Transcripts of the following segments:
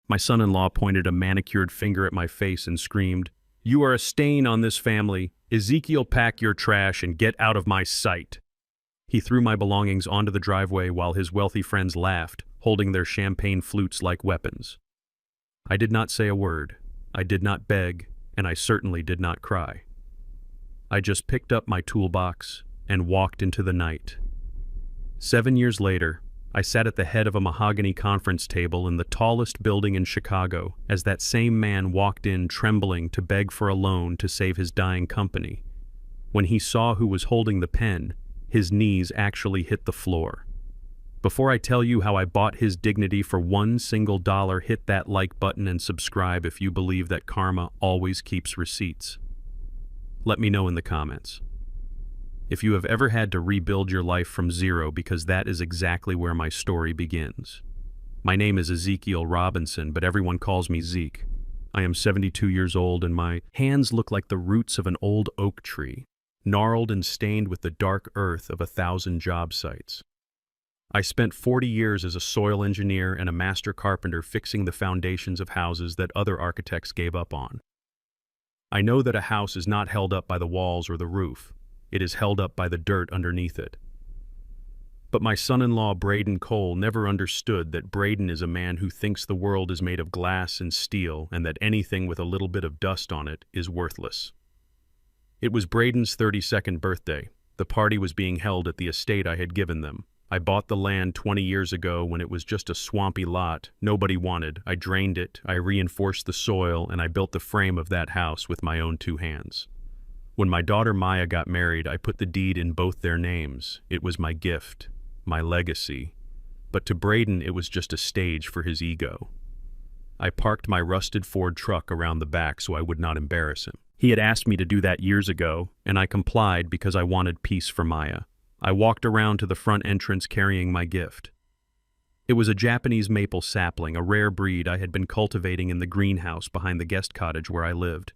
My son-in-law pointed a manicured finger at my face and screamed, "You are a stain on this family. Ezekiel, pack your trash and get out of my sight." He threw my belongings onto the driveway while his wealthy friends laughed, holding their champagne flutes like weapons. I did not say a word. I did not beg, and I certainly did not cry. I just picked up my toolbox and walked into the night. 7 years later, I sat at the head of a mahogany conference table in the tallest building in Chicago as that same man walked in trembling to beg for a loan to save his dying company. When he saw who was holding the pen, his knees actually hit the floor. Before I tell you how I bought his dignity for $1, hit that like button and subscribe if you believe that karma always keeps receipts. Let me know in the comments if you have ever had to rebuild your life from zero, because that is exactly where my story begins. My name is Ezekiel Robinson, but everyone calls me Zeke. I am 72 years old and my hands look like the roots of an old oak tree, gnarled and stained with the dark earth of 1,000 job sites. I spent 40 years as a soil engineer and a master carpenter fixing the foundations of houses that other architects gave up on. I know that a house is not held up by the walls or the roof. It is held up by the dirt underneath it. But my son-in-law Braden Cole never understood that Braden is a man who thinks the world is made of glass and steel and that anything with a little bit of dust on it is worthless. It was Braden's 32nd birthday. The party was being held at the estate I had given them. I bought the land 20 years ago when it was just a swampy lot nobody wanted. I drained it, I reinforced the soil, and I built the frame of that house with my own 2 hands. When my daughter Maya got married, I put the deed in both their names. It was my gift, my legacy. But to Braden, it was just a stage for his ego. I parked my rusted Ford truck around the back so I would not embarrass him. He had asked me to do that years ago, and I complied because I wanted peace for Maya. I walked around to the front entrance carrying my gift. It was a Japanese maple sapling, a rare breed I had been cultivating in the greenhouse behind the guest cottage where I lived.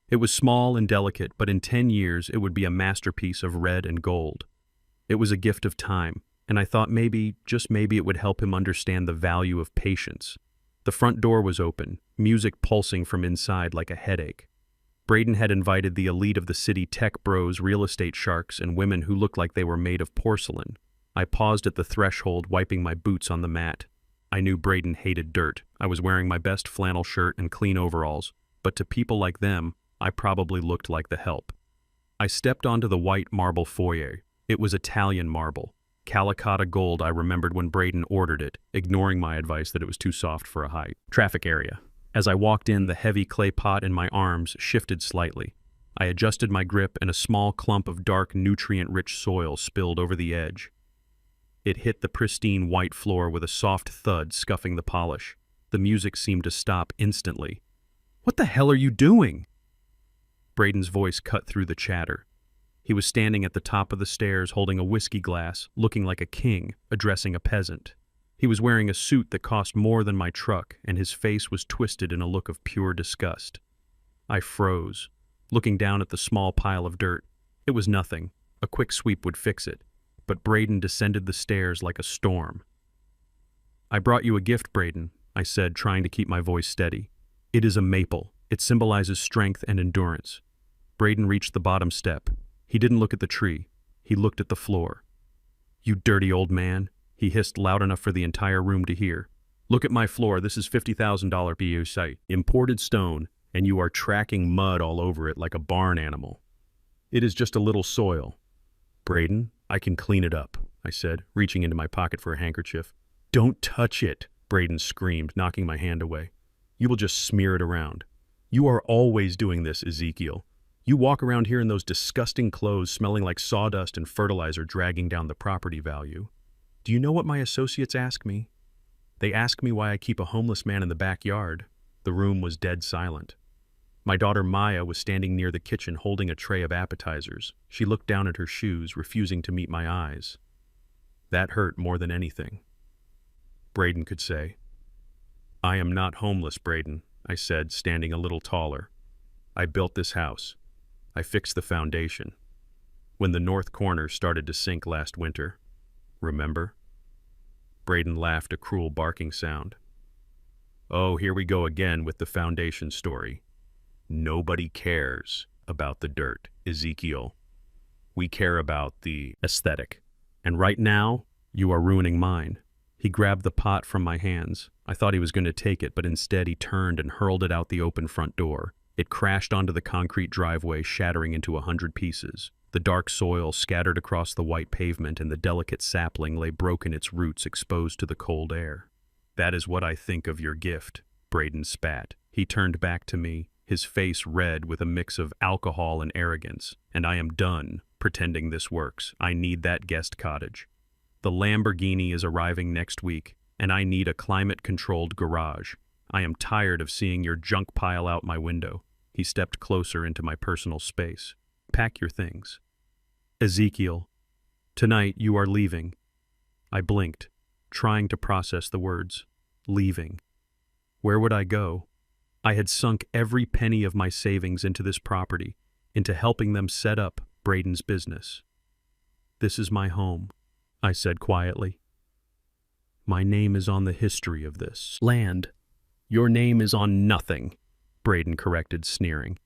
It was small and delicate, but in 10 years it would be a masterpiece of red and gold. It was a gift of time, and I thought maybe, just maybe, it would help him understand the value of patience. The front door was open, music pulsing from inside like a headache. Braden had invited the elite of the city, tech bros, real estate sharks, and women who looked like they were made of porcelain. I paused at the threshold, wiping my boots on the mat. I knew Braden hated dirt. I was wearing my best flannel shirt and clean overalls, but to people like them, I probably looked like the help. I stepped onto the white marble foyer. It was Italian marble. Calicotta gold. I remembered when Braden ordered it, ignoring my advice that it was too soft for a high traffic area. As I walked in, the heavy clay pot in my arms shifted slightly. I adjusted my grip and a small clump of dark, nutrient-rich soil spilled over the edge. It hit the pristine white floor with a soft thud, scuffing the polish. The music seemed to stop instantly. "What the hell are you doing?" Braden's voice cut through the chatter. He was standing at the top of the stairs holding a whiskey glass, looking like a king, addressing a peasant. He was wearing a suit that cost more than my truck, and his face was twisted in a look of pure disgust. I froze, looking down at the small pile of dirt. It was nothing. A quick sweep would fix it. But Braden descended the stairs like a storm. "I brought you a gift, Braden," I said, trying to keep my voice steady. "It is a maple. It symbolizes strength and endurance." Braden reached the bottom step. He didn't look at the tree. He looked at the floor. "You dirty old man," he hissed loud enough for the entire room to hear. "Look at my floor. This is $50,000 PU imported stone, and you are tracking mud all over it like a barn animal. It is just a little soil." "Braden, I can clean it up," I said, reaching into my pocket for a handkerchief. "Don't touch it," Braden screamed, knocking my hand away. "You will just smear it around. You are always doing this, Ezekiel. You walk around here in those disgusting clothes smelling like sawdust and fertilizer dragging down the property value. Do you know what my associates ask me? They ask me why I keep a homeless man in the backyard." The room was dead silent. My daughter Maya was standing near the kitchen holding a tray of appetizers. She looked down at her shoes, refusing to meet my eyes. That hurt more than anything. Braden could say. "I am not homeless, Braden," I said, standing a little taller. "I built this house. I fixed the foundation. When the north corner started to sink last winter. Remember?" Braden laughed, a cruel barking sound. Oh, here we go again with the foundation story. Nobody cares about the dirt, Ezekiel. We care about the aesthetic. And right now, you are ruining mine. He grabbed the pot from my hands. I thought he was going to take it, but instead he turned and hurled it out the open front door. It crashed onto the concrete driveway, shattering into 100 pieces. The dark soil scattered across the white pavement, and the delicate sapling lay broken, its roots exposed to the cold air. That is what I think of your gift, Braden spat. He turned back to me, his face red with a mix of alcohol and arrogance. And I am done pretending this works. I need that guest cottage. The Lamborghini is arriving next week, and I need a climate-controlled garage. I am tired of seeing your junk pile out my window. He stepped closer into my personal space. Pack your things. Ezekiel, tonight you are leaving. I blinked, trying to process the words. Leaving. Where would I go? I had sunk every penny of my savings into this property, into helping them set up Braden's business. This is my home, I said quietly. My name is on the history of this land. Your name is on nothing, Braden corrected, sneering.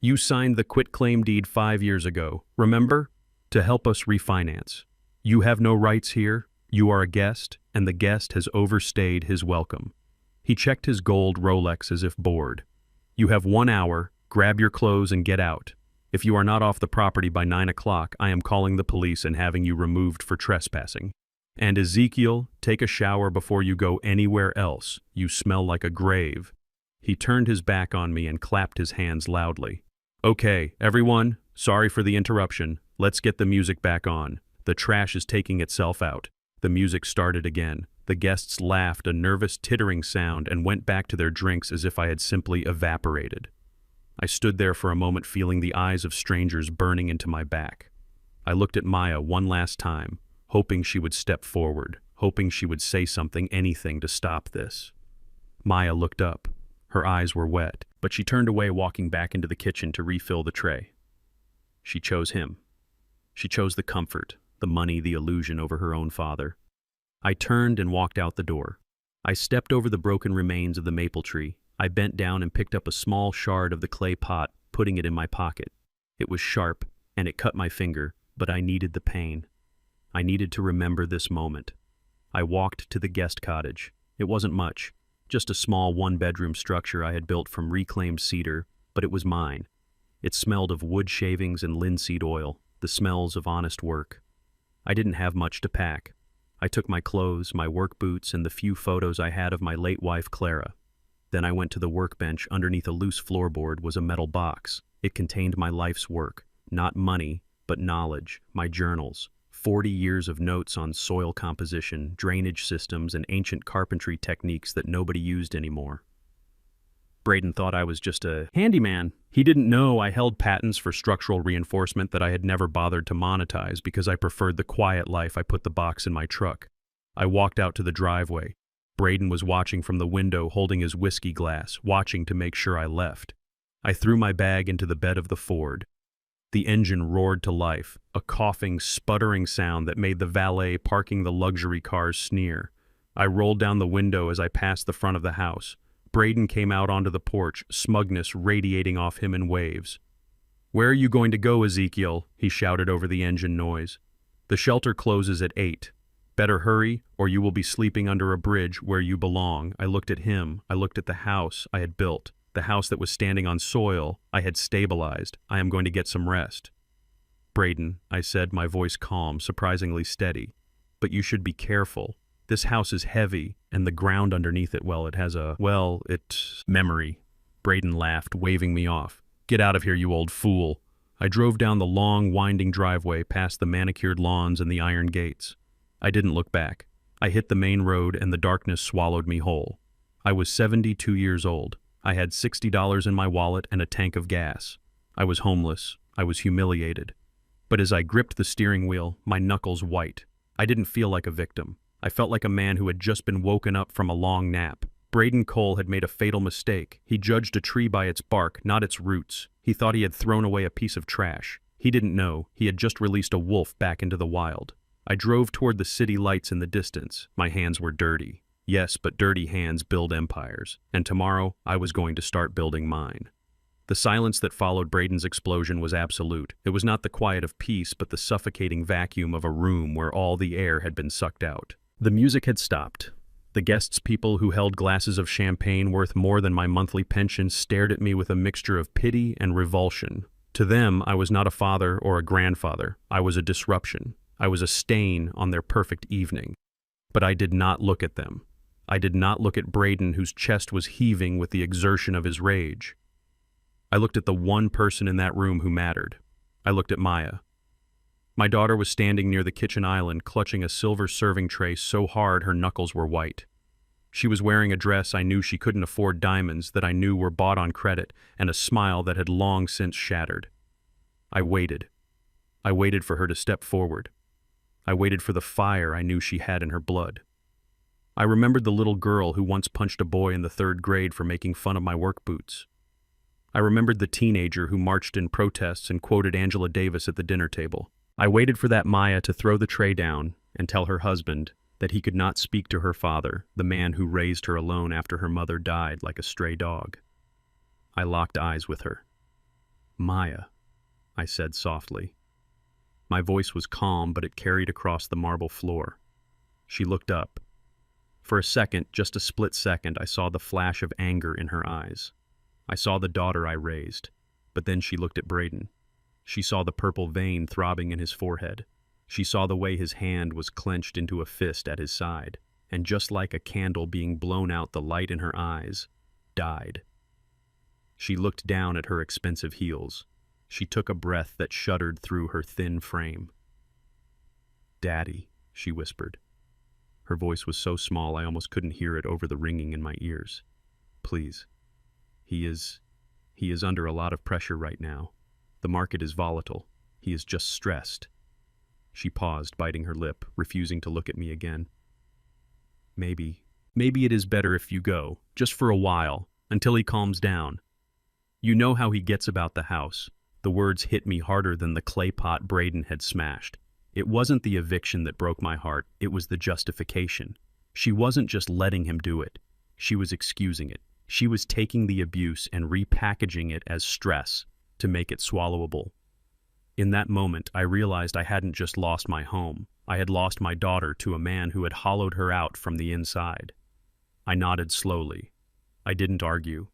You signed the quitclaim deed 5 years ago, remember? To help us refinance. You have no rights here. You are a guest, and the guest has overstayed his welcome. He checked his gold Rolex as if bored. You have 1 hour, grab your clothes and get out. If you are not off the property by 9 o'clock, I am calling the police and having you removed for trespassing. And Ezekiel, take a shower before you go anywhere else. You smell like a grave. He turned his back on me and clapped his hands loudly. Okay, everyone, sorry for the interruption. Let's get the music back on. The trash is taking itself out. The music started again. The guests laughed, a nervous tittering sound, and went back to their drinks as if I had simply evaporated. I stood there for a moment, feeling the eyes of strangers burning into my back. I looked at Maya one last time, hoping she would step forward, hoping she would say something, anything to stop this. Maya looked up. Her eyes were wet, but she turned away, walking back into the kitchen to refill the tray. She chose him. She chose the comfort, the money, the illusion over her own father. I turned and walked out the door. I stepped over the broken remains of the maple tree. I bent down and picked up a small shard of the clay pot, putting it in my pocket. It was sharp, and it cut my finger, but I needed the pain. I needed to remember this moment. I walked to the guest cottage. It wasn't much, just a small one-bedroom structure I had built from reclaimed cedar, but it was mine. It smelled of wood shavings and linseed oil, the smells of honest work. I didn't have much to pack. I took my clothes, my work boots, and the few photos I had of my late wife, Clara. Then I went to the workbench. Underneath a loose floorboard was a metal box. It contained my life's work, not money, but knowledge, my journals, 40 years of notes on soil composition, drainage systems, and ancient carpentry techniques that nobody used anymore. Braden thought I was just a handyman. He didn't know I held patents for structural reinforcement that I had never bothered to monetize because I preferred the quiet life. I put the box in my truck. I walked out to the driveway. Braden was watching from the window, holding his whiskey glass, watching to make sure I left. I threw my bag into the bed of the Ford. The engine roared to life, a coughing, sputtering sound that made the valet parking the luxury cars sneer. I rolled down the window as I passed the front of the house. Braden came out onto the porch, smugness radiating off him in waves. "Where are you going to go, Ezekiel?" he shouted over the engine noise. "The shelter closes at 8. Better hurry, or you will be sleeping under a bridge where you belong." I looked at him. I looked at the house I had built, the house that was standing on soil I had stabilized. I am going to get some rest. "Braden," I said, my voice calm, surprisingly steady. "But you should be careful. This house is heavy, and the ground underneath it, well, it has a, memory." Braden laughed, waving me off. "Get out of here, you old fool." I drove down the long, winding driveway, past the manicured lawns and the iron gates. I didn't look back. I hit the main road, and the darkness swallowed me whole. I was 72 years old. I had $60 in my wallet and a tank of gas. I was homeless. I was humiliated. But as I gripped the steering wheel, my knuckles white. I didn't feel like a victim. I felt like a man who had just been woken up from a long nap. Braden Cole had made a fatal mistake. He judged a tree by its bark, not its roots. He thought he had thrown away a piece of trash. He didn't know he had just released a wolf back into the wild. I drove toward the city lights in the distance. My hands were dirty. Yes, but dirty hands build empires, and tomorrow I was going to start building mine. The silence that followed Braden's explosion was absolute. It was not the quiet of peace, but the suffocating vacuum of a room where all the air had been sucked out. The music had stopped. The guests, people who held glasses of champagne worth more than my monthly pension, stared at me with a mixture of pity and revulsion. To them, I was not a father or a grandfather. I was a disruption. I was a stain on their perfect evening. But I did not look at them. I did not look at Braden, whose chest was heaving with the exertion of his rage. I looked at the one person in that room who mattered. I looked at Maya. My daughter was standing near the kitchen island, clutching a silver serving tray so hard her knuckles were white. She was wearing a dress I knew she couldn't afford, diamonds that I knew were bought on credit, and a smile that had long since shattered. I waited. I waited for her to step forward. I waited for the fire I knew she had in her blood. I remembered the little girl who once punched a boy in the 3rd grade for making fun of my work boots. I remembered the teenager who marched in protests and quoted Angela Davis at the dinner table. I waited for that Maya to throw the tray down and tell her husband that he could not speak to her father, the man who raised her alone after her mother died like a stray dog. I locked eyes with her. "Maya," I said softly. My voice was calm, but it carried across the marble floor. She looked up. For a second, just a split second, I saw the flash of anger in her eyes. I saw the daughter I raised, but then she looked at Braden. She saw the purple vein throbbing in his forehead. She saw the way his hand was clenched into a fist at his side, and just like a candle being blown out, the light in her eyes died. She looked down at her expensive heels. She took a breath that shuddered through her thin frame. "Daddy," she whispered. Her voice was so small I almost couldn't hear it over the ringing in my ears. "Please. He is under a lot of pressure right now. The market is volatile. He is just stressed." She paused, biting her lip, refusing to look at me again. Maybe it is better if you go, just for a while, until he calms down. You know how he gets about the house." The words hit me harder than the clay pot Braden had smashed. It wasn't the eviction that broke my heart, it was the justification. She wasn't just letting him do it. She was excusing it. She was taking the abuse and repackaging it as stress to make it swallowable. In that moment, I realized I hadn't just lost my home. I had lost my daughter to a man who had hollowed her out from the inside. I nodded slowly. I didn't argue.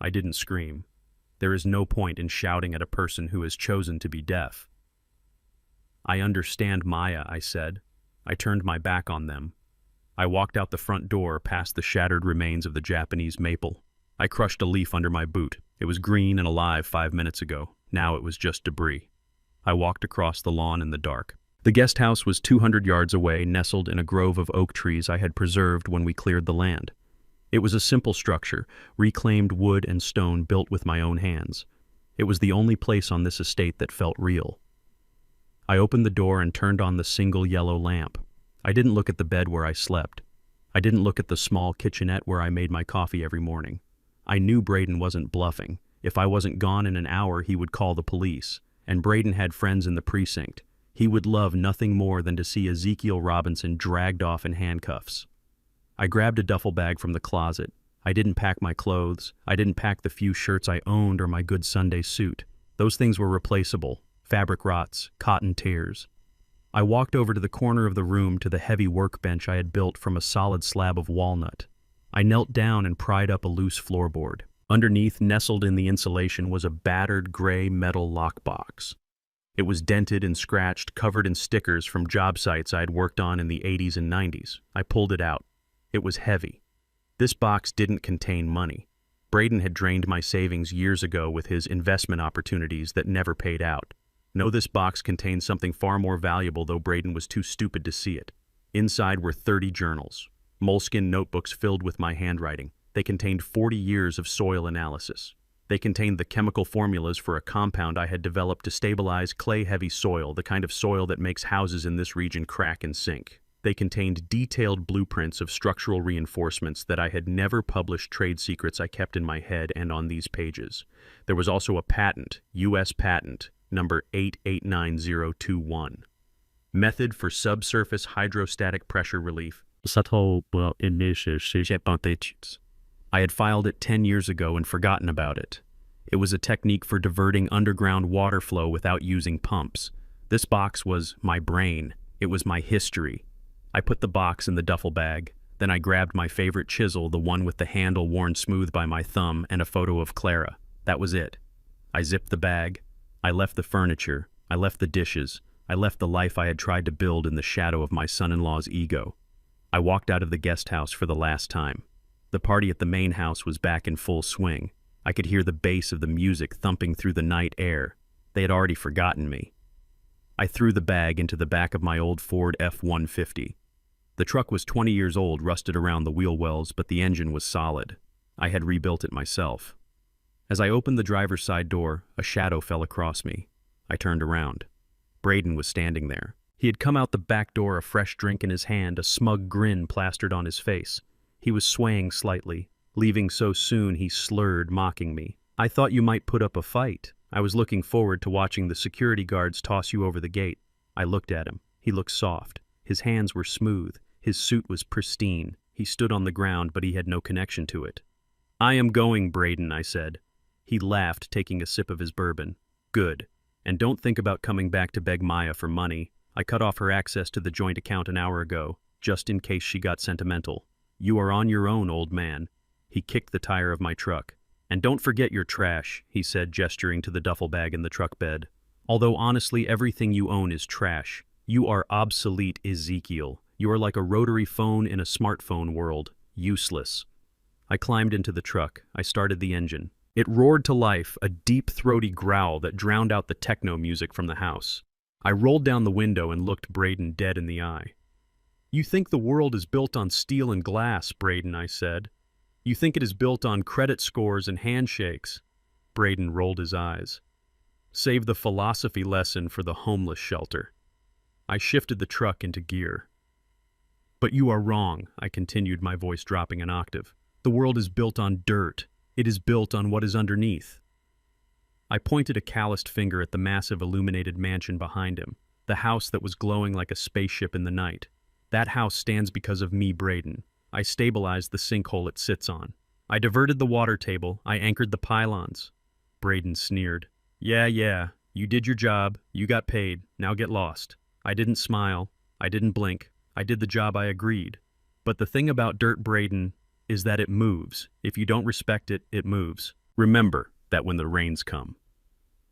I didn't scream. There is no point in shouting at a person who has chosen to be deaf. "I understand, Maya," I said. I turned my back on them. I walked out the front door past the shattered remains of the Japanese maple. I crushed a leaf under my boot. It was green and alive 5 minutes ago. Now it was just debris. I walked across the lawn in the dark. The guest house was 200 yards away, nestled in a grove of oak trees I had preserved when we cleared the land. It was a simple structure, reclaimed wood and stone built with my own hands. It was the only place on this estate that felt real. I opened the door and turned on the single yellow lamp. I didn't look at the bed where I slept. I didn't look at the small kitchenette where I made my coffee every morning. I knew Braden wasn't bluffing. If I wasn't gone in an hour, he would call the police. And Braden had friends in the precinct. He would love nothing more than to see Ezekiel Robinson dragged off in handcuffs. I grabbed a duffel bag from the closet. I didn't pack my clothes. I didn't pack the few shirts I owned or my good Sunday suit. Those things were replaceable. Fabric rots, cotton tears. I walked over to the corner of the room to the heavy workbench I had built from a solid slab of walnut. I knelt down and pried up a loose floorboard. Underneath, nestled in the insulation, was a battered gray metal lockbox. It was dented and scratched, covered in stickers from job sites I had worked on in the 80s and 90s. I pulled it out. It was heavy. This box didn't contain money. Braden had drained my savings years ago with his investment opportunities that never paid out. No, this box contained something far more valuable, though Braden was too stupid to see it. Inside were 30 journals, moleskin notebooks filled with my handwriting. They contained 40 years of soil analysis. They contained the chemical formulas for a compound I had developed to stabilize clay-heavy soil, the kind of soil that makes houses in this region crack and sink. They contained detailed blueprints of structural reinforcements that I had never published, trade secrets I kept in my head and on these pages. There was also a patent, U.S. patent, number 889021. Method for subsurface hydrostatic pressure relief. J'ai pas d'études. I had filed it 10 years ago and forgotten about it. It was a technique for diverting underground water flow without using pumps. This box was my brain. It was my history. I put the box in the duffel bag. Then I grabbed my favorite chisel, the one with the handle worn smooth by my thumb, and a photo of Clara. That was it. I zipped the bag. I left the furniture. I left the dishes. I left the life I had tried to build in the shadow of my son-in-law's ego. I walked out of the guest house for the last time. The party at the main house was back in full swing. I could hear the bass of the music thumping through the night air. They had already forgotten me. I threw the bag into the back of my old Ford F-150. The truck was 20 years old, rusted around the wheel wells, but the engine was solid. I had rebuilt it myself. As I opened the driver's side door, a shadow fell across me. I turned around. Braden was standing there. He had come out the back door, a fresh drink in his hand, a smug grin plastered on his face. He was swaying slightly. Leaving so soon, he slurred, mocking me. "I thought you might put up a fight. I was looking forward to watching the security guards toss you over the gate." I looked at him. He looked soft. His hands were smooth. His suit was pristine. He stood on the ground, but he had no connection to it. "I am going, Braden," I said. He laughed, taking a sip of his bourbon. "Good. And don't think about coming back to beg Maya for money. I cut off her access to the joint account an hour ago, just in case she got sentimental. You are on your own, old man." He kicked the tire of my truck. "And don't forget your trash," he said, gesturing to the duffel bag in the truck bed. "Although honestly, everything you own is trash. You are obsolete, Ezekiel. You are like a rotary phone in a smartphone world. Useless." I climbed into the truck. I started the engine. It roared to life, a deep, throaty growl that drowned out the techno music from the house. I rolled down the window and looked Braden dead in the eye. "You think the world is built on steel and glass, Braden," I said. "You think it is built on credit scores and handshakes." Braden rolled his eyes. "Save the philosophy lesson for the homeless shelter." I shifted the truck into gear. "But you are wrong," I continued, my voice dropping an octave. "The world is built on dirt. It is built on what is underneath." I pointed a calloused finger at the massive illuminated mansion behind him, the house that was glowing like a spaceship in the night. "That house stands because of me, Braden. I stabilized the sinkhole it sits on. I diverted the water table. I anchored the pylons." Braden sneered. Yeah, you did your job. You got paid. Now get lost." I didn't smile. I didn't blink. I did the job I agreed. "But the thing about dirt, Braden, is that it moves. If you don't respect it, it moves. Remember that when the rains come."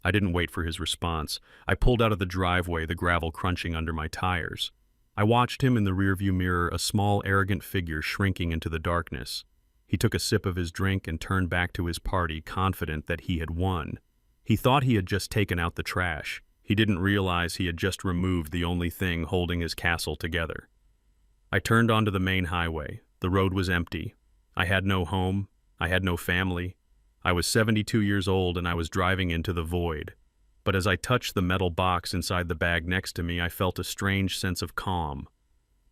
I didn't wait for his response. I pulled out of the driveway, the gravel crunching under my tires. I watched him in the rearview mirror, a small, arrogant figure shrinking into the darkness. He took a sip of his drink and turned back to his party, confident that he had won. He thought he had just taken out the trash. He didn't realize he had just removed the only thing holding his castle together. I turned onto the main highway. The road was empty. I had no home. I had no family. I was 72 years old and I was driving into the void. But as I touched the metal box inside the bag next to me, I felt a strange sense of calm.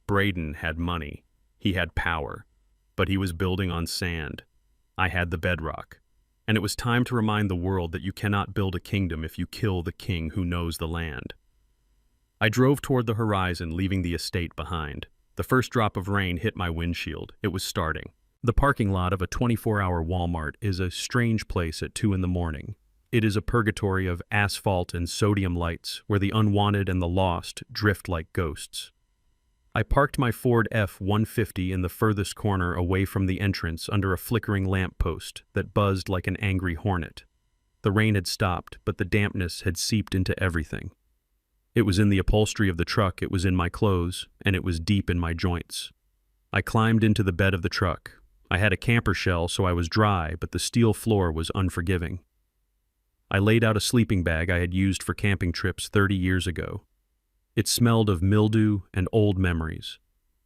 Braden had money. He had power. But he was building on sand. I had the bedrock. And it was time to remind the world that you cannot build a kingdom if you kill the king who knows the land. I drove toward the horizon, leaving the estate behind. The first drop of rain hit my windshield. It was starting. The parking lot of a 24-hour Walmart is a strange place at 2 in the morning. It is a purgatory of asphalt and sodium lights where the unwanted and the lost drift like ghosts. I parked my Ford F-150 in the furthest corner away from the entrance under a flickering lamppost that buzzed like an angry hornet. The rain had stopped, but the dampness had seeped into everything. It was in the upholstery of the truck, it was in my clothes, and it was deep in my joints. I climbed into the bed of the truck. I had a camper shell, so I was dry, but the steel floor was unforgiving. I laid out a sleeping bag I had used for camping trips 30 years ago. It smelled of mildew and old memories.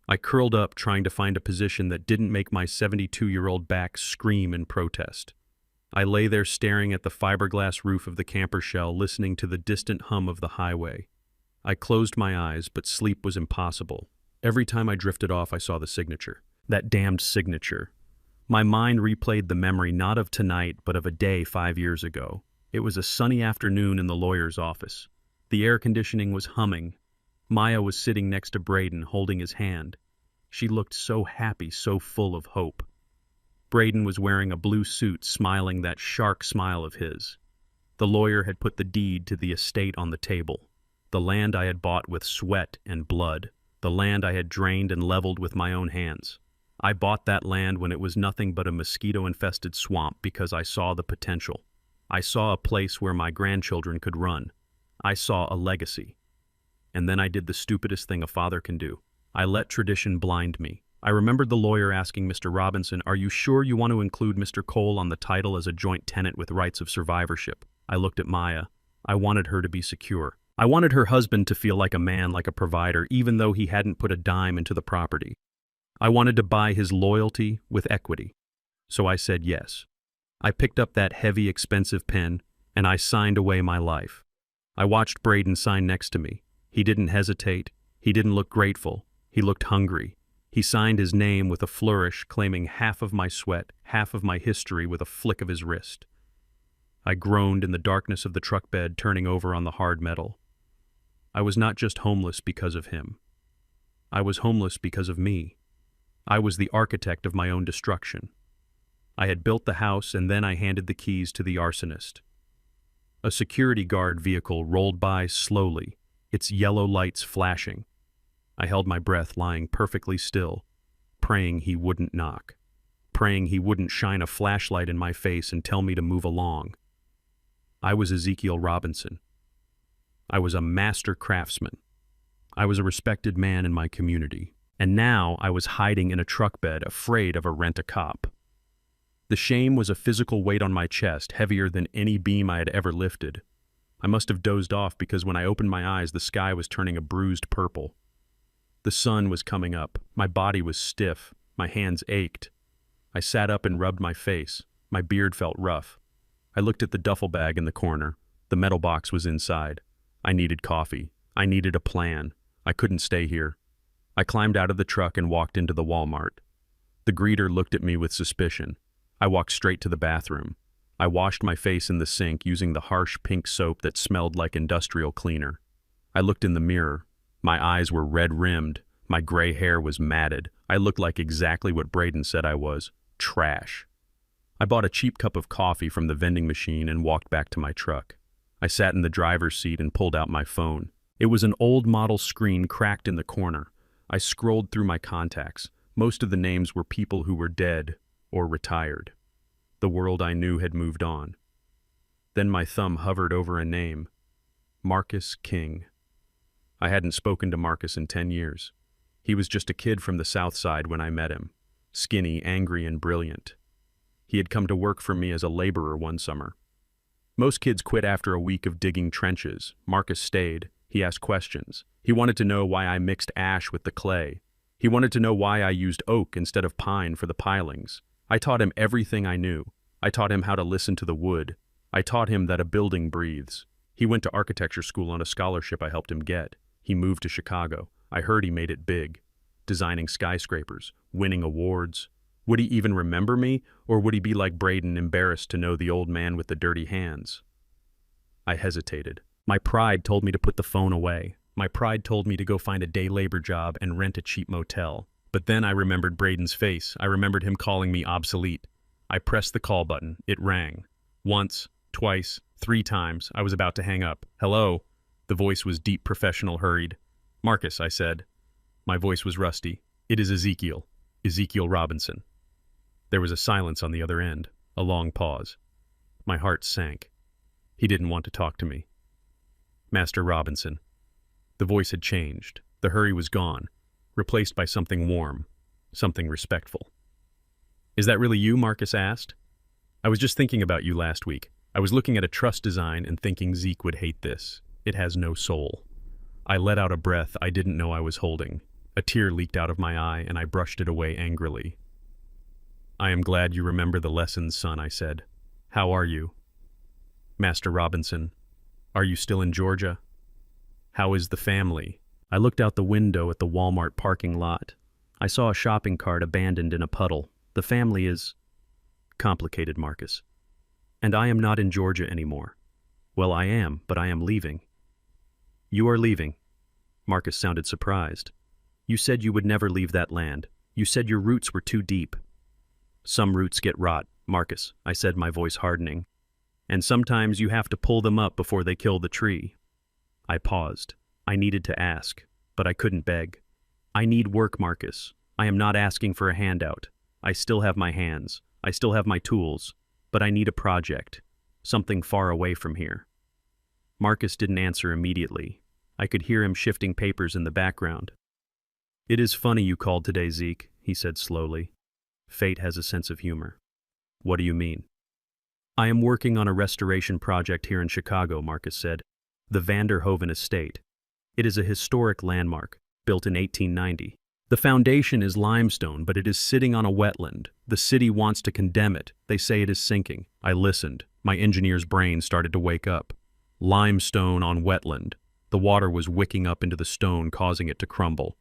I curled up, trying to find a position that didn't make my 72-year-old back scream in protest. I lay there staring at the fiberglass roof of the camper shell, listening to the distant hum of the highway. I closed my eyes, but sleep was impossible. Every time I drifted off, I saw the signature. That damned signature. My mind replayed the memory not of tonight, but of a day 5 years ago. It was a sunny afternoon in the lawyer's office. The air conditioning was humming. Maya was sitting next to Braden, holding his hand. She looked so happy, so full of hope. Braden was wearing a blue suit, smiling that shark smile of his. The lawyer had put the deed to the estate on the table. The land I had bought with sweat and blood. The land I had drained and leveled with my own hands. I bought that land when it was nothing but a mosquito-infested swamp because I saw the potential. I saw a place where my grandchildren could run. I saw a legacy. And then I did the stupidest thing a father can do. I let tradition blind me. I remembered the lawyer asking Mr. Robinson, "Are you sure you want to include Mr. Cole on the title as a joint tenant with rights of survivorship?" I looked at Maya. I wanted her to be secure. I wanted her husband to feel like a man, like a provider, even though he hadn't put a dime into the property. I wanted to buy his loyalty with equity. So I said yes. I picked up that heavy, expensive pen, and I signed away my life. I watched Braden sign next to me. He didn't hesitate. He didn't look grateful. He looked hungry. He signed his name with a flourish, claiming half of my sweat, half of my history with a flick of his wrist. I groaned in the darkness of the truck bed, turning over on the hard metal. I was not just homeless because of him. I was homeless because of me. I was the architect of my own destruction. I had built the house, and then I handed the keys to the arsonist. A security guard vehicle rolled by slowly, its yellow lights flashing. I held my breath, lying perfectly still, praying he wouldn't knock, praying he wouldn't shine a flashlight in my face and tell me to move along. I was Ezekiel Robinson. I was a master craftsman. I was a respected man in my community. And now I was hiding in a truck bed, afraid of a rent-a-cop. The shame was a physical weight on my chest, heavier than any beam I had ever lifted. I must have dozed off because when I opened my eyes, the sky was turning a bruised purple. The sun was coming up. My body was stiff. My hands ached. I sat up and rubbed my face. My beard felt rough. I looked at the duffel bag in the corner. The metal box was inside. I needed coffee. I needed a plan. I couldn't stay here. I climbed out of the truck and walked into the Walmart. The greeter looked at me with suspicion. I walked straight to the bathroom. I washed my face in the sink using the harsh pink soap that smelled like industrial cleaner. I looked in the mirror. My eyes were red-rimmed. My gray hair was matted. I looked like exactly what Braden said I was. Trash. I bought a cheap cup of coffee from the vending machine and walked back to my truck. I sat in the driver's seat and pulled out my phone. It was an old model screen cracked in the corner. I scrolled through my contacts. Most of the names were people who were dead or retired. The world I knew had moved on. Then my thumb hovered over a name. Marcus King. I hadn't spoken to Marcus in 10 years. He was just a kid from the South Side when I met him. Skinny, angry, and brilliant. He had come to work for me as a laborer one summer. Most kids quit after a week of digging trenches. Marcus stayed. He asked questions. He wanted to know why I mixed ash with the clay. He wanted to know why I used oak instead of pine for the pilings. I taught him everything I knew. I taught him how to listen to the wood. I taught him that a building breathes. He went to architecture school on a scholarship I helped him get. He moved to Chicago. I heard he made it big. Designing skyscrapers, winning awards. Would he even remember me, or would he be like Braden, embarrassed to know the old man with the dirty hands? I hesitated. My pride told me to put the phone away. My pride told me to go find a day labor job and rent a cheap motel. But then I remembered Braden's face. I remembered him calling me obsolete. I pressed the call button. It rang. Once, twice, 3 times. I was about to hang up. "Hello?" The voice was deep, professional, hurried. "Marcus," I said. My voice was rusty. "It is Ezekiel. Ezekiel Robinson." There was a silence on the other end. A long pause. My heart sank. He didn't want to talk to me. "Master Robinson." The voice had changed. The hurry was gone, replaced by something warm, something respectful. "Is that really you?" Marcus asked. "I was just thinking about you last week. I was looking at a truss design and thinking Zeke would hate this. It has no soul." I let out a breath I didn't know I was holding. A tear leaked out of my eye, and I brushed it away angrily. "I am glad you remember the lessons, son," I said. "How are you?" "Master Robinson, are you still in Georgia? How is the family?" I looked out the window at the Walmart parking lot. I saw a shopping cart abandoned in a puddle. "The family is complicated, Marcus. And I am not in Georgia anymore." "Well, I am, but I am leaving." "You are leaving?" Marcus sounded surprised. You said you would never leave that land. You said your roots were too deep. Some roots get rot, Marcus, I said, my voice hardening. And sometimes you have to pull them up before they kill the tree. I paused. I needed to ask, but I couldn't beg. I need work, Marcus. I am not asking for a handout. I still have my hands. I still have my tools. But I need a project. Something far away from here. Marcus didn't answer immediately. I could hear him shifting papers in the background. It is funny you called today, Zeke, he said slowly. Fate has a sense of humor. What do you mean? I am working on a restoration project here in Chicago, Marcus said. The Vanderhoven Estate. It is a historic landmark, built in 1890. The foundation is limestone, but it is sitting on a wetland. The city wants to condemn it. They say it is sinking. I listened. My engineer's brain started to wake up. Limestone on wetland. The water was wicking up into the stone, causing it to crumble.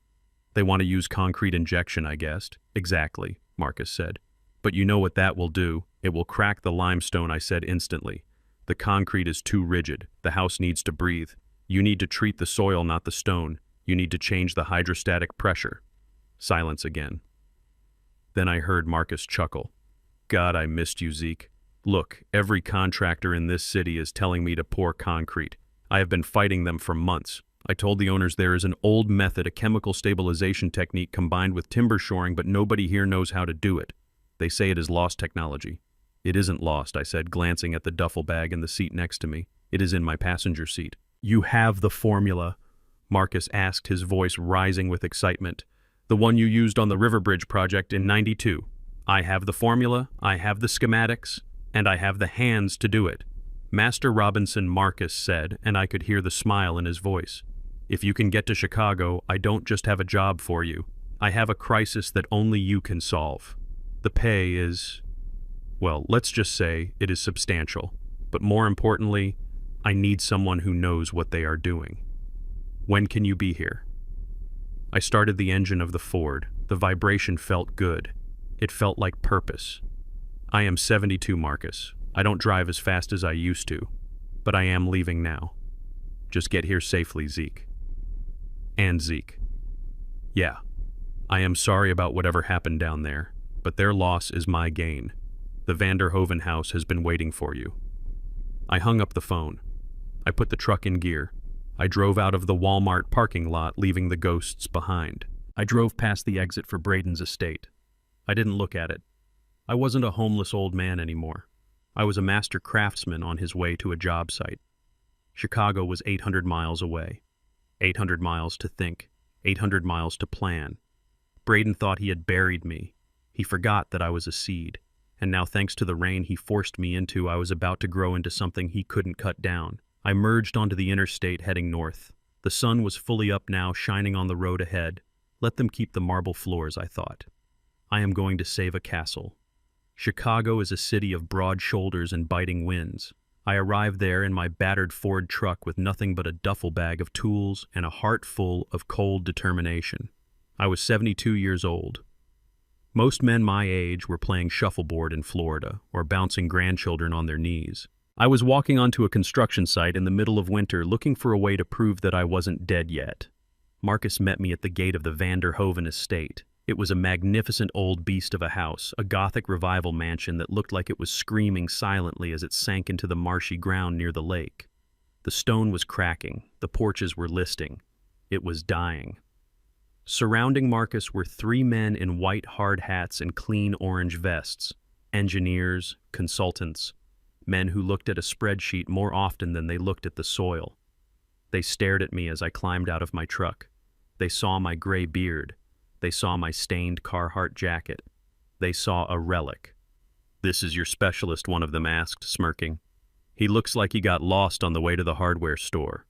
They want to use concrete injection, I guessed. Exactly, Marcus said. But you know what that will do? It will crack the limestone, I said instantly. The concrete is too rigid. The house needs to breathe. You need to treat the soil, not the stone. You need to change the hydrostatic pressure. Silence again. Then I heard Marcus chuckle. God, I missed you, Zeke. Look, every contractor in this city is telling me to pour concrete. I have been fighting them for months. I told the owners there is an old method, a chemical stabilization technique combined with timber shoring, but nobody here knows how to do it. They say it is lost technology. It isn't lost, I said, glancing at the duffel bag in the seat next to me. It is in my passenger seat. You have the formula, Marcus asked, his voice rising with excitement. The one you used on the River Bridge project in '92. I have the formula, I have the schematics, and I have the hands to do it. Master Robinson, Marcus said, and I could hear the smile in his voice. If you can get to Chicago, I don't just have a job for you. I have a crisis that only you can solve. The pay is, well, let's just say it is substantial. But more importantly, I need someone who knows what they are doing. When can you be here? I started the engine of the Ford. The vibration felt good. It felt like purpose. I am 72, Marcus. I don't drive as fast as I used to, but I am leaving now. Just get here safely, Zeke. And Zeke. Yeah, I am sorry about whatever happened down there, but their loss is my gain. The Vanderhoven house has been waiting for you. I hung up the phone. I put the truck in gear. I drove out of the Walmart parking lot, leaving the ghosts behind. I drove past the exit for Braden's estate. I didn't look at it. I wasn't a homeless old man anymore. I was a master craftsman on his way to a job site. Chicago was 800 miles away. 800 miles to think. 800 miles to plan. Braden thought he had buried me. He forgot that I was a seed. And now, thanks to the rain he forced me into, I was about to grow into something he couldn't cut down. I merged onto the interstate heading north. The sun was fully up now, shining on the road ahead. Let them keep the marble floors, I thought. I am going to save a castle. Chicago is a city of broad shoulders and biting winds. I arrived there in my battered Ford truck with nothing but a duffel bag of tools and a heart full of cold determination. I was 72 years old. Most men my age were playing shuffleboard in Florida or bouncing grandchildren on their knees. I was walking onto a construction site in the middle of winter looking for a way to prove that I wasn't dead yet. Marcus met me at the gate of the Vanderhoven estate. It was a magnificent old beast of a house, a Gothic revival mansion that looked like it was screaming silently as it sank into the marshy ground near the lake. The stone was cracking, the porches were listing. It was dying. Surrounding Marcus were 3 men in white hard hats and clean orange vests, engineers, consultants, men who looked at a spreadsheet more often than they looked at the soil. They stared at me as I climbed out of my truck. They saw my gray beard. They saw my stained Carhartt jacket. They saw a relic. "This is your specialist," one of them asked, smirking. "He looks like he got lost on the way to the hardware store."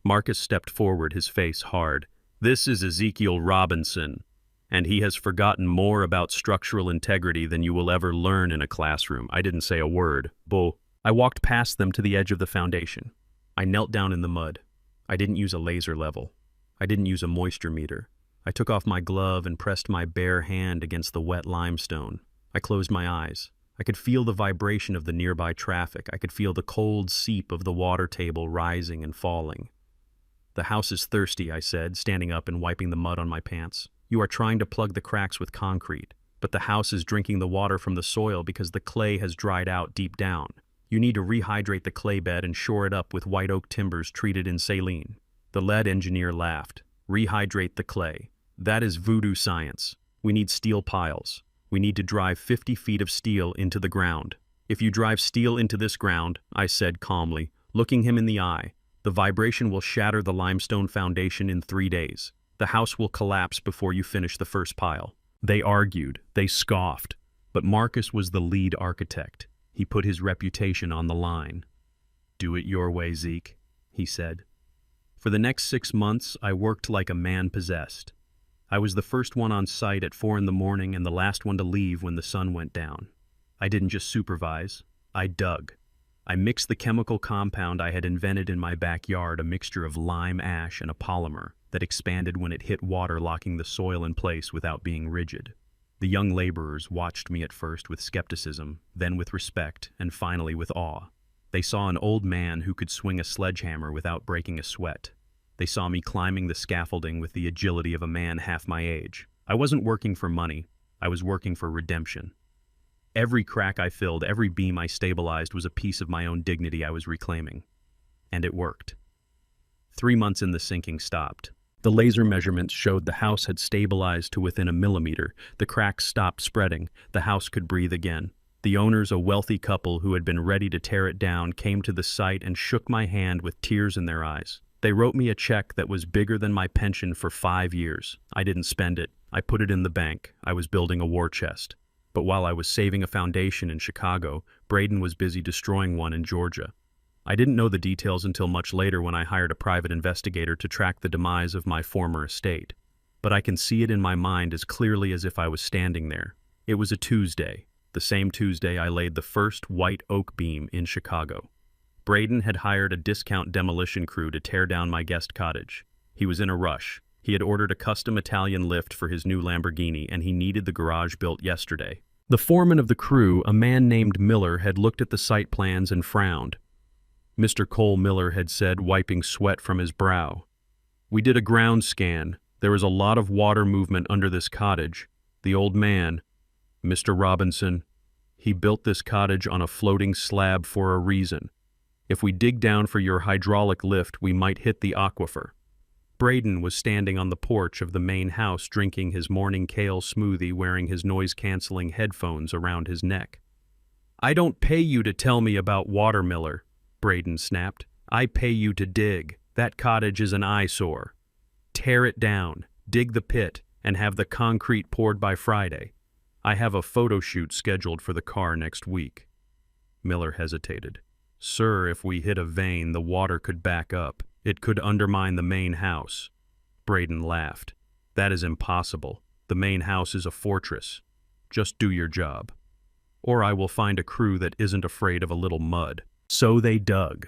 Marcus stepped forward, his face hard. "This is Ezekiel Robinson, and he has forgotten more about structural integrity than you will ever learn in a classroom." I didn't say a word. Bull. I walked past them to the edge of the foundation. I knelt down in the mud. I didn't use a laser level. I didn't use a moisture meter. I took off my glove and pressed my bare hand against the wet limestone. I closed my eyes. I could feel the vibration of the nearby traffic. I could feel the cold seep of the water table rising and falling. The house is thirsty, I said, standing up and wiping the mud on my pants. You are trying to plug the cracks with concrete, but the house is drinking the water from the soil because the clay has dried out deep down. You need to rehydrate the clay bed and shore it up with white oak timbers treated in saline. The lead engineer laughed. Rehydrate the clay. That is voodoo science. We need steel piles. We need to drive 50 feet of steel into the ground. If you drive steel into this ground, I said calmly, looking him in the eye, the vibration will shatter the limestone foundation in 3 days. The house will collapse before you finish the first pile. They argued, they scoffed, but Marcus was the lead architect. He put his reputation on the line. Do it your way, Zeke, he said. For the next 6 months, I worked like a man possessed. I was the first one on site at 4 in the morning and the last one to leave when the sun went down. I didn't just supervise, I dug. I mixed the chemical compound I had invented in my backyard, a mixture of lime ash and a polymer that expanded when it hit water, locking the soil in place without being rigid. The young laborers watched me at first with skepticism, then with respect, and finally with awe. They saw an old man who could swing a sledgehammer without breaking a sweat. They saw me climbing the scaffolding with the agility of a man half my age. I wasn't working for money, I was working for redemption. Every crack I filled, every beam I stabilized was a piece of my own dignity I was reclaiming. And it worked. 3 months in, the sinking stopped. The laser measurements showed the house had stabilized to within a millimeter. The cracks stopped spreading. The house could breathe again. The owners, a wealthy couple who had been ready to tear it down, came to the site and shook my hand with tears in their eyes. They wrote me a check that was bigger than my pension for 5 years. I didn't spend it. I put it in the bank. I was building a war chest. But while I was saving a foundation in Chicago, Braden was busy destroying one in Georgia. I didn't know the details until much later when I hired a private investigator to track the demise of my former estate. But I can see it in my mind as clearly as if I was standing there. It was a Tuesday, the same Tuesday I laid the first white oak beam in Chicago. Braden had hired a discount demolition crew to tear down my guest cottage. He was in a rush. He had ordered a custom Italian lift for his new Lamborghini, and he needed the garage built yesterday. The foreman of the crew, a man named Miller, had looked at the site plans and frowned. Mr. Cole Miller had said, wiping sweat from his brow. We did a ground scan. There was a lot of water movement under this cottage. The old man, Mr. Robinson, he built this cottage on a floating slab for a reason. If we dig down for your hydraulic lift, we might hit the aquifer. Braden was standing on the porch of the main house drinking his morning kale smoothie, wearing his noise-canceling headphones around his neck. I don't pay you to tell me about water, Miller, Braden snapped. I pay you to dig. That cottage is an eyesore. Tear it down, dig the pit, and have the concrete poured by Friday. I have a photo shoot scheduled for the car next week. Miller hesitated. Sir, if we hit a vein, the water could back up. It could undermine the main house. Braden laughed. That is impossible. The main house is a fortress. Just do your job. Or I will find a crew that isn't afraid of a little mud. So they dug.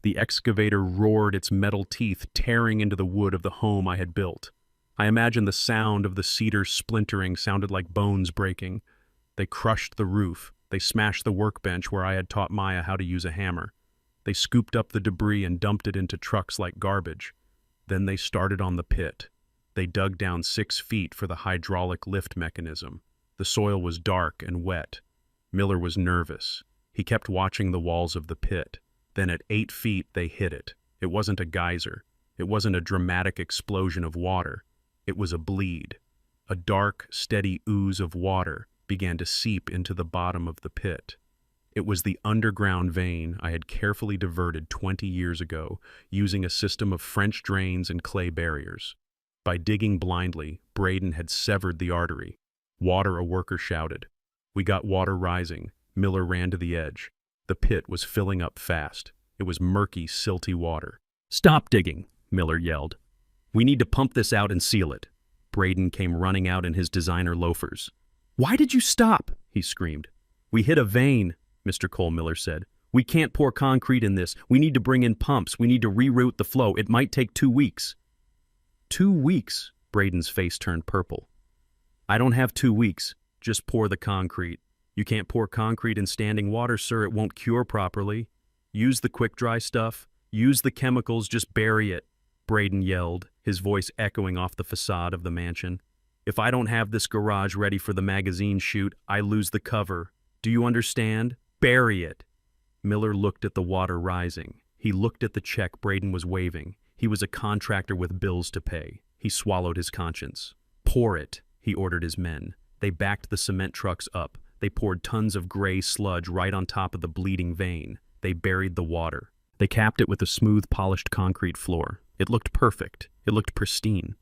The excavator roared its metal teeth, tearing into the wood of the home I had built. I imagined the sound of the cedar splintering sounded like bones breaking. They crushed the roof. They smashed the workbench where I had taught Maya how to use a hammer. They scooped up the debris and dumped it into trucks like garbage. Then they started on the pit. They dug down 6 feet for the hydraulic lift mechanism. The soil was dark and wet. Miller was nervous. He kept watching the walls of the pit. Then at 8 feet, they hit it. It wasn't a geyser. It wasn't a dramatic explosion of water. It was a bleed. A dark, steady ooze of water began to seep into the bottom of the pit. It was the underground vein I had carefully diverted 20 years ago, using a system of French drains and clay barriers. By digging blindly, Braden had severed the artery. Water, a worker shouted. We got water rising. Miller ran to the edge. The pit was filling up fast. It was murky, silty water. Stop digging, Miller yelled. We need to pump this out and seal it. Braden came running out in his designer loafers. Why did you stop? He screamed. We hit a vein, Mr. Cole Miller said. We can't pour concrete in this. We need to bring in pumps. We need to reroute the flow. It might take 2 weeks. 2 weeks? Braden's face turned purple. I don't have 2 weeks. Just pour the concrete. You can't pour concrete in standing water, sir. It won't cure properly. Use the quick-dry stuff. Use the chemicals. Just bury it. Braden yelled, his voice echoing off the facade of the mansion. "If I don't have this garage ready for the magazine shoot, I lose the cover. Do you understand? Bury it." Miller looked at the water rising. He looked at the check Braden was waving. He was a contractor with bills to pay. He swallowed his conscience. "Pour it," he ordered his men. They backed the cement trucks up. They poured tons of gray sludge right on top of the bleeding vein. They buried the water. They capped it with a smooth, polished concrete floor. It looked perfect. It looked pristine.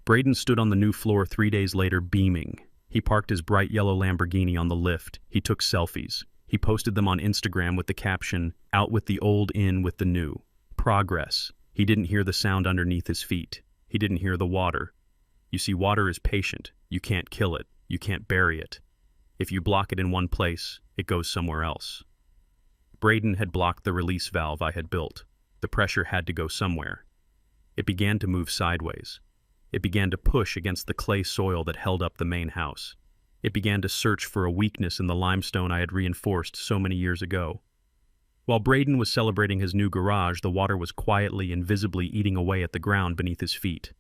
Braden stood on the new floor 3 days later, beaming. He parked his bright yellow Lamborghini on the lift. He took selfies. He posted them on Instagram with the caption, "Out with the old, in with the new." Progress. He didn't hear the sound underneath his feet. He didn't hear the water. You see, water is patient. You can't kill it. You can't bury it. If you block it in one place, it goes somewhere else. Braden had blocked the release valve I had built. The pressure had to go somewhere. It began to move sideways. It began to push against the clay soil that held up the main house. It began to search for a weakness in the limestone I had reinforced so many years ago. While Braden was celebrating his new garage, the water was quietly and visibly eating away at the ground beneath his feet.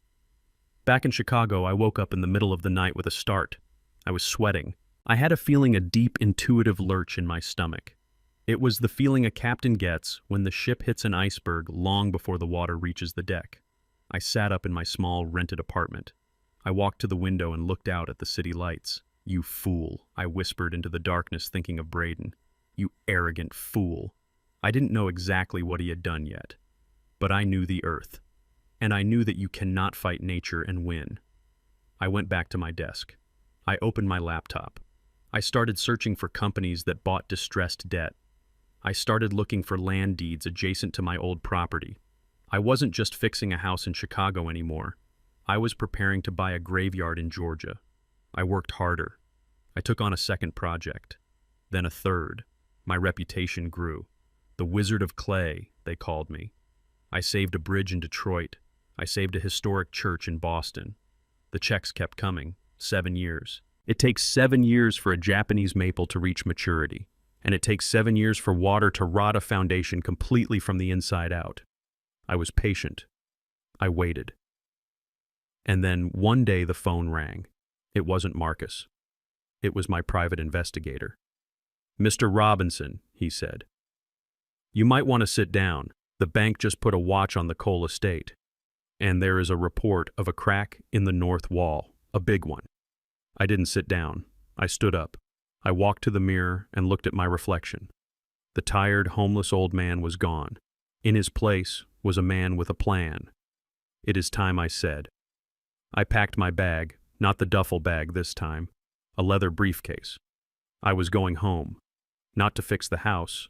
Back in Chicago, I woke up in the middle of the night with a start. I was sweating. I had a deep, intuitive lurch in my stomach. It was the feeling a captain gets when the ship hits an iceberg long before the water reaches the deck. I sat up in my small, rented apartment. I walked to the window and looked out at the city lights. "You fool," I whispered into the darkness, thinking of Braden. "You arrogant fool." I didn't know exactly what he had done yet, but I knew the earth, and I knew that you cannot fight nature and win. I went back to my desk. I opened my laptop. I started searching for companies that bought distressed debt. I started looking for land deeds adjacent to my old property. I wasn't just fixing a house in Chicago anymore. I was preparing to buy a graveyard in Georgia. I worked harder. I took on a second project, then a third. My reputation grew. The Wizard of Clay, they called me. I saved a bridge in Detroit. I saved a historic church in Boston. The checks kept coming. 7 years. It takes 7 years for a Japanese maple to reach maturity, and it takes 7 years for water to rot a foundation completely from the inside out. I was patient. I waited. And then one day the phone rang. It wasn't Marcus. It was my private investigator. "Mr. Robinson," he said. "You might want to sit down. The bank just put a watch on the Cole estate, and there is a report of a crack in the north wall, a big one." I didn't sit down. I stood up. I walked to the mirror and looked at my reflection. The tired, homeless old man was gone. In his place was a man with a plan. "It is time," I said. I packed my bag, not the duffel bag this time, a leather briefcase. I was going home, not to fix the house,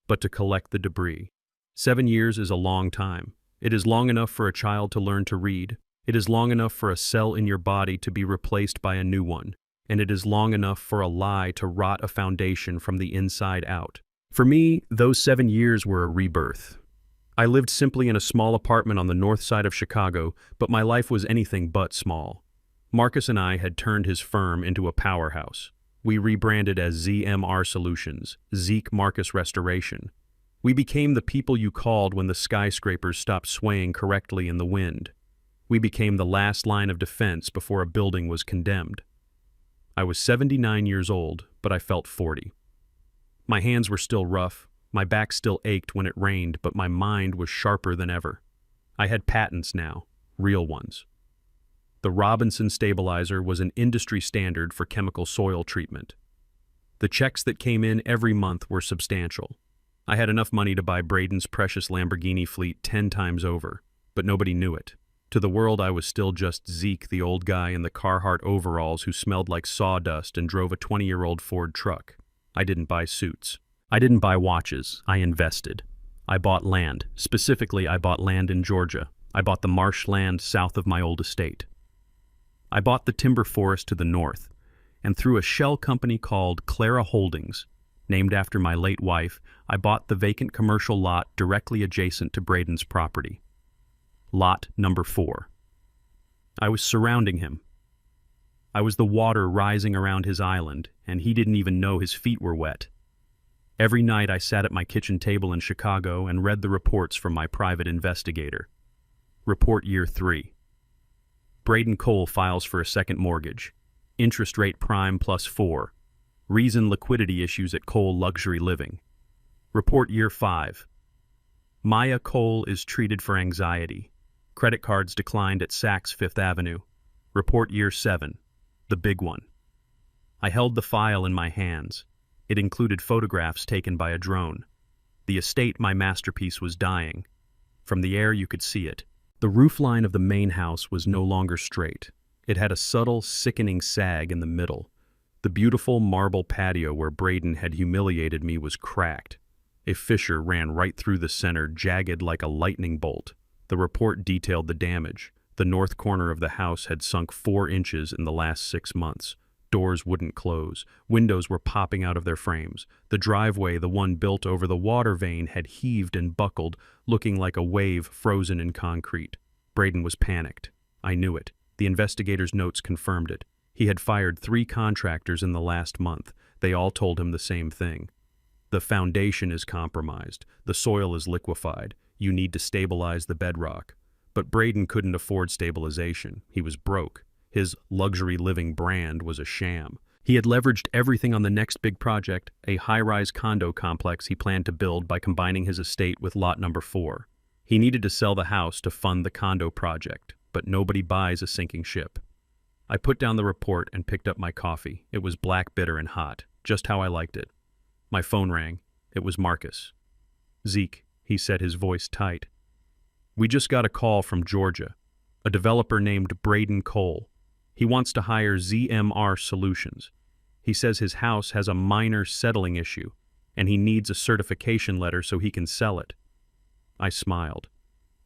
but to collect the debris. 7 years is a long time. It is long enough for a child to learn to read. It is long enough for a cell in your body to be replaced by a new one. And it is long enough for a lie to rot a foundation from the inside out. For me, those 7 years were a rebirth. I lived simply in a small apartment on the north side of Chicago, but my life was anything but small. Marcus and I had turned his firm into a powerhouse. We rebranded as ZMR Solutions, Zeke Marcus Restoration. We became the people you called when the skyscrapers stopped swaying correctly in the wind. We became the last line of defense before a building was condemned. I was 79 years old, but I felt 40. My hands were still rough, my back still ached when it rained, but my mind was sharper than ever. I had patents now, real ones. The Robinson stabilizer was an industry standard for chemical soil treatment. The checks that came in every month were substantial. I had enough money to buy Braden's precious Lamborghini fleet 10 times over, but nobody knew it. To the world, I was still just Zeke, the old guy in the Carhartt overalls who smelled like sawdust and drove a 20-year-old Ford truck. I didn't buy suits. I didn't buy watches. I invested. I bought land. Specifically, I bought land in Georgia. I bought the marshland south of my old estate. I bought the timber forest to the north, and through a shell company called Clara Holdings, named after my late wife, I bought the vacant commercial lot directly adjacent to Braden's property. Lot number 4. I was surrounding him. I was the water rising around his island, and he didn't even know his feet were wet. Every night I sat at my kitchen table in Chicago and read the reports from my private investigator. Report year 3. Braden Cole files for a second mortgage. Interest rate prime +4. Reason liquidity issues at Cole Luxury Living. Report year 5. Maya Cole is treated for anxiety. Credit cards declined at Saks Fifth Avenue. Report year 7. The big one. I held the file in my hands. It included photographs taken by a drone. The estate, my masterpiece, was dying. From the air you could see it. The roofline of the main house was no longer straight. It had a subtle, sickening sag in the middle. The beautiful marble patio where Braden had humiliated me was cracked. A fissure ran right through the center, jagged like a lightning bolt. The report detailed the damage. The north corner of the house had sunk 4 inches in the last 6 months. Doors wouldn't close. Windows were popping out of their frames. The driveway, the one built over the water vane, had heaved and buckled, looking like a wave frozen in concrete. Braden was panicked. I knew it. The investigator's notes confirmed it. He had fired 3 contractors in the last month. They all told him the same thing. The foundation is compromised. The soil is liquefied. You need to stabilize the bedrock. But Braden couldn't afford stabilization. He was broke. His luxury living brand was a sham. He had leveraged everything on the next big project, a high-rise condo complex he planned to build by combining his estate with lot number 4. He needed to sell the house to fund the condo project, but nobody buys a sinking ship. I put down the report and picked up my coffee. It was black, bitter, and hot, just how I liked it. My phone rang. It was Marcus. "Zeke," he said, his voice tight. "We just got a call from Georgia. A developer named Braden Cole. He wants to hire ZMR Solutions. He says his house has a minor settling issue, and he needs a certification letter so he can sell it." I smiled.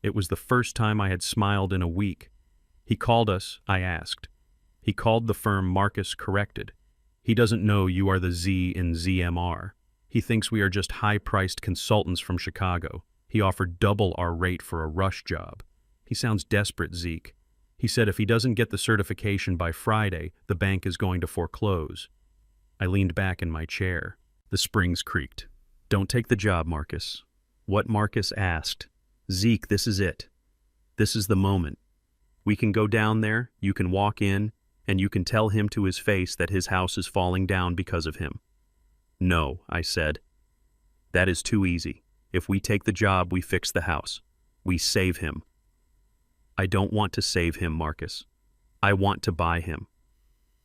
It was the first time I had smiled in a week. "He called us," I asked. "He called the firm Marcus corrected. He doesn't know you are the Z in ZMR. He thinks we are just high-priced consultants from Chicago. He offered double our rate for a rush job. He sounds desperate, Zeke. He said if he doesn't get the certification by Friday, the bank is going to foreclose." I leaned back in my chair. The springs creaked. "Don't take the job, Marcus." What Marcus asked. "Zeke, this is it. This is the moment. We can go down there, you can walk in, and you can tell him to his face that his house is falling down because of him." "No," I said. "That is too easy. If we take the job, we fix the house. We save him." "I don't want to save him, Marcus. I want to buy him."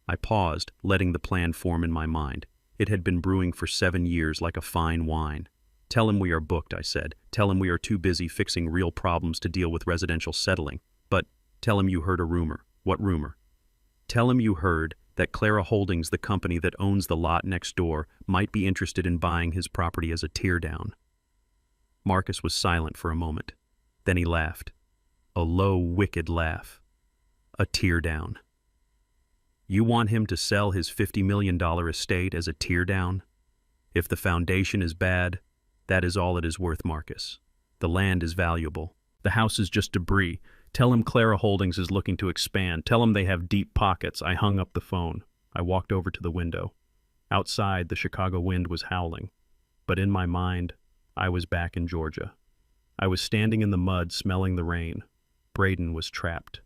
I paused, letting the plan form in my mind. It had been brewing for 7 years like a fine wine. "Tell him we are booked," I said. "Tell him we are too busy fixing real problems to deal with residential settling. But tell him you heard a rumor." "What rumor?" "Tell him you heard that Clara Holdings, the company that owns the lot next door, might be interested in buying his property as a teardown." Marcus was silent for a moment. Then he laughed. A low, wicked laugh. "A teardown. You want him to sell his $50 million estate as a teardown? If the foundation is bad, that is all it is worth, Marcus. The land is valuable. The house is just debris. Tell him Clara Holdings is looking to expand. Tell him they have deep pockets." I hung up the phone. I walked over to the window. Outside, the Chicago wind was howling. But in my mind, I was back in Georgia. I was standing in the mud, smelling the rain. Braden was trapped.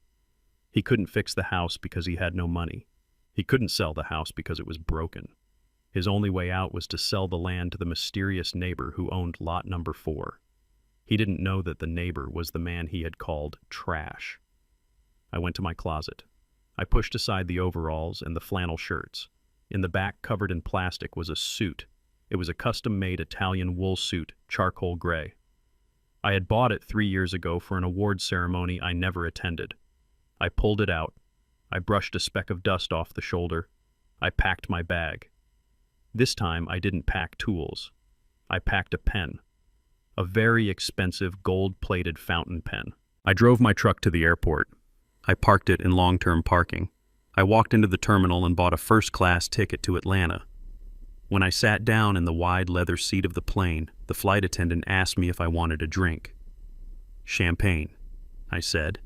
He couldn't fix the house because he had no money. He couldn't sell the house because it was broken. His only way out was to sell the land to the mysterious neighbor who owned lot number 4. He didn't know that the neighbor was the man he had called trash. I went to my closet. I pushed aside the overalls and the flannel shirts. In the back, covered in plastic, was a suit. It was a custom-made Italian wool suit, charcoal gray. I had bought it 3 years ago for an award ceremony I never attended. I pulled it out. I brushed a speck of dust off the shoulder. I packed my bag. This time I didn't pack tools. I packed a pen. A very expensive gold-plated fountain pen. I drove my truck to the airport. I parked it in long-term parking. I walked into the terminal and bought a first-class ticket to Atlanta. When I sat down in the wide leather seat of the plane, the flight attendant asked me if I wanted a drink. "Champagne," I said.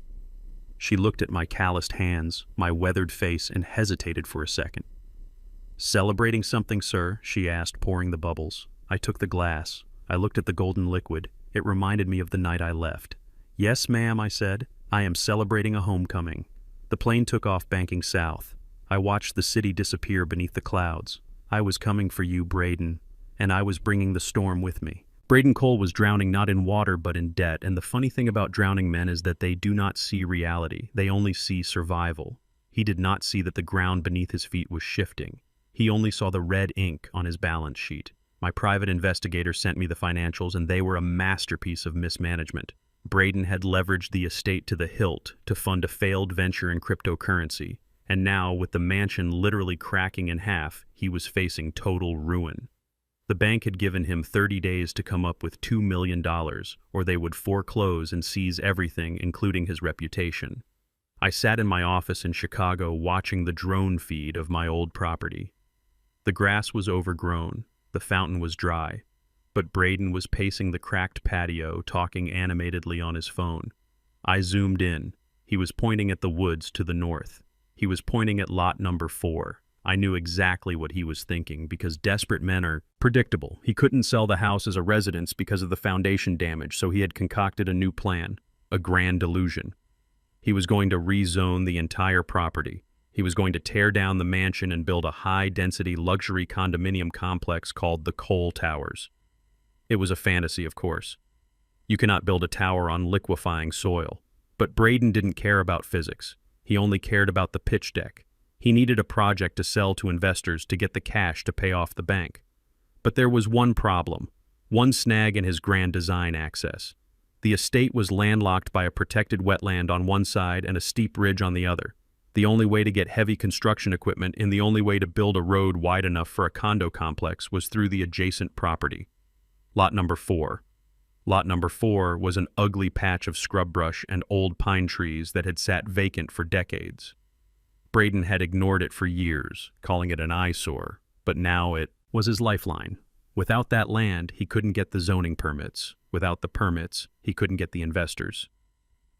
She looked at my calloused hands, my weathered face, and hesitated for a second. "Celebrating something, sir?" she asked, pouring the bubbles. I took the glass. I looked at the golden liquid. It reminded me of the night I left. "Yes, ma'am," I said. I am celebrating a homecoming. The plane took off banking south. I watched the city disappear beneath the clouds. I was coming for you, Braden, and I was bringing the storm with me. Braden Cole was drowning not in water but in debt, and the funny thing about drowning men is that they do not see reality. They only see survival. He did not see that the ground beneath his feet was shifting. He only saw the red ink on his balance sheet. My private investigator sent me the financials, and they were a masterpiece of mismanagement. Braden had leveraged the estate to the hilt to fund a failed venture in cryptocurrency, and now, with the mansion literally cracking in half, he was facing total ruin. The bank had given him 30 days to come up with $2 million, or they would foreclose and seize everything, including his reputation. I sat in my office in Chicago watching the drone feed of my old property. The grass was overgrown, the fountain was dry, but Braden was pacing the cracked patio, talking animatedly on his phone. I zoomed in. He was pointing at the woods to the north. He was pointing at lot number 4. I knew exactly what he was thinking because desperate men are predictable. He couldn't sell the house as a residence because of the foundation damage, so he had concocted a new plan, a grand delusion. He was going to rezone the entire property. He was going to tear down the mansion and build a high-density luxury condominium complex called the Cole Towers. It was a fantasy, of course. You cannot build a tower on liquefying soil. But Braden didn't care about physics. He only cared about the pitch deck. He needed a project to sell to investors to get the cash to pay off the bank. But there was one problem, one snag in his grand design access. The estate was landlocked by a protected wetland on one side and a steep ridge on the other. The only way to get heavy construction equipment and the only way to build a road wide enough for a condo complex was through the adjacent property. Lot number 4. Lot number 4 was an ugly patch of scrub brush and old pine trees that had sat vacant for decades. Braden had ignored it for years, calling it an eyesore, but now it was his lifeline. Without that land, he couldn't get the zoning permits. Without the permits, he couldn't get the investors.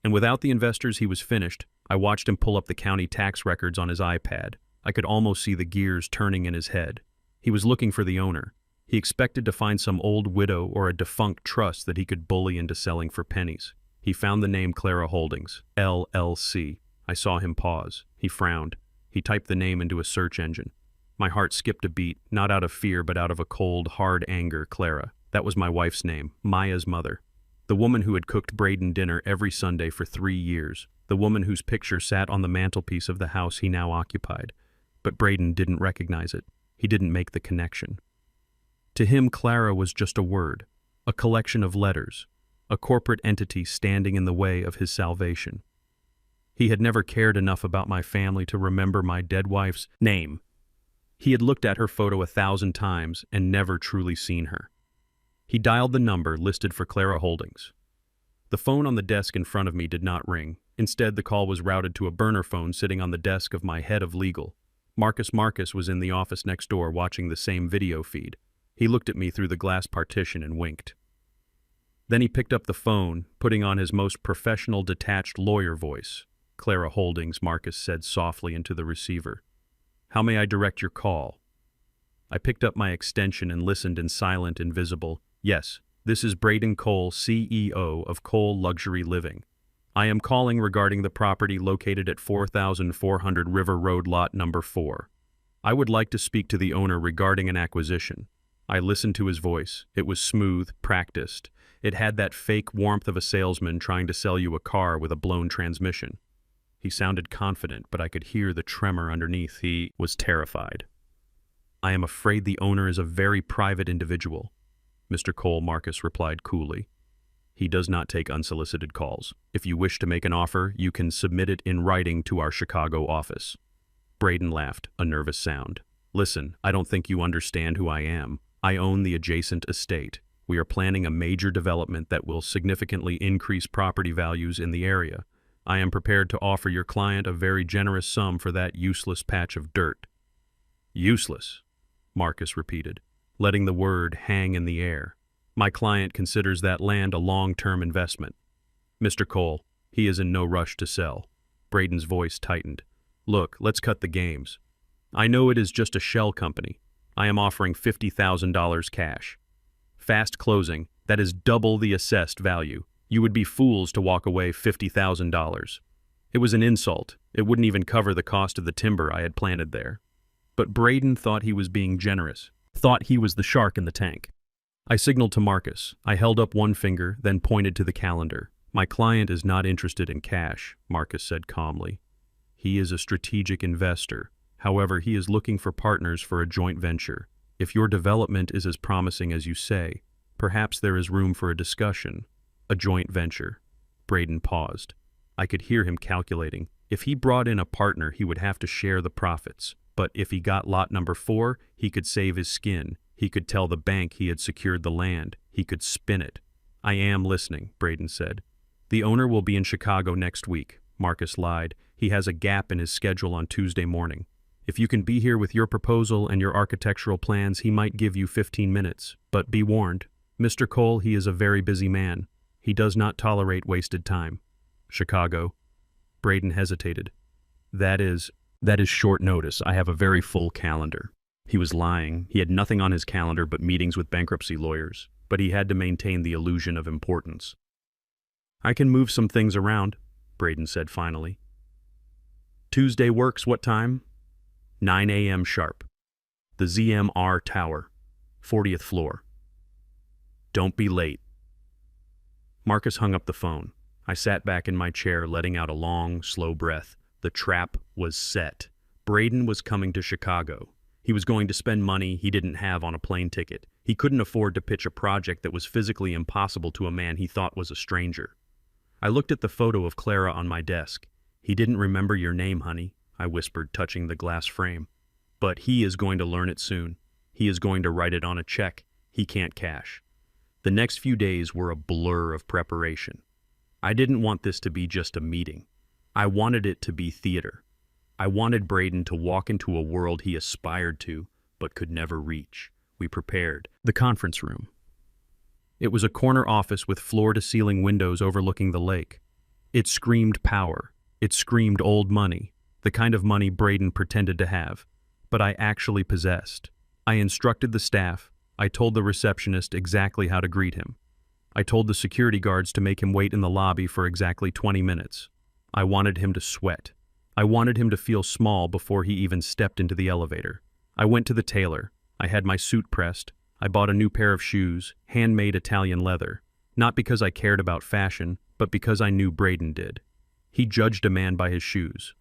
And without the investors, he was finished. I watched him pull up the county tax records on his iPad. I could almost see the gears turning in his head. He was looking for the owner. He expected to find some old widow or a defunct trust that he could bully into selling for pennies. He found the name Clara Holdings, LLC. I saw him pause. He frowned. He typed the name into a search engine. My heart skipped a beat, not out of fear but out of a cold, hard anger. Clara. That was my wife's name, Maya's mother. The woman who had cooked Braden dinner every Sunday for 3 years. The woman whose picture sat on the mantelpiece of the house he now occupied. But Braden didn't recognize it. He didn't make the connection. To him, Clara was just a word, a collection of letters, a corporate entity standing in the way of his salvation. He had never cared enough about my family to remember my dead wife's name. He had looked at her photo 1,000 times and never truly seen her. He dialed the number listed for Clara Holdings. The phone on the desk in front of me did not ring. Instead, the call was routed to a burner phone sitting on the desk of my head of legal. Marcus was in the office next door watching the same video feed. He looked at me through the glass partition and winked. Then he picked up the phone, putting on his most professional detached lawyer voice. Clara Holdings, Marcus said softly into the receiver. How may I direct your call? I picked up my extension and listened in silent, invisible. Yes, this is Braden Cole, CEO of Cole Luxury Living. I am calling regarding the property located at 4400 River Road, lot number 4. I would like to speak to the owner regarding an acquisition. I listened to his voice. It was smooth, practiced. It had that fake warmth of a salesman trying to sell you a car with a blown transmission. He sounded confident, but I could hear the tremor underneath. He was terrified. I am afraid the owner is a very private individual, Mr. Cole, Marcus replied coolly. He does not take unsolicited calls. If you wish to make an offer, you can submit it in writing to our Chicago office. Braden laughed, a nervous sound. Listen, I don't think you understand who I am. I own the adjacent estate. We are planning a major development that will significantly increase property values in the area. I am prepared to offer your client a very generous sum for that useless patch of dirt. Useless, Marcus repeated, letting the word hang in the air. My client considers that land a long-term investment. Mr. Cole, he is in no rush to sell. Braden's voice tightened. Look, let's cut the games. I know it is just a shell company. I am offering $50,000 cash. Fast closing, that is double the assessed value. You would be fools to walk away $50,000. It was an insult. It wouldn't even cover the cost of the timber I had planted there. But Braden thought he was being generous, thought he was the shark in the tank. I signaled to Marcus. I held up one finger, then pointed to the calendar. My client is not interested in cash, Marcus said calmly. He is a strategic investor. However, he is looking for partners for a joint venture. If your development is as promising as you say, perhaps there is room for a discussion. A joint venture. Braden paused. I could hear him calculating. If he brought in a partner, he would have to share the profits. But if he got lot number 4, he could save his skin. He could tell the bank he had secured the land. He could spin it. I am listening, Braden said. The owner will be in Chicago next week. Marcus lied. He has a gap in his schedule on Tuesday morning. If you can be here with your proposal and your architectural plans, he might give you 15 minutes. But be warned, Mr. Cole, he is a very busy man. He does not tolerate wasted time. Chicago. Braden hesitated. That is short notice. I have a very full calendar. He was lying. He had nothing on his calendar but meetings with bankruptcy lawyers, but he had to maintain the illusion of importance. I can move some things around, Braden said finally. Tuesday works. What time? 9 a.m. sharp. The ZMR Tower, 40th floor. Don't be late. Marcus hung up the phone. I sat back in my chair, letting out a long, slow breath. The trap was set. Braden was coming to Chicago. He was going to spend money he didn't have on a plane ticket. He couldn't afford to pitch a project that was physically impossible to a man he thought was a stranger. I looked at the photo of Clara on my desk. He didn't remember your name, honey, I whispered, touching the glass frame. But he is going to learn it soon. He is going to write it on a check he can't cash. The next few days were a blur of preparation. I didn't want this to be just a meeting. I wanted it to be theater. I wanted Braden to walk into a world he aspired to, but could never reach. We prepared. The conference room. It was a corner office with floor-to-ceiling windows overlooking the lake. It screamed power. It screamed old money, the kind of money Braden pretended to have, but I actually possessed. I instructed the staff. I told the receptionist exactly how to greet him. I told the security guards to make him wait in the lobby for exactly 20 minutes. I wanted him to sweat. I wanted him to feel small before he even stepped into the elevator. I went to the tailor. I had my suit pressed. I bought a new pair of shoes, handmade Italian leather. Not because I cared about fashion, but because I knew Braden did. He judged a man by his shoes.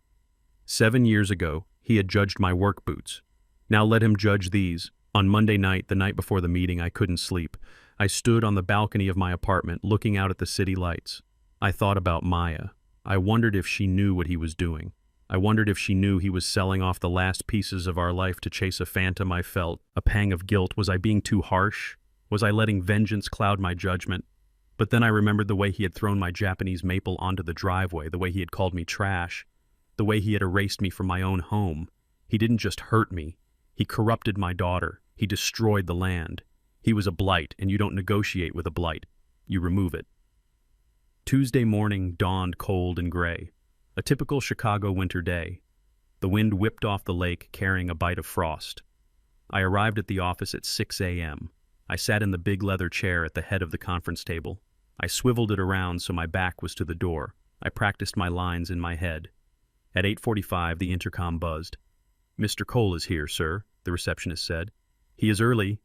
7 years ago, he had judged my work boots. Now let him judge these. On Monday night, the night before the meeting, I couldn't sleep. I stood on the balcony of my apartment, looking out at the city lights. I thought about Maya. I wondered if she knew what he was doing. I wondered if she knew he was selling off the last pieces of our life to chase a phantom. I felt a pang of guilt. Was I being too harsh? Was I letting vengeance cloud my judgment? But then I remembered the way he had thrown my Japanese maple onto the driveway, the way he had called me trash, the way he had erased me from my own home. He didn't just hurt me. He corrupted my daughter. He destroyed the land. He was a blight, and you don't negotiate with a blight. You remove it. Tuesday morning dawned cold and gray. A typical Chicago winter day. The wind whipped off the lake, carrying a bite of frost. I arrived at the office at 6 a.m. I sat in the big leather chair at the head of the conference table. I swiveled it around so my back was to the door. I practiced my lines in my head. At 8:45, the intercom buzzed. "Mr. Cole is here, sir," the receptionist said. "He is early."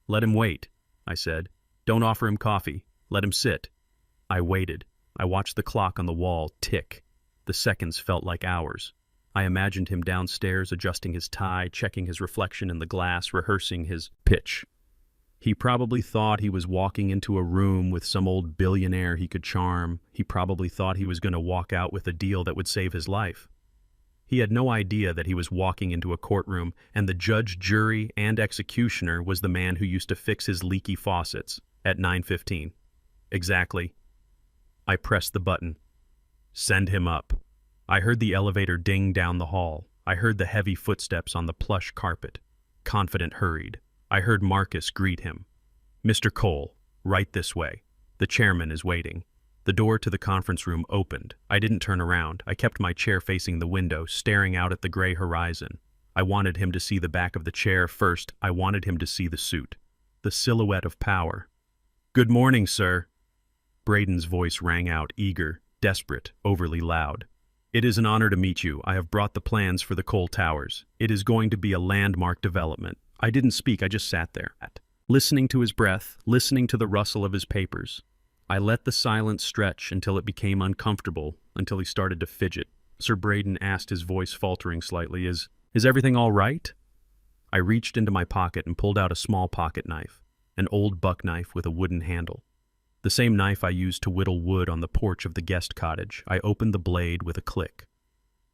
"Let him wait," I said. "Don't offer him coffee. Let him sit." I waited. I watched the clock on the wall tick. The seconds felt like hours. I imagined him downstairs adjusting his tie, checking his reflection in the glass, rehearsing his pitch. He probably thought he was walking into a room with some old billionaire he could charm. He probably thought he was going to walk out with a deal that would save his life. He had no idea that he was walking into a courtroom, and the judge, jury, and executioner was the man who used to fix his leaky faucets at 9:15. Exactly. I pressed the button. Send him up. I heard the elevator ding down the hall. I heard the heavy footsteps on the plush carpet. Confident hurried. I heard Marcus greet him. "Mr. Cole, right this way. The chairman is waiting." The door to the conference room opened. I didn't turn around. I kept my chair facing the window, staring out at the gray horizon. I wanted him to see the back of the chair first. I wanted him to see the suit. The silhouette of power. "Good morning, sir." Braden's voice rang out, eager, desperate, overly loud. "It is an honor to meet you. I have brought the plans for the Cole Towers. It is going to be a landmark development." I didn't speak, I just sat there, listening to his breath, listening to the rustle of his papers. I let the silence stretch until it became uncomfortable, until he started to fidget. Sir Braden asked, his voice faltering slightly, Is everything all right?" I reached into my pocket and pulled out a small pocket knife, an old buck knife with a wooden handle. The same knife I used to whittle wood on the porch of the guest cottage. I opened the blade with a click.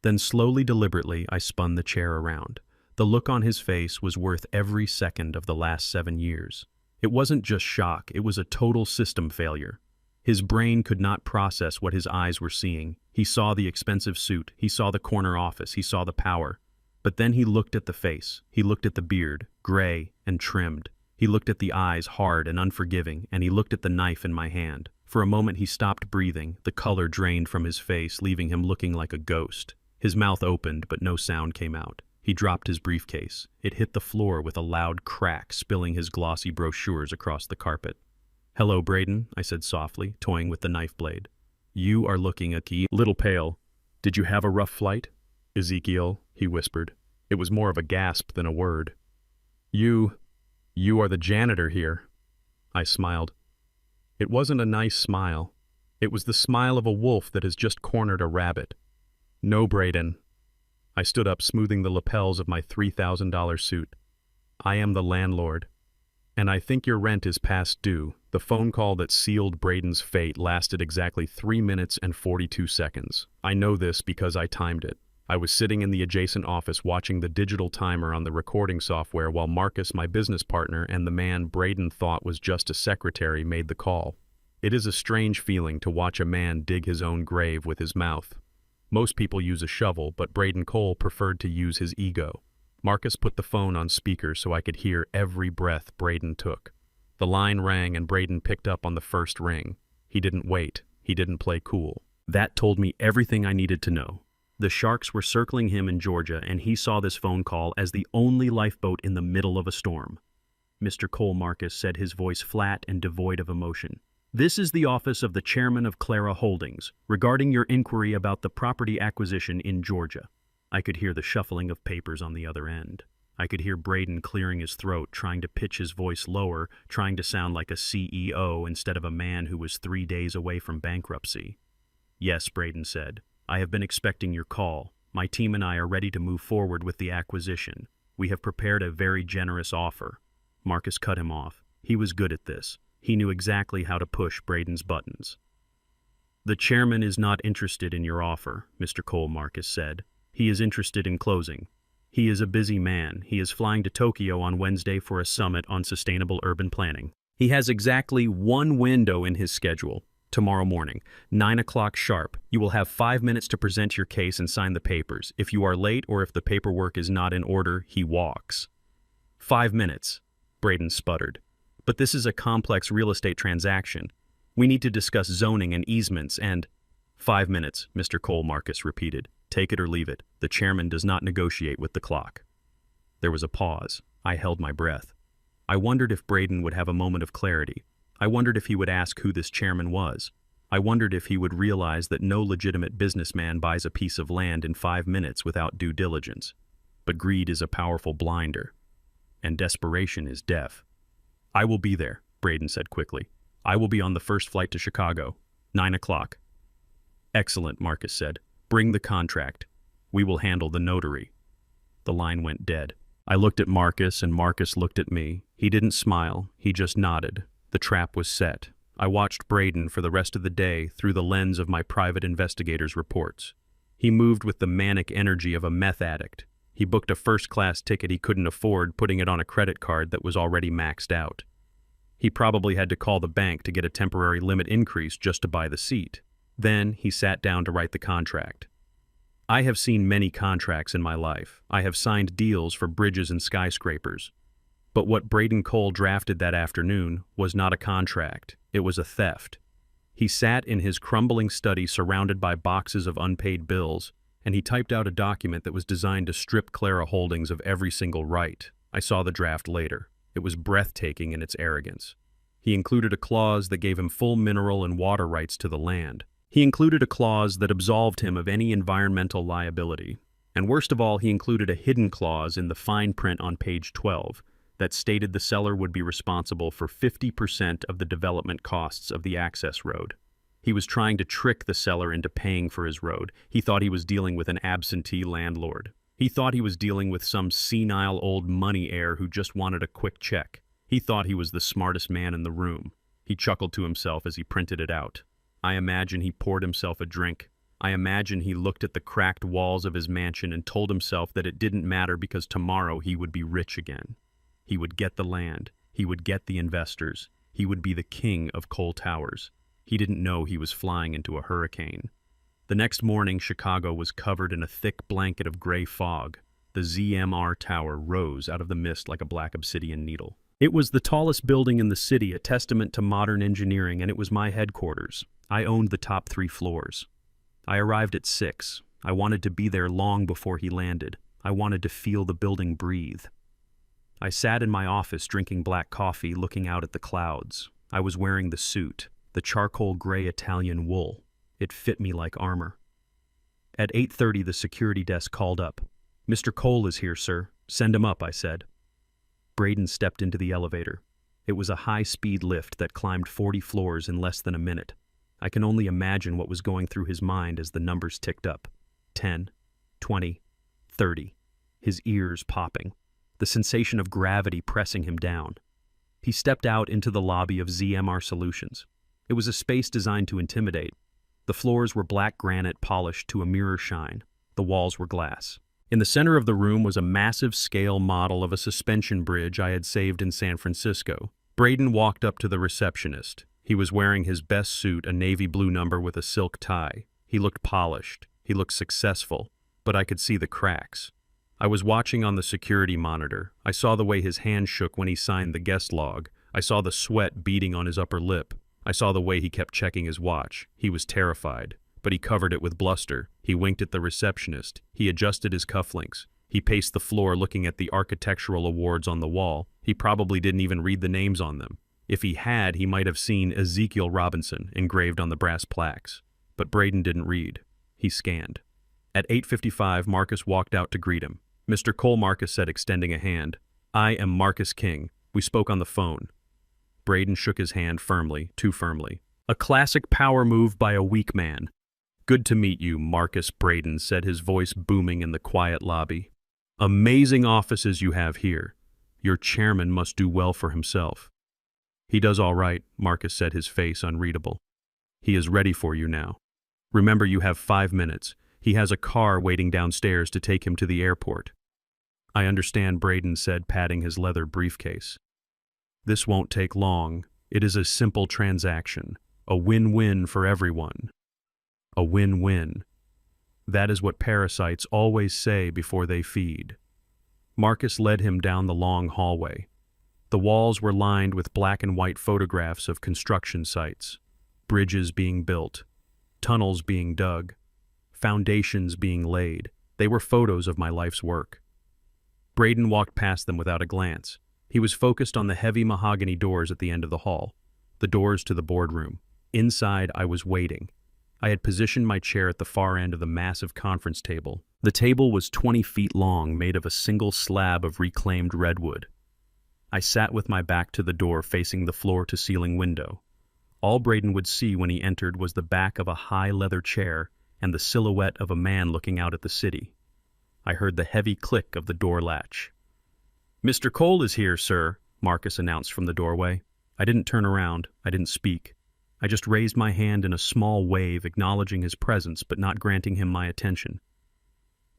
Then slowly, deliberately, I spun the chair around. The look on his face was worth every second of the last 7 years. It wasn't just shock, it was a total system failure. His brain could not process what his eyes were seeing. He saw the expensive suit, he saw the corner office, he saw the power. But then he looked at the face, he looked at the beard, gray and trimmed. He looked at the eyes, hard and unforgiving, and he looked at the knife in my hand. For a moment he stopped breathing, the color drained from his face, leaving him looking like a ghost. His mouth opened, but no sound came out. He dropped his briefcase. It hit the floor with a loud crack, spilling his glossy brochures across the carpet. "Hello, Braden," I said softly, toying with the knife blade. "You are looking a little pale. Did you have a rough flight?" "Ezekiel," he whispered. It was more of a gasp than a word. You are the janitor here." I smiled. It wasn't a nice smile. It was the smile of a wolf that has just cornered a rabbit. "No, Braden." I stood up, smoothing the lapels of my $3,000 suit. "I am the landlord. And I think your rent is past due." The phone call that sealed Braden's fate lasted exactly 3 minutes and 42 seconds. I know this because I timed it. I was sitting in the adjacent office watching the digital timer on the recording software while Marcus, my business partner, and the man Braden thought was just a secretary made the call. It is a strange feeling to watch a man dig his own grave with his mouth. Most people use a shovel, but Braden Cole preferred to use his ego. Marcus put the phone on speaker so I could hear every breath Braden took. The line rang and Braden picked up on the first ring. He didn't wait. He didn't play cool. That told me everything I needed to know. The sharks were circling him in Georgia, and he saw this phone call as the only lifeboat in the middle of a storm. "Mr. Cole," Marcus said, his voice flat and devoid of emotion. "This is the office of the chairman of Clara Holdings, regarding your inquiry about the property acquisition in Georgia." I could hear the shuffling of papers on the other end. I could hear Braden clearing his throat, trying to pitch his voice lower, trying to sound like a CEO instead of a man who was 3 days away from bankruptcy. "Yes," Braden said. "I have been expecting your call. My team and I are ready to move forward with the acquisition. We have prepared a very generous offer." Marcus cut him off. He was good at this. He knew exactly how to push Braden's buttons. "The chairman is not interested in your offer," Mr. Cole, Marcus said. "He is interested in closing. He is a busy man. He is flying to Tokyo on Wednesday for a summit on sustainable urban planning. He has exactly one window in his schedule. Tomorrow morning, 9 o'clock sharp. You will have 5 minutes to present your case and sign the papers. If you are late or if the paperwork is not in order, he walks." 5 minutes, Braden sputtered. "But this is a complex real estate transaction. We need to discuss zoning and easements and—" "5 minutes, Mr. Cole," Marcus repeated. "Take it or leave it. The chairman does not negotiate with the clock." There was a pause. I held my breath. I wondered if Braden would have a moment of clarity. I wondered if he would ask who this chairman was. I wondered if he would realize that no legitimate businessman buys a piece of land in 5 minutes without due diligence. But greed is a powerful blinder, and desperation is deaf. "I will be there," Braden said quickly. "I will be on the first flight to Chicago. 9 o'clock. "Excellent," Marcus said. "Bring the contract. We will handle the notary." The line went dead. I looked at Marcus, and Marcus looked at me. He didn't smile. He just nodded. The trap was set. I watched Braden for the rest of the day through the lens of my private investigator's reports. He moved with the manic energy of a meth addict. He booked a first-class ticket he couldn't afford, putting it on a credit card that was already maxed out. He probably had to call the bank to get a temporary limit increase just to buy the seat. Then he sat down to write the contract. I have seen many contracts in my life. I have signed deals for bridges and skyscrapers. But what Braden Cole drafted that afternoon was not a contract. It was a theft. He sat in his crumbling study surrounded by boxes of unpaid bills, and he typed out a document that was designed to strip Clara Holdings of every single right. I saw the draft later. It was breathtaking in its arrogance. He included a clause that gave him full mineral and water rights to the land. He included a clause that absolved him of any environmental liability. And worst of all, he included a hidden clause in the fine print on page 12 that stated the seller would be responsible for 50% of the development costs of the access road. He was trying to trick the seller into paying for his road. He thought he was dealing with an absentee landlord. He thought he was dealing with some senile old money heir who just wanted a quick check. He thought he was the smartest man in the room. He chuckled to himself as he printed it out. I imagine he poured himself a drink. I imagine he looked at the cracked walls of his mansion and told himself that it didn't matter because tomorrow he would be rich again. He would get the land. He would get the investors. He would be the king of Cole Towers. He didn't know he was flying into a hurricane. The next morning, Chicago was covered in a thick blanket of gray fog. The ZMR Tower rose out of the mist like a black obsidian needle. It was the tallest building in the city, a testament to modern engineering, and it was my headquarters. I owned the top 3 floors. I arrived at 6. I wanted to be there long before he landed. I wanted to feel the building breathe. I sat in my office drinking black coffee, looking out at the clouds. I was wearing the suit, the charcoal gray Italian wool. It fit me like armor. At 8:30, the security desk called up. "Mr. Cole is here, sir. Send him up," I said. Braden stepped into the elevator. It was a high-speed lift that climbed 40 floors in less than a minute. I can only imagine what was going through his mind as the numbers ticked up. 10, 20, 30. His ears popping. The sensation of gravity pressing him down. He stepped out into the lobby of ZMR Solutions. It was a space designed to intimidate. The floors were black granite polished to a mirror shine. The walls were glass. In the center of the room was a massive scale model of a suspension bridge I had saved in San Francisco. Braden walked up to the receptionist. He was wearing his best suit, a navy blue number with a silk tie. He looked polished. He looked successful, but I could see the cracks. I was watching on the security monitor. I saw the way his hand shook when he signed the guest log. I saw the sweat beading on his upper lip. I saw the way he kept checking his watch. He was terrified, but he covered it with bluster. He winked at the receptionist. He adjusted his cufflinks. He paced the floor looking at the architectural awards on the wall. He probably didn't even read the names on them. If he had, he might have seen Ezekiel Robinson engraved on the brass plaques. But Braden didn't read. He scanned. At 8:55, Marcus walked out to greet him. "Mr. Cole," Marcus said, extending a hand. "I am Marcus King. We spoke on the phone." Braden shook his hand firmly, too firmly. A classic power move by a weak man. "Good to meet you, Marcus," Braden said, his voice booming in the quiet lobby. "Amazing offices you have here. Your chairman must do well for himself." "He does all right," Marcus said, his face unreadable. "He is ready for you now. Remember, you have 5 minutes. He has a car waiting downstairs to take him to the airport." "I understand," Braden said, patting his leather briefcase. "This won't take long. It is a simple transaction. A win-win for everyone. A win-win. That is what parasites always say before they feed." Marcus led him down the long hallway. The walls were lined with black and white photographs of construction sites, bridges being built, tunnels being dug, foundations being laid. They were photos of my life's work. Braden walked past them without a glance. He was focused on the heavy mahogany doors at the end of the hall, the doors to the boardroom. Inside, I was waiting. I had positioned my chair at the far end of the massive conference table. The table was 20 feet long, made of a single slab of reclaimed redwood. I sat with my back to the door facing the floor-to-ceiling window. All Braden would see when he entered was the back of a high leather chair and the silhouette of a man looking out at the city. I heard the heavy click of the door latch. "Mr. Cole is here, sir," Marcus announced from the doorway. I didn't turn around. I didn't speak. I just raised my hand in a small wave, acknowledging his presence but not granting him my attention.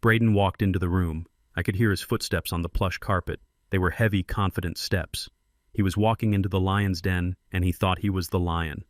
Braden walked into the room. I could hear his footsteps on the plush carpet. They were heavy, confident steps. He was walking into the lion's den, and he thought he was the lion.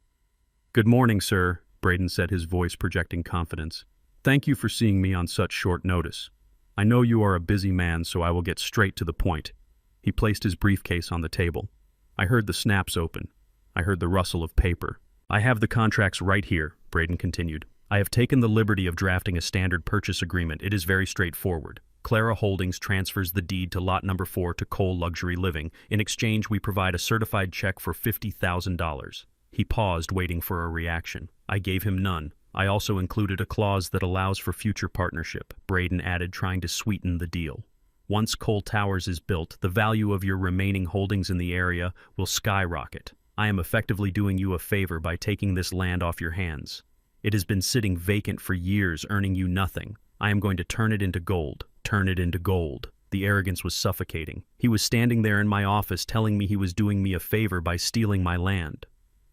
"Good morning, sir," Braden said, his voice projecting confidence. "Thank you for seeing me on such short notice. I know you are a busy man, so I will get straight to the point." He placed his briefcase on the table. I heard the snaps open. I heard the rustle of paper. "I have the contracts right here," Braden continued. "I have taken the liberty of drafting a standard purchase agreement. It is very straightforward. Clara Holdings transfers the deed to lot number 4 to Cole Luxury Living. In exchange, we provide a certified check for $50,000. He paused, waiting for a reaction. I gave him none. I also included a clause that allows for future partnership, Braden added, trying to sweeten the deal. Once Cole Towers is built, the value of your remaining holdings in the area will skyrocket. I am effectively doing you a favor by taking this land off your hands. It has been sitting vacant for years, earning you nothing. I am going to turn it into gold. Turn it into gold. The arrogance was suffocating. He was standing there in my office telling me he was doing me a favor by stealing my land.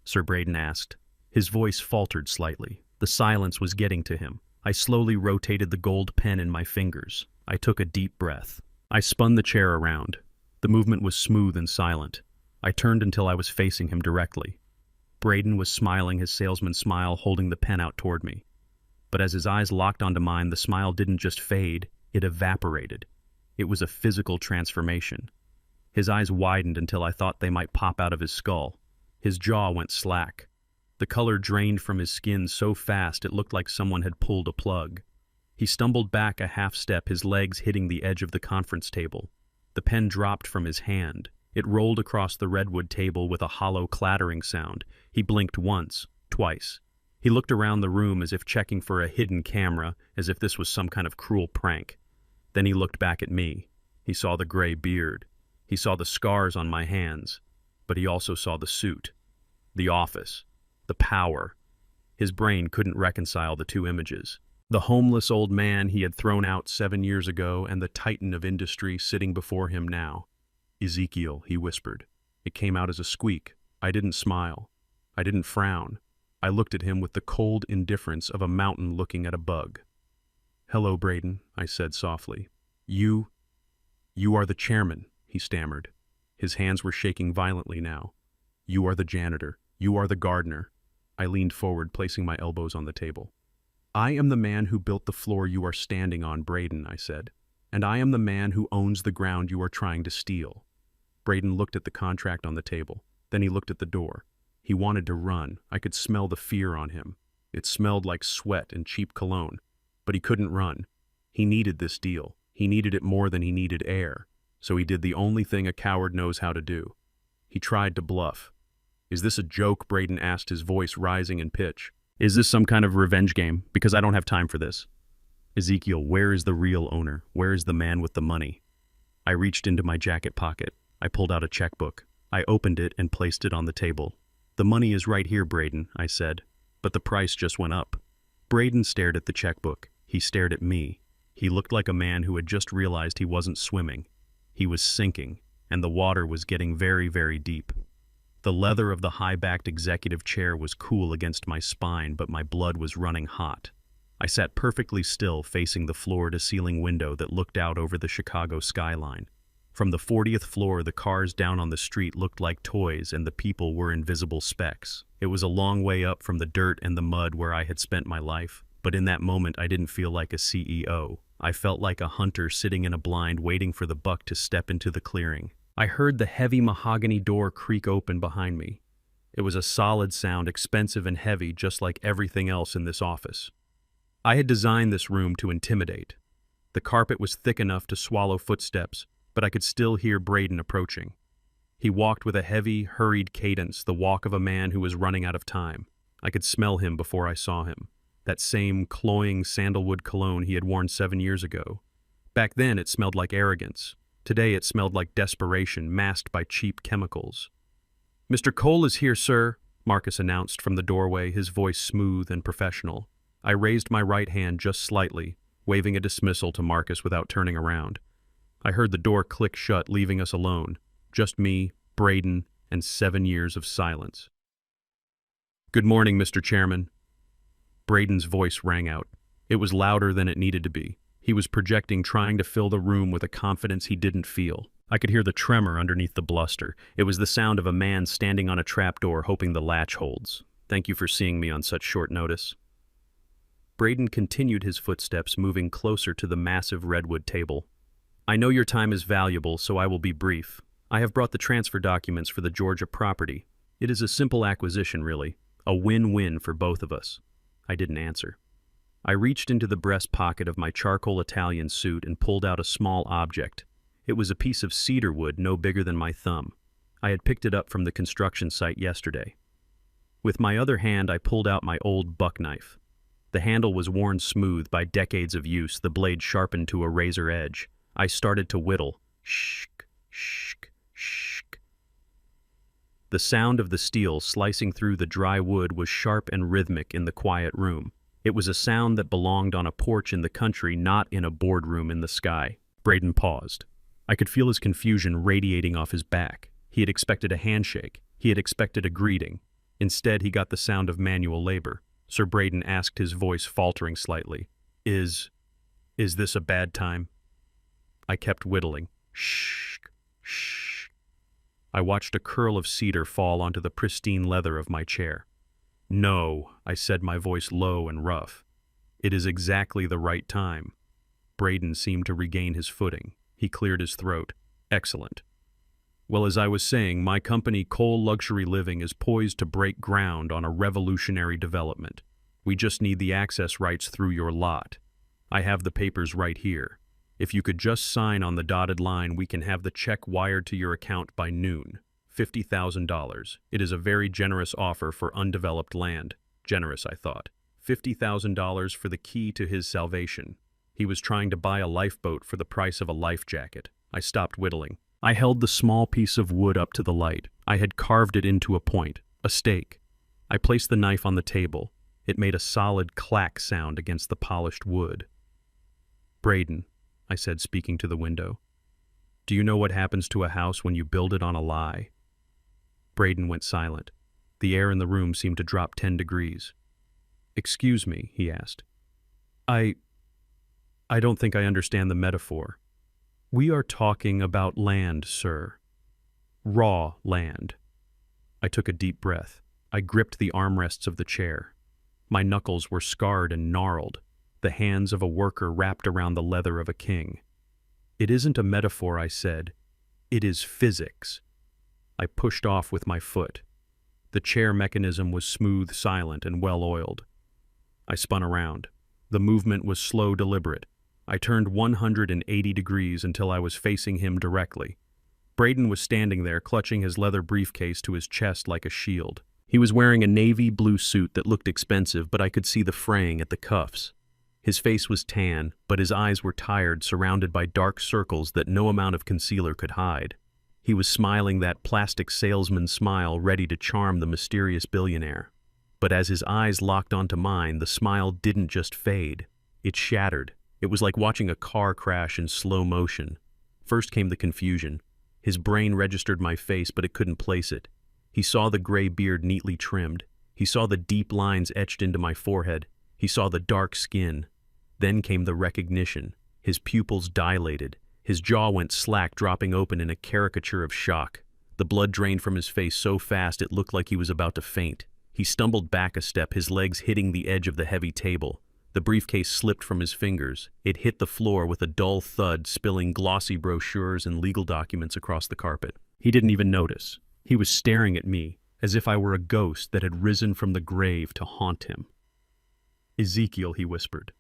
Sir Braden asked. His voice faltered slightly. The silence was getting to him. I slowly rotated the gold pen in my fingers. I took a deep breath. I spun the chair around. The movement was smooth and silent. I turned until I was facing him directly. Braden was smiling his salesman smile, holding the pen out toward me. But as his eyes locked onto mine, the smile didn't just fade, it evaporated. It was a physical transformation. His eyes widened until I thought they might pop out of his skull. His jaw went slack. The color drained from his skin so fast it looked like someone had pulled a plug. He stumbled back a half step, his legs hitting the edge of the conference table. The pen dropped from his hand. It rolled across the redwood table with a hollow clattering sound. He blinked once, twice. He looked around the room as if checking for a hidden camera, as if this was some kind of cruel prank. Then he looked back at me. He saw the gray beard. He saw the scars on my hands. But he also saw the suit, the office, the power. His brain couldn't reconcile the two images. The homeless old man he had thrown out 7 years ago and the titan of industry sitting before him now. Ezekiel, he whispered. It came out as a squeak. I didn't smile. I didn't frown. I looked at him with the cold indifference of a mountain looking at a bug. "Hello, Braden," I said softly. You are the chairman," he stammered. His hands were shaking violently now. "You are the janitor. You are the gardener." I leaned forward, placing my elbows on the table. "I am the man who built the floor you are standing on, Braden," I said. "And I am the man who owns the ground you are trying to steal." Braden looked at the contract on the table. Then he looked at the door. He wanted to run. I could smell the fear on him. It smelled like sweat and cheap cologne. But he couldn't run. He needed this deal. He needed it more than he needed air. So he did the only thing a coward knows how to do. He tried to bluff. "Is this a joke?" Braden asked, his voice rising in pitch. "Is this some kind of revenge game? Because I don't have time for this." "Ezekiel, where is the real owner? Where is the man with the money?" I reached into my jacket pocket. I pulled out a checkbook. I opened it and placed it on the table. "The money is right here, Braden," I said. "But the price just went up." Braden stared at the checkbook. He stared at me. He looked like a man who had just realized he wasn't swimming. He was sinking, and the water was getting very, very deep. The leather of the high-backed executive chair was cool against my spine, but my blood was running hot. I sat perfectly still, facing the floor-to-ceiling window that looked out over the Chicago skyline. From the 40th floor, the cars down on the street looked like toys, and the people were invisible specks. It was a long way up from the dirt and the mud where I had spent my life, but in that moment I didn't feel like a CEO. I felt like a hunter sitting in a blind waiting for the buck to step into the clearing. I heard the heavy mahogany door creak open behind me. It was a solid sound, expensive and heavy, just like everything else in this office. I had designed this room to intimidate. The carpet was thick enough to swallow footsteps, but I could still hear Braden approaching. He walked with a heavy, hurried cadence, the walk of a man who was running out of time. I could smell him before I saw him. That same cloying sandalwood cologne he had worn 7 years ago. Back then it smelled like arrogance. Today it smelled like desperation, masked by cheap chemicals. "Mr. Cole is here, sir," Marcus announced from the doorway, his voice smooth and professional. I raised my right hand just slightly, waving a dismissal to Marcus without turning around. I heard the door click shut, leaving us alone. Just me, Braden, and 7 years of silence. "Good morning, Mr. Chairman." Braden's voice rang out. It was louder than it needed to be. He was projecting, trying to fill the room with a confidence he didn't feel. I could hear the tremor underneath the bluster. It was the sound of a man standing on a trapdoor, hoping the latch holds. "Thank you for seeing me on such short notice." Braden continued his footsteps, moving closer to the massive redwood table. "I know your time is valuable, so I will be brief. I have brought the transfer documents for the Georgia property. It is a simple acquisition, really. A win-win for both of us." I didn't answer. I reached into the breast pocket of my charcoal Italian suit and pulled out a small object. It was a piece of cedar wood no bigger than my thumb. I had picked it up from the construction site yesterday. With my other hand, I pulled out my old buck knife. The handle was worn smooth by decades of use, the blade sharpened to a razor edge. I started to whittle. Shk, shk, shk. The sound of the steel slicing through the dry wood was sharp and rhythmic in the quiet room. It was a sound that belonged on a porch in the country, not in a boardroom in the sky. Braden paused. I could feel his confusion radiating off his back. He had expected a handshake. He had expected a greeting. Instead, he got the sound of manual labor. Sir Braden asked, his voice faltering slightly. Is this a bad time? I kept whittling. Shh, shh. I watched a curl of cedar fall onto the pristine leather of my chair. No, I said, my voice low and rough. It is exactly the right time. Braden seemed to regain his footing. He cleared his throat. Excellent. Well, as I was saying, my company, Cole Luxury Living, is poised to break ground on a revolutionary development. We just need the access rights through your lot. I have the papers right here. If you could just sign on the dotted line, we can have the check wired to your account by noon. $50,000. It is a very generous offer for undeveloped land. Generous, I thought. $50,000 for the key to his salvation. He was trying to buy a lifeboat for the price of a life jacket. I stopped whittling. I held the small piece of wood up to the light. I had carved it into a point, a stake. I placed the knife on the table. It made a solid clack sound against the polished wood. Braden, I said, speaking to the window, do you know what happens to a house when you build it on a lie? Braden went silent. The air in the room seemed to drop 10 degrees. Excuse me, he asked. I don't think I understand the metaphor. We are talking about land, sir. Raw land. I took a deep breath. I gripped the armrests of the chair. My knuckles were scarred and gnarled, the hands of a worker wrapped around the leather of a king. It isn't a metaphor, I said. It is physics. I pushed off with my foot. The chair mechanism was smooth, silent, and well-oiled. I spun around. The movement was slow, deliberate. I turned 180 degrees until I was facing him directly. Braden was standing there, clutching his leather briefcase to his chest like a shield. He was wearing a navy blue suit that looked expensive, but I could see the fraying at the cuffs. His face was tan, but his eyes were tired, surrounded by dark circles that no amount of concealer could hide. He was smiling that plastic salesman smile ready to charm the mysterious billionaire. But as his eyes locked onto mine, the smile didn't just fade. It shattered. It was like watching a car crash in slow motion. First came the confusion. His brain registered my face, but it couldn't place it. He saw the gray beard neatly trimmed. He saw the deep lines etched into my forehead. He saw the dark skin. Then came the recognition. His pupils dilated. His jaw went slack, dropping open in a caricature of shock. The blood drained from his face so fast it looked like he was about to faint. He stumbled back a step, his legs hitting the edge of the heavy table. The briefcase slipped from his fingers. It hit the floor with a dull thud, spilling glossy brochures and legal documents across the carpet. He didn't even notice. He was staring at me, as if I were a ghost that had risen from the grave to haunt him. Ezekiel, he whispered.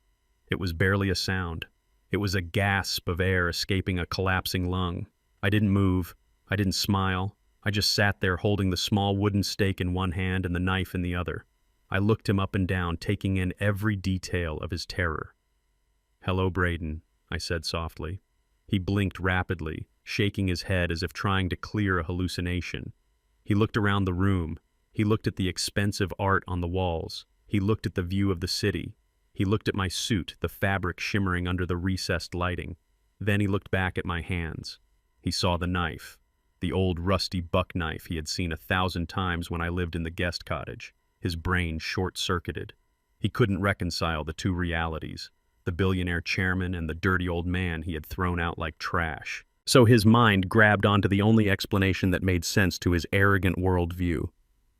It was barely a sound. It was a gasp of air escaping a collapsing lung. I didn't move. I didn't smile. I just sat there holding the small wooden stake in one hand and the knife in the other. I looked him up and down, taking in every detail of his terror. "Hello, Braden," I said softly. He blinked rapidly, shaking his head as if trying to clear a hallucination. He looked around the room. He looked at the expensive art on the walls. He looked at the view of the city. He looked at my suit, the fabric shimmering under the recessed lighting. Then he looked back at my hands. He saw the knife, the old rusty buck knife he had seen 1,000 times when I lived in the guest cottage. His brain short-circuited. He couldn't reconcile the two realities, the billionaire chairman and the dirty old man he had thrown out like trash. So his mind grabbed onto the only explanation that made sense to his arrogant worldview.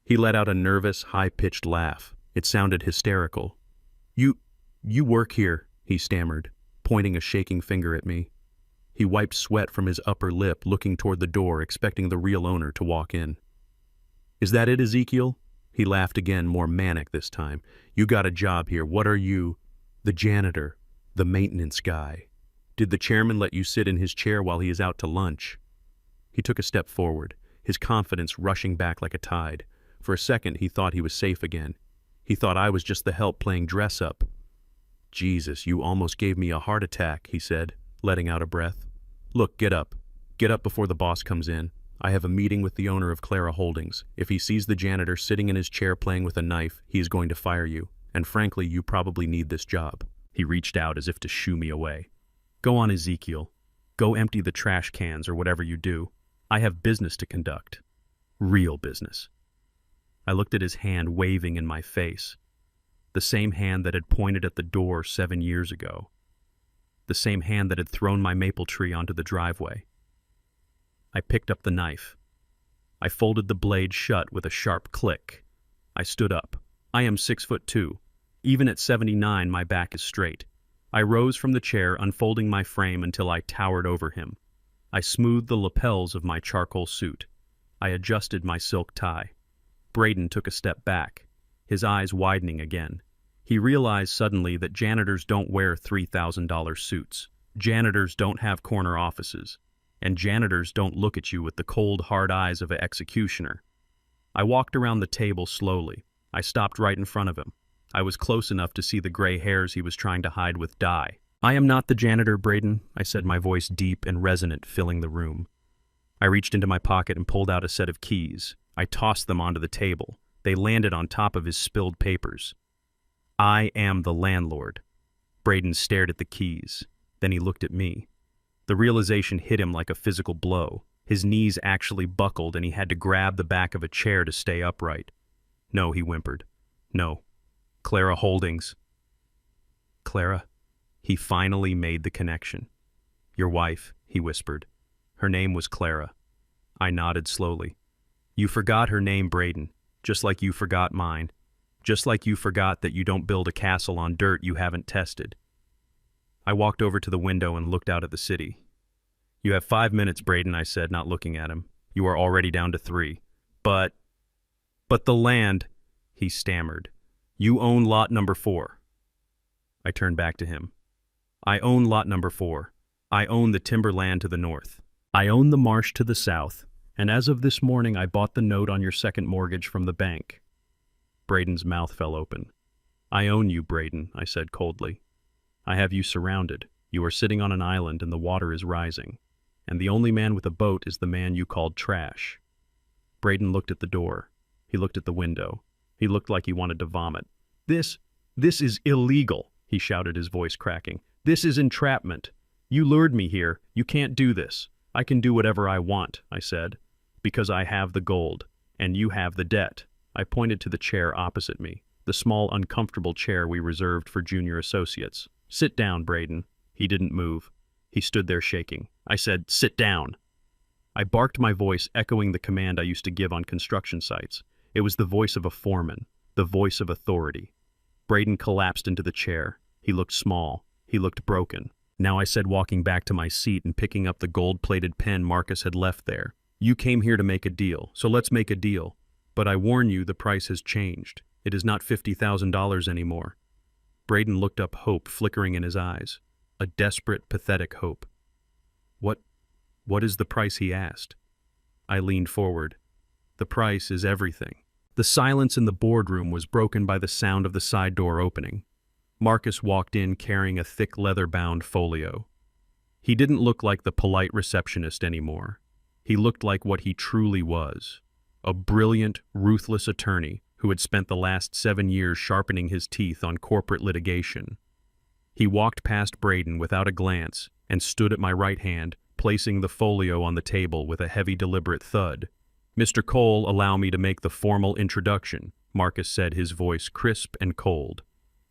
He let out a nervous, high-pitched laugh. It sounded hysterical. You work here," he stammered, pointing a shaking finger at me. He wiped sweat from his upper lip, looking toward the door, expecting the real owner to walk in. "Is that it, Ezekiel?" He laughed again, more manic this time. "You got a job here. What are you?" The janitor, the maintenance guy. Did the chairman let you sit in his chair while he is out to lunch? He took a step forward, his confidence rushing back like a tide. For a second, he thought he was safe again. He thought I was just the help playing dress-up. Jesus, you almost gave me a heart attack, he said, letting out a breath. Look, get up. Get up before the boss comes in. I have a meeting with the owner of Clara Holdings. If he sees the janitor sitting in his chair playing with a knife, he is going to fire you. And frankly, you probably need this job. He reached out as if to shoo me away. Go on, Ezekiel. Go empty the trash cans or whatever you do. I have business to conduct. Real business. I looked at his hand waving in my face. The same hand that had pointed at the door 7 years ago. The same hand that had thrown my maple tree onto the driveway. I picked up the knife. I folded the blade shut with a sharp click. I stood up. I am 6'2". Even at 79, my back is straight. I rose from the chair, unfolding my frame until I towered over him. I smoothed the lapels of my charcoal suit. I adjusted my silk tie. Braden took a step back, his eyes widening again. He realized suddenly that janitors don't wear $3,000 suits. Janitors don't have corner offices. And janitors don't look at you with the cold, hard eyes of an executioner. I walked around the table slowly. I stopped right in front of him. I was close enough to see the gray hairs he was trying to hide with dye. I am not the janitor, Braden, I said, my voice deep and resonant, filling the room. I reached into my pocket and pulled out a set of keys. I tossed them onto the table. They landed on top of his spilled papers. I am the landlord. Braden stared at the keys. Then he looked at me. The realization hit him like a physical blow. His knees actually buckled and he had to grab the back of a chair to stay upright. No, he whimpered. No. Clara Holdings. Clara? He finally made the connection. Your wife, he whispered. Her name was Clara. I nodded slowly. You forgot her name, Braden, just like you forgot mine. Just like you forgot that you don't build a castle on dirt you haven't tested. I walked over to the window and looked out at the city. You have 5 minutes, Braden, I said, not looking at him. You are already down to 3. But the land, he stammered. You own lot number 4. I turned back to him. I own lot number 4. I own the timberland to the north. I own the marsh to the south. And as of this morning, I bought the note on your second mortgage from the bank. Braden's mouth fell open. I own you, Braden, I said coldly. I have you surrounded. You are sitting on an island and the water is rising. And the only man with a boat is the man you called trash. Braden looked at the door. He looked at the window. He looked like he wanted to vomit. This is illegal, he shouted, his voice cracking. This is entrapment. You lured me here. You can't do this. I can do whatever I want, I said, because I have the gold, and you have the debt. I pointed to the chair opposite me, the small, uncomfortable chair we reserved for junior associates. Sit down, Braden. He didn't move. He stood there shaking. I said, sit down. I barked, my voice echoing the command I used to give on construction sites. It was the voice of a foreman, the voice of authority. Braden collapsed into the chair. He looked small. He looked broken. Now, I said, walking back to my seat and picking up the gold-plated pen Marcus had left there. You came here to make a deal, so let's make a deal. But I warn you, the price has changed. It is not $50,000 anymore. Braden looked up, hope flickering in his eyes. A desperate, pathetic hope. What is the price, he asked. I leaned forward. The price is everything. The silence in the boardroom was broken by the sound of the side door opening. Marcus walked in carrying a thick leather-bound folio. He didn't look like the polite receptionist anymore. He looked like what he truly was. A brilliant, ruthless attorney who had spent the last 7 years sharpening his teeth on corporate litigation. He walked past Braden without a glance and stood at my right hand, placing the folio on the table with a heavy, deliberate thud. Mr. Cole, allow me to make the formal introduction, Marcus said, his voice crisp and cold.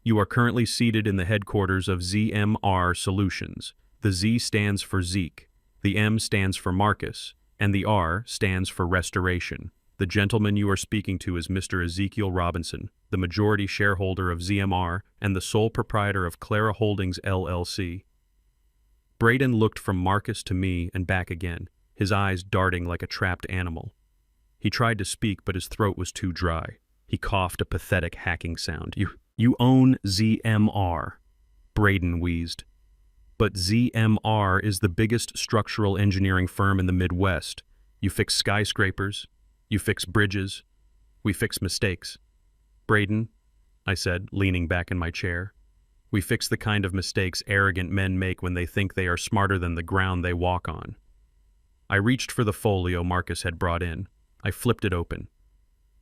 You are currently seated in the headquarters of ZMR Solutions. The Z stands for Zeke, the M stands for Marcus, and the R stands for Restoration. The gentleman you are speaking to is Mr. Ezekiel Robinson, the majority shareholder of ZMR and the sole proprietor of Clara Holdings, LLC. Braden looked from Marcus to me and back again, his eyes darting like a trapped animal. He tried to speak, but his throat was too dry. He coughed a pathetic hacking sound. You own ZMR. Braden wheezed. But ZMR is the biggest structural engineering firm in the Midwest. You fix skyscrapers. You fix bridges. We fix mistakes. Braden, I said, leaning back in my chair. We fix the kind of mistakes arrogant men make when they think they are smarter than the ground they walk on. I reached for the folio Marcus had brought in. I flipped it open.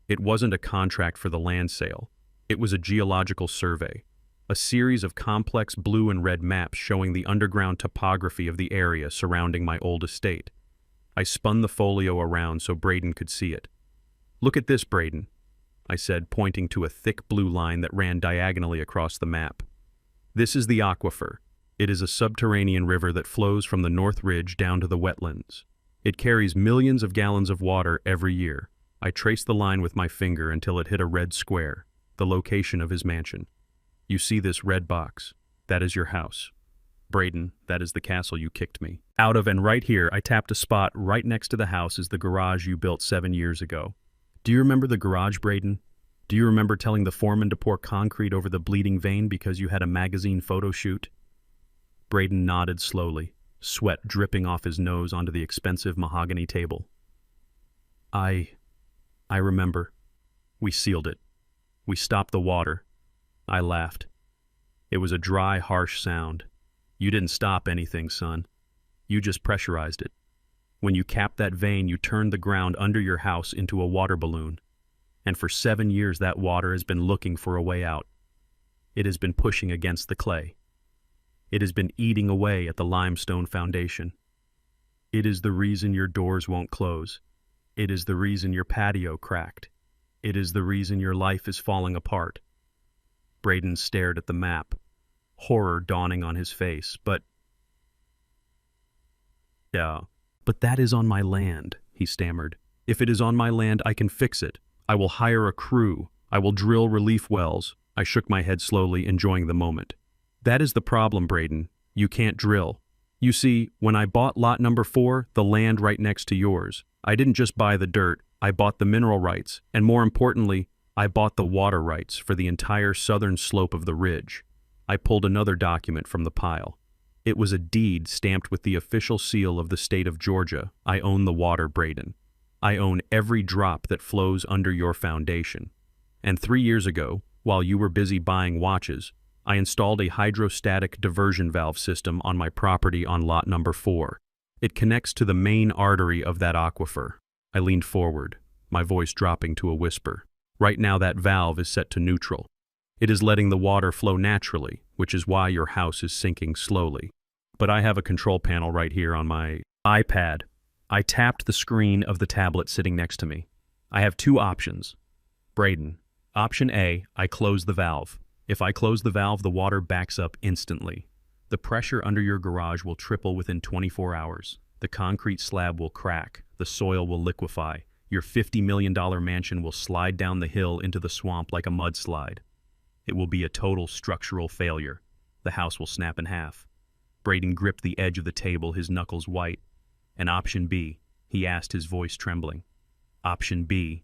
It wasn't a contract for the land sale. It was a geological survey, a series of complex blue and red maps showing the underground topography of the area surrounding my old estate. I spun the folio around so Braden could see it. "Look at this, Braden," I said, pointing to a thick blue line that ran diagonally across the map. "This is the aquifer. It is a subterranean river that flows from the North Ridge down to the wetlands. It carries millions of gallons of water every year." I traced the line with my finger until it hit a red square, the location of his mansion. "You see this red box? That is your house. Braden, that is the castle you kicked me out of, and right here I tapped a spot right next to the house is the garage you built 7 years ago. Do you remember the garage, Braden? Do you remember telling the foreman to pour concrete over the bleeding vein because you had a magazine photo shoot?" Braden nodded slowly, sweat dripping off his nose onto the expensive mahogany table. I remember. We sealed it. We stopped the water." I laughed. It was a dry, harsh sound. "You didn't stop anything, son. You just pressurized it. When you capped that vein, you turned the ground under your house into a water balloon. And for 7 years that water has been looking for a way out. It has been pushing against the clay. It has been eating away at the limestone foundation. It is the reason your doors won't close. It is the reason your patio cracked. It is the reason your life is falling apart." Braden stared at the map, horror dawning on his face. But that is on my land," he stammered. "If it is on my land, I can fix it. I will hire a crew. I will drill relief wells." I shook my head slowly, enjoying the moment. "That is the problem, Braden. You can't drill. You see, when I bought lot number 4, the land right next to yours, I didn't just buy the dirt, I bought the mineral rights, and more importantly, I bought the water rights for the entire southern slope of the ridge." I pulled another document from the pile. It was a deed stamped with the official seal of the state of Georgia. "I own the water, Braden. I own every drop that flows under your foundation. And 3 years ago, while you were busy buying watches, I installed a hydrostatic diversion valve system on my property on lot number 4. It connects to the main artery of that aquifer." I leaned forward, my voice dropping to a whisper. "Right now that valve is set to neutral. It is letting the water flow naturally, which is why your house is sinking slowly. But I have a control panel right here on my iPad." I tapped the screen of the tablet sitting next to me. "I have 2 options. Braden, option A, I close the valve. If I close the valve, the water backs up instantly. The pressure under your garage will triple within 24 hours. The concrete slab will crack. The soil will liquefy. Your $50 million mansion will slide down the hill into the swamp like a mudslide. It will be a total structural failure. The house will snap in half." Braden gripped the edge of the table, his knuckles white. "And option B?" he asked, his voice trembling. "Option B.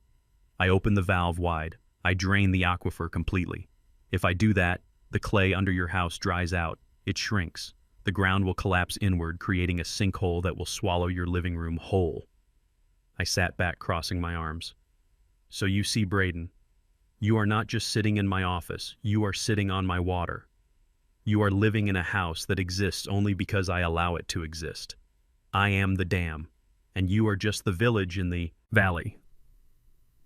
I open the valve wide. I drain the aquifer completely. If I do that, the clay under your house dries out. It shrinks. The ground will collapse inward, creating a sinkhole that will swallow your living room whole." I sat back, crossing my arms. "So you see, Braden, you are not just sitting in my office. You are sitting on my water. You are living in a house that exists only because I allow it to exist. I am the dam, and you are just the village in the valley."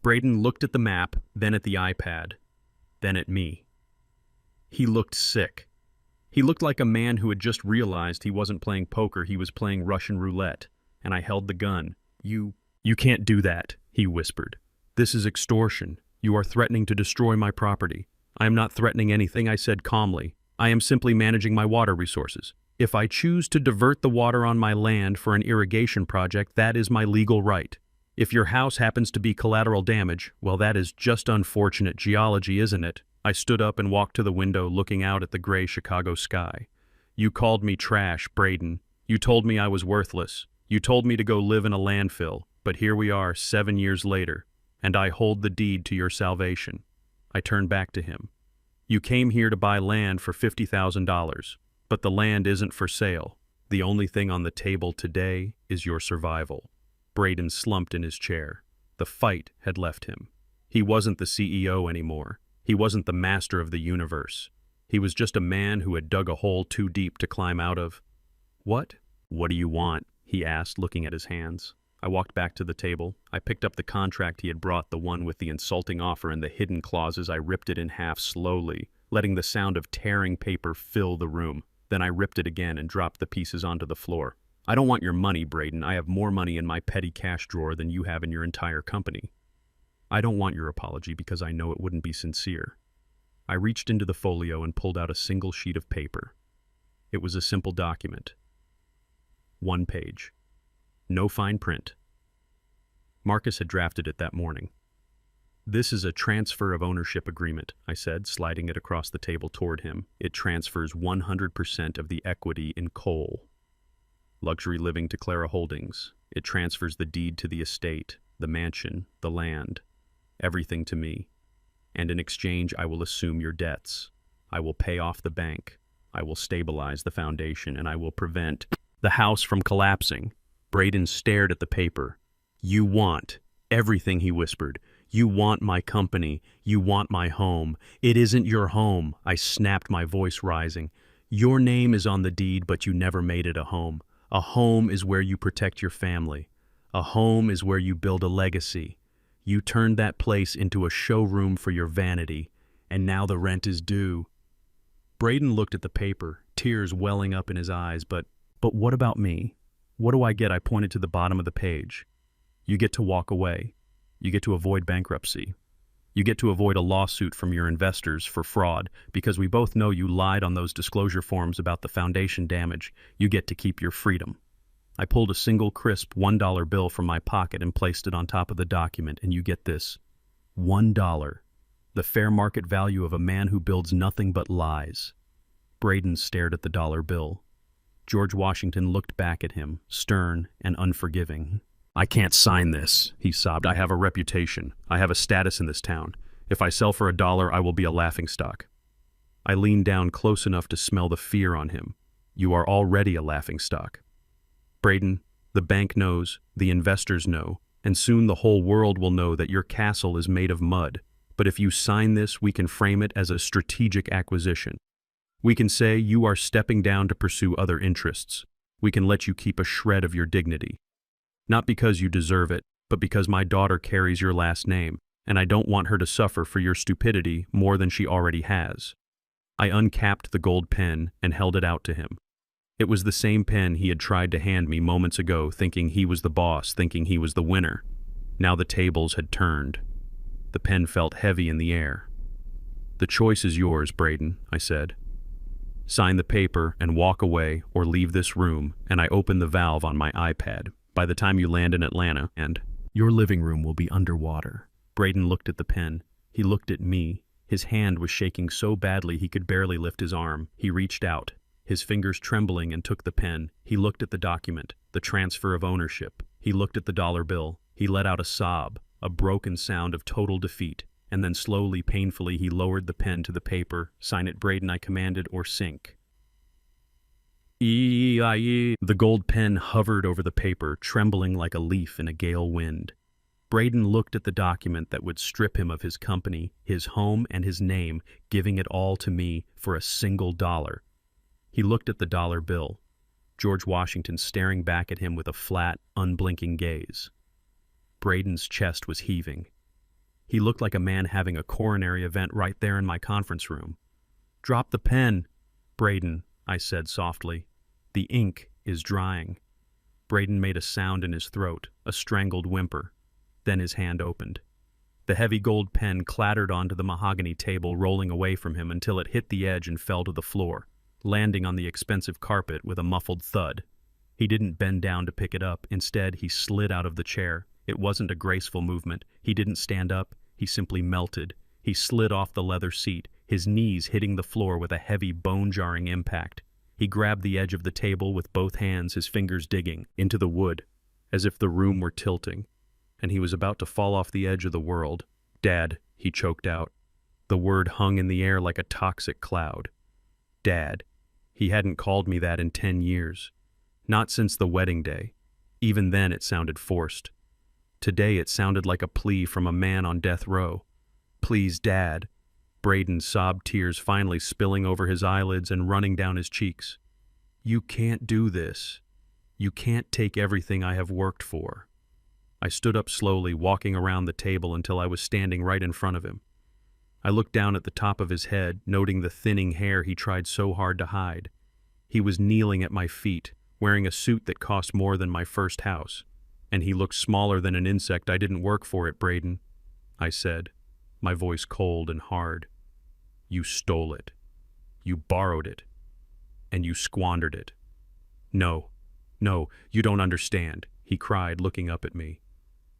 Braden looked at the map, then at the iPad, then at me. He looked sick. He looked like a man who had just realized he wasn't playing poker, he was playing Russian roulette, and I held the gun. You can't do that," he whispered. "This is extortion. You are threatening to destroy my property." "I am not threatening anything," I said calmly. "I am simply managing my water resources. If I choose to divert the water on my land for an irrigation project, that is my legal right. If your house happens to be collateral damage, well, that is just unfortunate geology, isn't it?" I stood up and walked to the window, looking out at the gray Chicago sky. "You called me trash, Braden. You told me I was worthless. You told me to go live in a landfill. But here we are 7 years later, and I hold the deed to your salvation." I turned back to him. You came here to buy land for $50,000, but the land isn't for sale. The only thing on the table today is your survival." Braden slumped in his chair. The fight had left him. He wasn't the CEO anymore. He wasn't the master of the universe. He was just a man who had dug a hole too deep to climb out of. "What? What do you want?" he asked, looking at his hands. I walked back to the table. I picked up the contract he had brought, the one with the insulting offer and the hidden clauses. I ripped it in half slowly, letting the sound of tearing paper fill the room. Then I ripped it again and dropped the pieces onto the floor. "I don't want your money, Braden. I have more money in my petty cash drawer than you have in your entire company. I don't want your apology because I know it wouldn't be sincere." I reached into the folio and pulled out a single sheet of paper. It was a simple document. 1 page. No fine print. Marcus had drafted it that morning. "This is a transfer of ownership agreement," I said, sliding it across the table toward him. "It transfers 100% of the equity in coal. Luxury Living to Clara Holdings. It transfers the deed to the estate, the mansion, the land, everything to me. And in exchange, I will assume your debts. I will pay off the bank. I will stabilize the foundation, and I will prevent the house from collapsing." Braden stared at the paper. "You want everything," he whispered. "You want my company. You want my home. It isn't your home," I snapped, my voice rising. "Your name is on the deed, but you never made it a home. A home is where you protect your family. A home is where you build a legacy. You turned that place into a showroom for your vanity, and now the rent is due." Braden looked at the paper, tears welling up in his eyes. But what about me? What do I get?" I pointed to the bottom of the page. "You get to walk away. You get to avoid bankruptcy. You get to avoid a lawsuit from your investors for fraud, because we both know you lied on those disclosure forms about the foundation damage. You get to keep your freedom." I pulled a single crisp $1 bill from my pocket and placed it on top of the document, and you get this. $1. The fair market value of a man who builds nothing but lies. Braden stared at the dollar bill. George Washington looked back at him, stern and unforgiving. "I can't sign this," he sobbed. "I have a reputation. I have a status in this town. If I sell for $1, I will be a laughingstock." I leaned down close enough to smell the fear on him. "You are already a laughingstock. Braden, the bank knows, the investors know, and soon the whole world will know that your castle is made of mud. But if you sign this, we can frame it as a strategic acquisition. We can say you are stepping down to pursue other interests. We can let you keep a shred of your dignity. Not because you deserve it, but because my daughter carries your last name, and I don't want her to suffer for your stupidity more than she already has." I uncapped the gold pen and held it out to him. It was the same pen he had tried to hand me moments ago, thinking he was the boss, thinking he was the winner. Now the tables had turned. The pen felt heavy in the air. "The choice is yours, Braden," I said. "Sign the paper and walk away, or leave this room," and I opened the valve on my iPad. "By the time you land in Atlanta, and your living room will be underwater." Braden looked at the pen. He looked at me. His hand was shaking so badly he could barely lift his arm. He reached out, his fingers trembling, and took the pen. He looked at the document, the transfer of ownership. He looked at the dollar bill. He let out a sob, a broken sound of total defeat. And then slowly, painfully, he lowered the pen to the paper. "Sign it, Braden," I commanded, "or sink." The gold pen hovered over the paper, trembling like a leaf in a gale wind. Braden looked at the document that would strip him of his company, his home, and his name, giving it all to me for a single $1. He looked at the dollar bill, George Washington staring back at him with a flat, unblinking gaze. Braden's chest was heaving. He looked like a man having a coronary event right there in my conference room. "Drop the pen, Braden," I said softly. "The ink is drying." Braden made a sound in his throat, a strangled whimper. Then his hand opened. The heavy gold pen clattered onto the mahogany table, rolling away from him until it hit the edge and fell to the floor, landing on the expensive carpet with a muffled thud. He didn't bend down to pick it up. Instead, he slid out of the chair. It wasn't a graceful movement. He didn't stand up. He simply melted. He slid off the leather seat, his knees hitting the floor with a heavy, bone-jarring impact. He grabbed the edge of the table with both hands, his fingers digging into the wood, as if the room were tilting, and he was about to fall off the edge of the world. "Dad," he choked out. The word hung in the air like a toxic cloud. Dad. He hadn't called me that in 10 years. Not since the wedding day. Even then it sounded forced. Today it sounded like a plea from a man on death row. Please, Dad. Braden sobbed, tears finally spilling over his eyelids and running down his cheeks. You can't do this. You can't take everything I have worked for. I stood up slowly, walking around the table until I was standing right in front of him. I looked down at the top of his head, noting the thinning hair he tried so hard to hide. He was kneeling at my feet, wearing a suit that cost more than my first house. And he looked smaller than an insect. I didn't work for it, Braden, I said, my voice cold and hard. You stole it. You borrowed it. And you squandered it. No, you don't understand, he cried, looking up at me.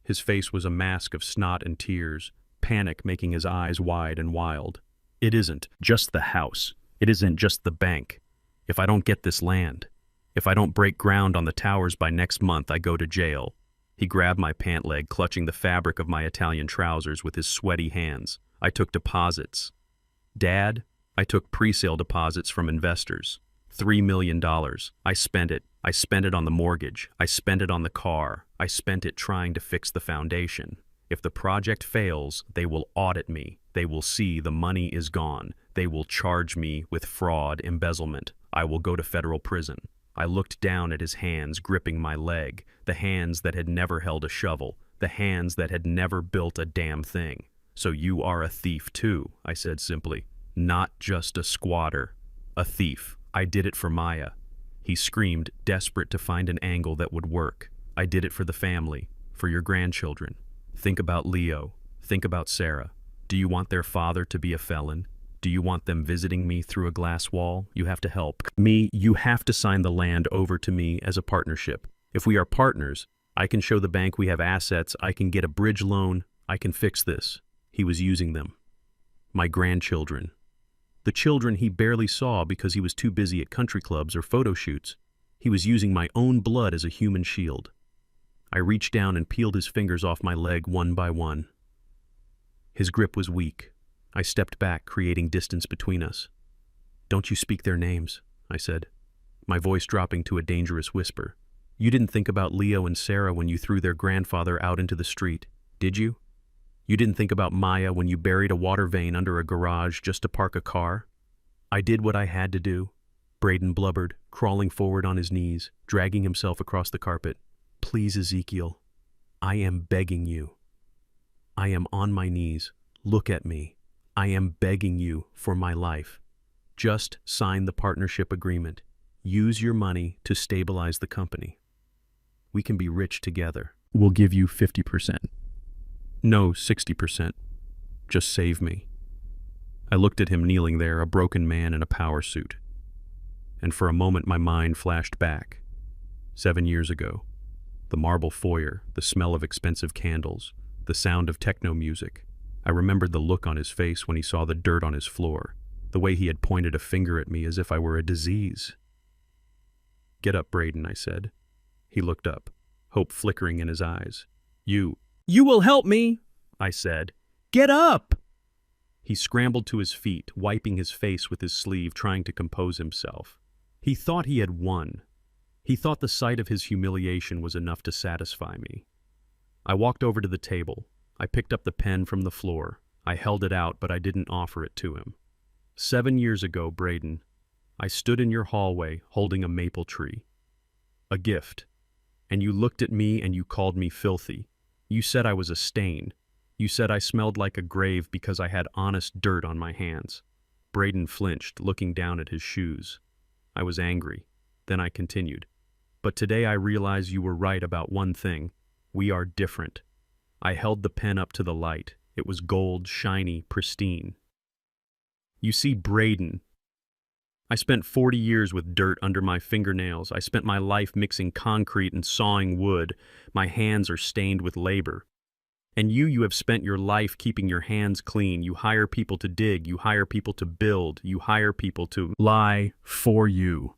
His face was a mask of snot and tears, panic making his eyes wide and wild. It isn't just the house. It isn't just the bank. If I don't get this land, if I don't break ground on the towers by next month, I go to jail. He grabbed my pant leg, clutching the fabric of my Italian trousers with his sweaty hands. I took deposits. Dad, I took pre-sale deposits from investors. $3 million. I spent it. I spent it on the mortgage. I spent it on the car. I spent it trying to fix the foundation. If the project fails, they will audit me. They will see the money is gone. They will charge me with fraud, embezzlement. I will go to federal prison. I looked down at his hands gripping my leg, the hands that had never held a shovel, the hands that had never built a damn thing. So you are a thief too, I said simply. Not just a squatter. A thief. I did it for Maya. He screamed, desperate to find an angle that would work. I did it for the family, for your grandchildren. Think about Leo. Think about Sarah. Do you want their father to be a felon? Do you want them visiting me through a glass wall? You have to help me. You have to sign the land over to me as a partnership. If we are partners, I can show the bank we have assets. I can get a bridge loan. I can fix this. He was using them. My grandchildren. The children he barely saw because he was too busy at country clubs or photo shoots. He was using my own blood as a human shield. I reached down and peeled his fingers off my leg one by one. His grip was weak. I stepped back, creating distance between us. Don't you speak their names, I said, my voice dropping to a dangerous whisper. You didn't think about Leo and Sarah when you threw their grandfather out into the street, did you? You didn't think about Maya when you buried a water vein under a garage just to park a car? I did what I had to do, Braden blubbered, crawling forward on his knees, dragging himself across the carpet. Please, Ezekiel, I am begging you. I am on my knees. Look at me. I am begging you for my life. Just sign the partnership agreement. Use your money to stabilize the company. We can be rich together. We'll give you 50%. No, 60%. Just save me. I looked at him kneeling there, a broken man in a power suit. And for a moment my mind flashed back. 7 years ago. The marble foyer, the smell of expensive candles, the sound of techno music. I remembered the look on his face when he saw the dirt on his floor, the way he had pointed a finger at me as if I were a disease. Get up, Braden, I said. He looked up, hope flickering in his eyes. You will help me, I said. Get up! He scrambled to his feet, wiping his face with his sleeve, trying to compose himself. He thought he had won. He thought the sight of his humiliation was enough to satisfy me. I walked over to the table. I picked up the pen from the floor. I held it out, but I didn't offer it to him. 7 years ago, Braden, I stood in your hallway holding a maple tree. A gift. And you looked at me and you called me filthy. You said I was a stain. You said I smelled like a grave because I had honest dirt on my hands. Braden flinched, looking down at his shoes. I was angry. Then I continued. But today I realize you were right about one thing. We are different. I held the pen up to the light. It was gold, shiny, pristine. You see, Braden, I spent 40 years with dirt under my fingernails. I spent my life mixing concrete and sawing wood. My hands are stained with labor. And you have spent your life keeping your hands clean. You hire people to dig. You hire people to build. You hire people to lie for you.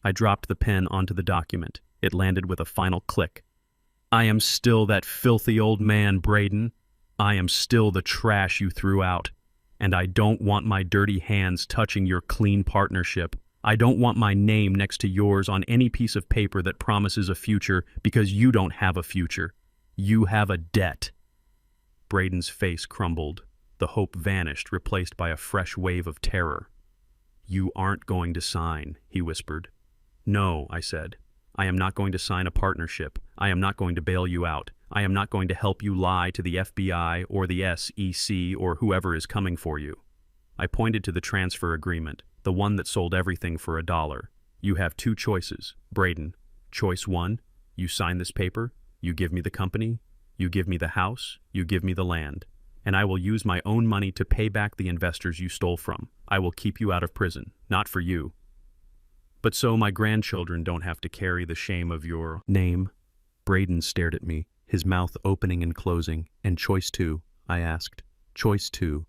I dropped the pen onto the document. It landed with a final click. I am still that filthy old man, Braden. I am still the trash you threw out. And I don't want my dirty hands touching your clean partnership. I don't want my name next to yours on any piece of paper that promises a future, because you don't have a future. You have a debt." Braden's face crumbled. The hope vanished, replaced by a fresh wave of terror. "You aren't going to sign," he whispered. "No," I said. "I am not going to sign a partnership. I am not going to bail you out. I am not going to help you lie to the FBI or the SEC or whoever is coming for you." I pointed to the transfer agreement, the one that sold everything for $1. "You have two choices, Braden. Choice one, you sign this paper, you give me the company, you give me the house, you give me the land, and I will use my own money to pay back the investors you stole from. I will keep you out of prison, not for you, but so my grandchildren don't have to carry the shame of your name." Braden stared at me, his mouth opening and closing. "And choice two?" I asked. "Choice two.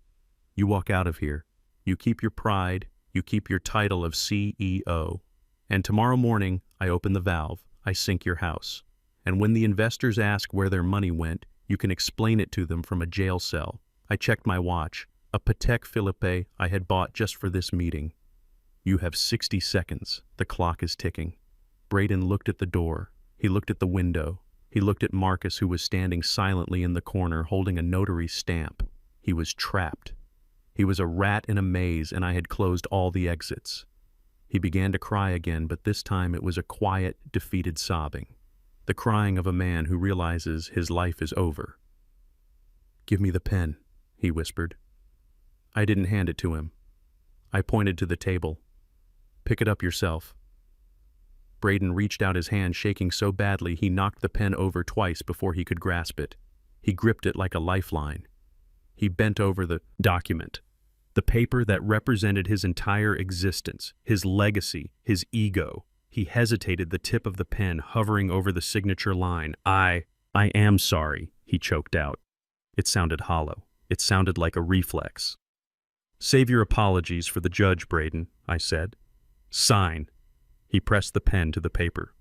You walk out of here. You keep your pride, you keep your title of CEO. And tomorrow morning, I open the valve, I sink your house. And when the investors ask where their money went, you can explain it to them from a jail cell." I checked my watch, a Patek Philippe I had bought just for this meeting. "You have 60 seconds. The clock is ticking." Braden looked at the door. He looked at the window. He looked at Marcus, who was standing silently in the corner holding a notary stamp. He was trapped. He was a rat in a maze, and I had closed all the exits. He began to cry again, but this time it was a quiet, defeated sobbing. The crying of a man who realizes his life is over. "Give me the pen," he whispered. I didn't hand it to him. I pointed to the table. "Pick it up yourself." Braden reached out his hand, shaking so badly he knocked the pen over twice before he could grasp it. He gripped it like a lifeline. He bent over the document, the paper that represented his entire existence, his legacy, his ego. He hesitated, the tip of the pen hovering over the signature line. I am sorry," he choked out. It sounded hollow. It sounded like a reflex. "Save your apologies for the judge, Braden," I said. "Sign." He pressed the pen to the paper.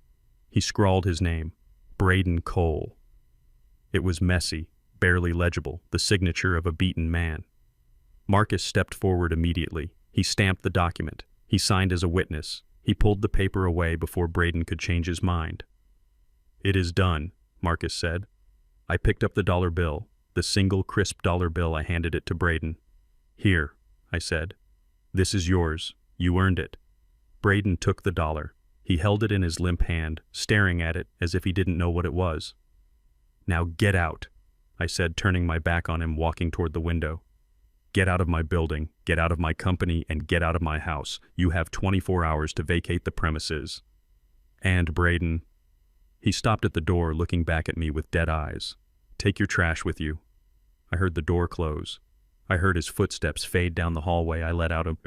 He scrawled his name, Braden Cole. It was messy, barely legible, the signature of a beaten man. Marcus stepped forward immediately. He stamped the document. He signed as a witness. He pulled the paper away before Braden could change his mind. "It is done," Marcus said. I picked up the dollar bill, the single crisp dollar bill. I handed it to Braden. "Here," I said. "This is yours. You earned it." Braden took the dollar. He held it in his limp hand, staring at it as if he didn't know what it was. "Now get out," I said, turning my back on him, walking toward the window. "Get out of my building, get out of my company, and get out of my house. You have 24 hours to vacate the premises." "And Braden..." He stopped at the door, looking back at me with dead eyes. "Take your trash with you." I heard the door close. I heard his footsteps fade down the hallway. I let out a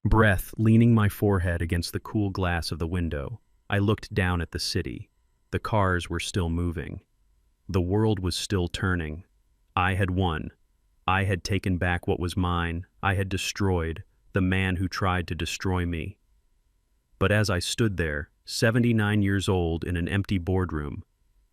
breath, leaning my forehead against the cool glass of the window. I looked down at the city. The cars were still moving. The world was still turning. I had won. I had taken back what was mine. I had destroyed the man who tried to destroy me. But as I stood there, 79 years old in an empty boardroom,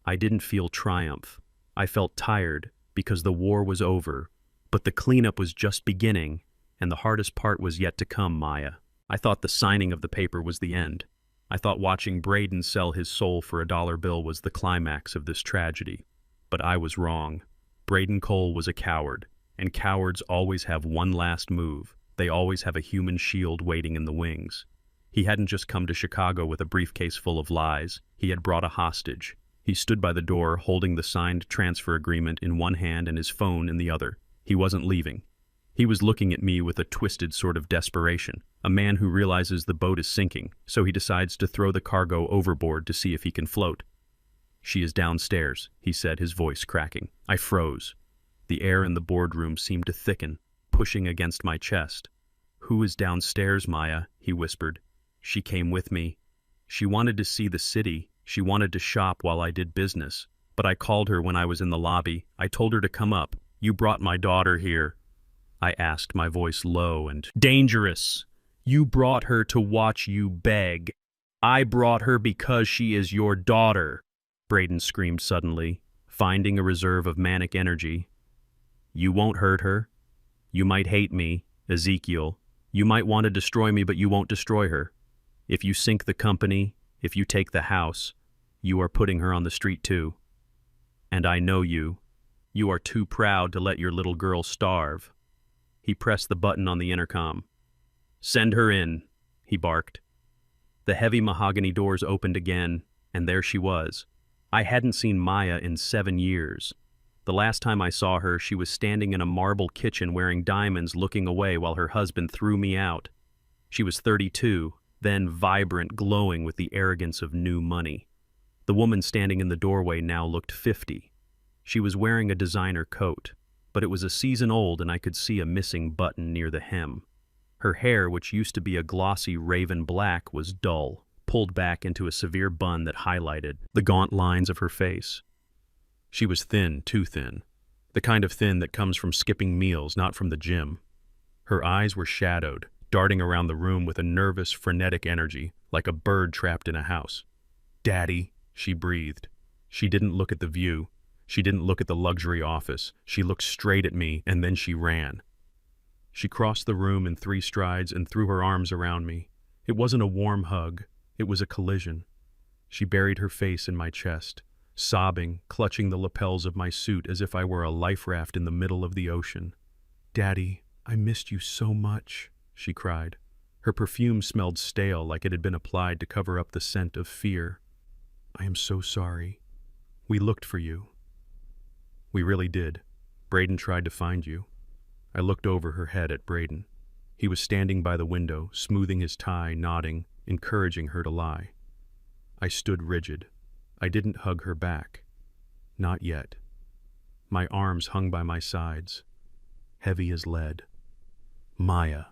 I didn't feel triumph. I felt tired because the war was over, but the cleanup was just beginning, and the hardest part was yet to come, Maya. I thought the signing of the paper was the end. I thought watching Braden sell his soul for a dollar bill was the climax of this tragedy. But I was wrong. Braden Cole was a coward, and cowards always have one last move. They always have a human shield waiting in the wings. He hadn't just come to Chicago with a briefcase full of lies. He had brought a hostage. He stood by the door, holding the signed transfer agreement in one hand and his phone in the other. He wasn't leaving. He was looking at me with a twisted sort of desperation, a man who realizes the boat is sinking, so he decides to throw the cargo overboard to see if he can float. "She is downstairs," he said, his voice cracking. I froze. The air in the boardroom seemed to thicken, pushing against my chest. "Who is downstairs, Maya?" he whispered. "She came with me. She wanted to see the city. She wanted to shop while I did business. But I called her when I was in the lobby. I told her to come up. You brought my daughter here," I asked, my voice low and dangerous. "You brought her to watch you beg. I brought her because she is your daughter," Braden screamed suddenly, finding a reserve of manic energy. You won't hurt her. You might hate me, Ezekiel. You might want to destroy me, but you won't destroy her. If you sink the company, if you take the house, you are putting her on the street too. And I know you. You are too proud to let your little girl starve. He pressed the button on the intercom. Send her in, he barked. The heavy mahogany doors opened again, and there she was. I hadn't seen Maya in 7 years. The last time I saw her, she was standing in a marble kitchen wearing diamonds, looking away while her husband threw me out. She was 32, then vibrant, glowing with the arrogance of new money. The woman standing in the doorway now looked 50. She was wearing a designer coat, but it was a season old and I could see a missing button near the hem. Her hair, which used to be a glossy raven black, was dull, pulled back into a severe bun that highlighted the gaunt lines of her face. She was thin, too thin, the kind of thin that comes from skipping meals, not from the gym. Her eyes were shadowed, darting around the room with a nervous, frenetic energy, like a bird trapped in a house. "Daddy," she breathed. She didn't look at the view. She didn't look at the luxury office. She looked straight at me, and then she ran. She crossed the room in 3 strides and threw her arms around me. It wasn't a warm hug. It was a collision. She buried her face in my chest, sobbing, clutching the lapels of my suit as if I were a life raft in the middle of the ocean. "Daddy, I missed you so much," she cried. Her perfume smelled stale, like it had been applied to cover up the scent of fear. "I am so sorry. We looked for you." "We really did. Braden tried to find you." I looked over her head at Braden. He was standing by the window, smoothing his tie, nodding, encouraging her to lie. I stood rigid. I didn't hug her back. Not yet. My arms hung by my sides, heavy as lead. "Maya,"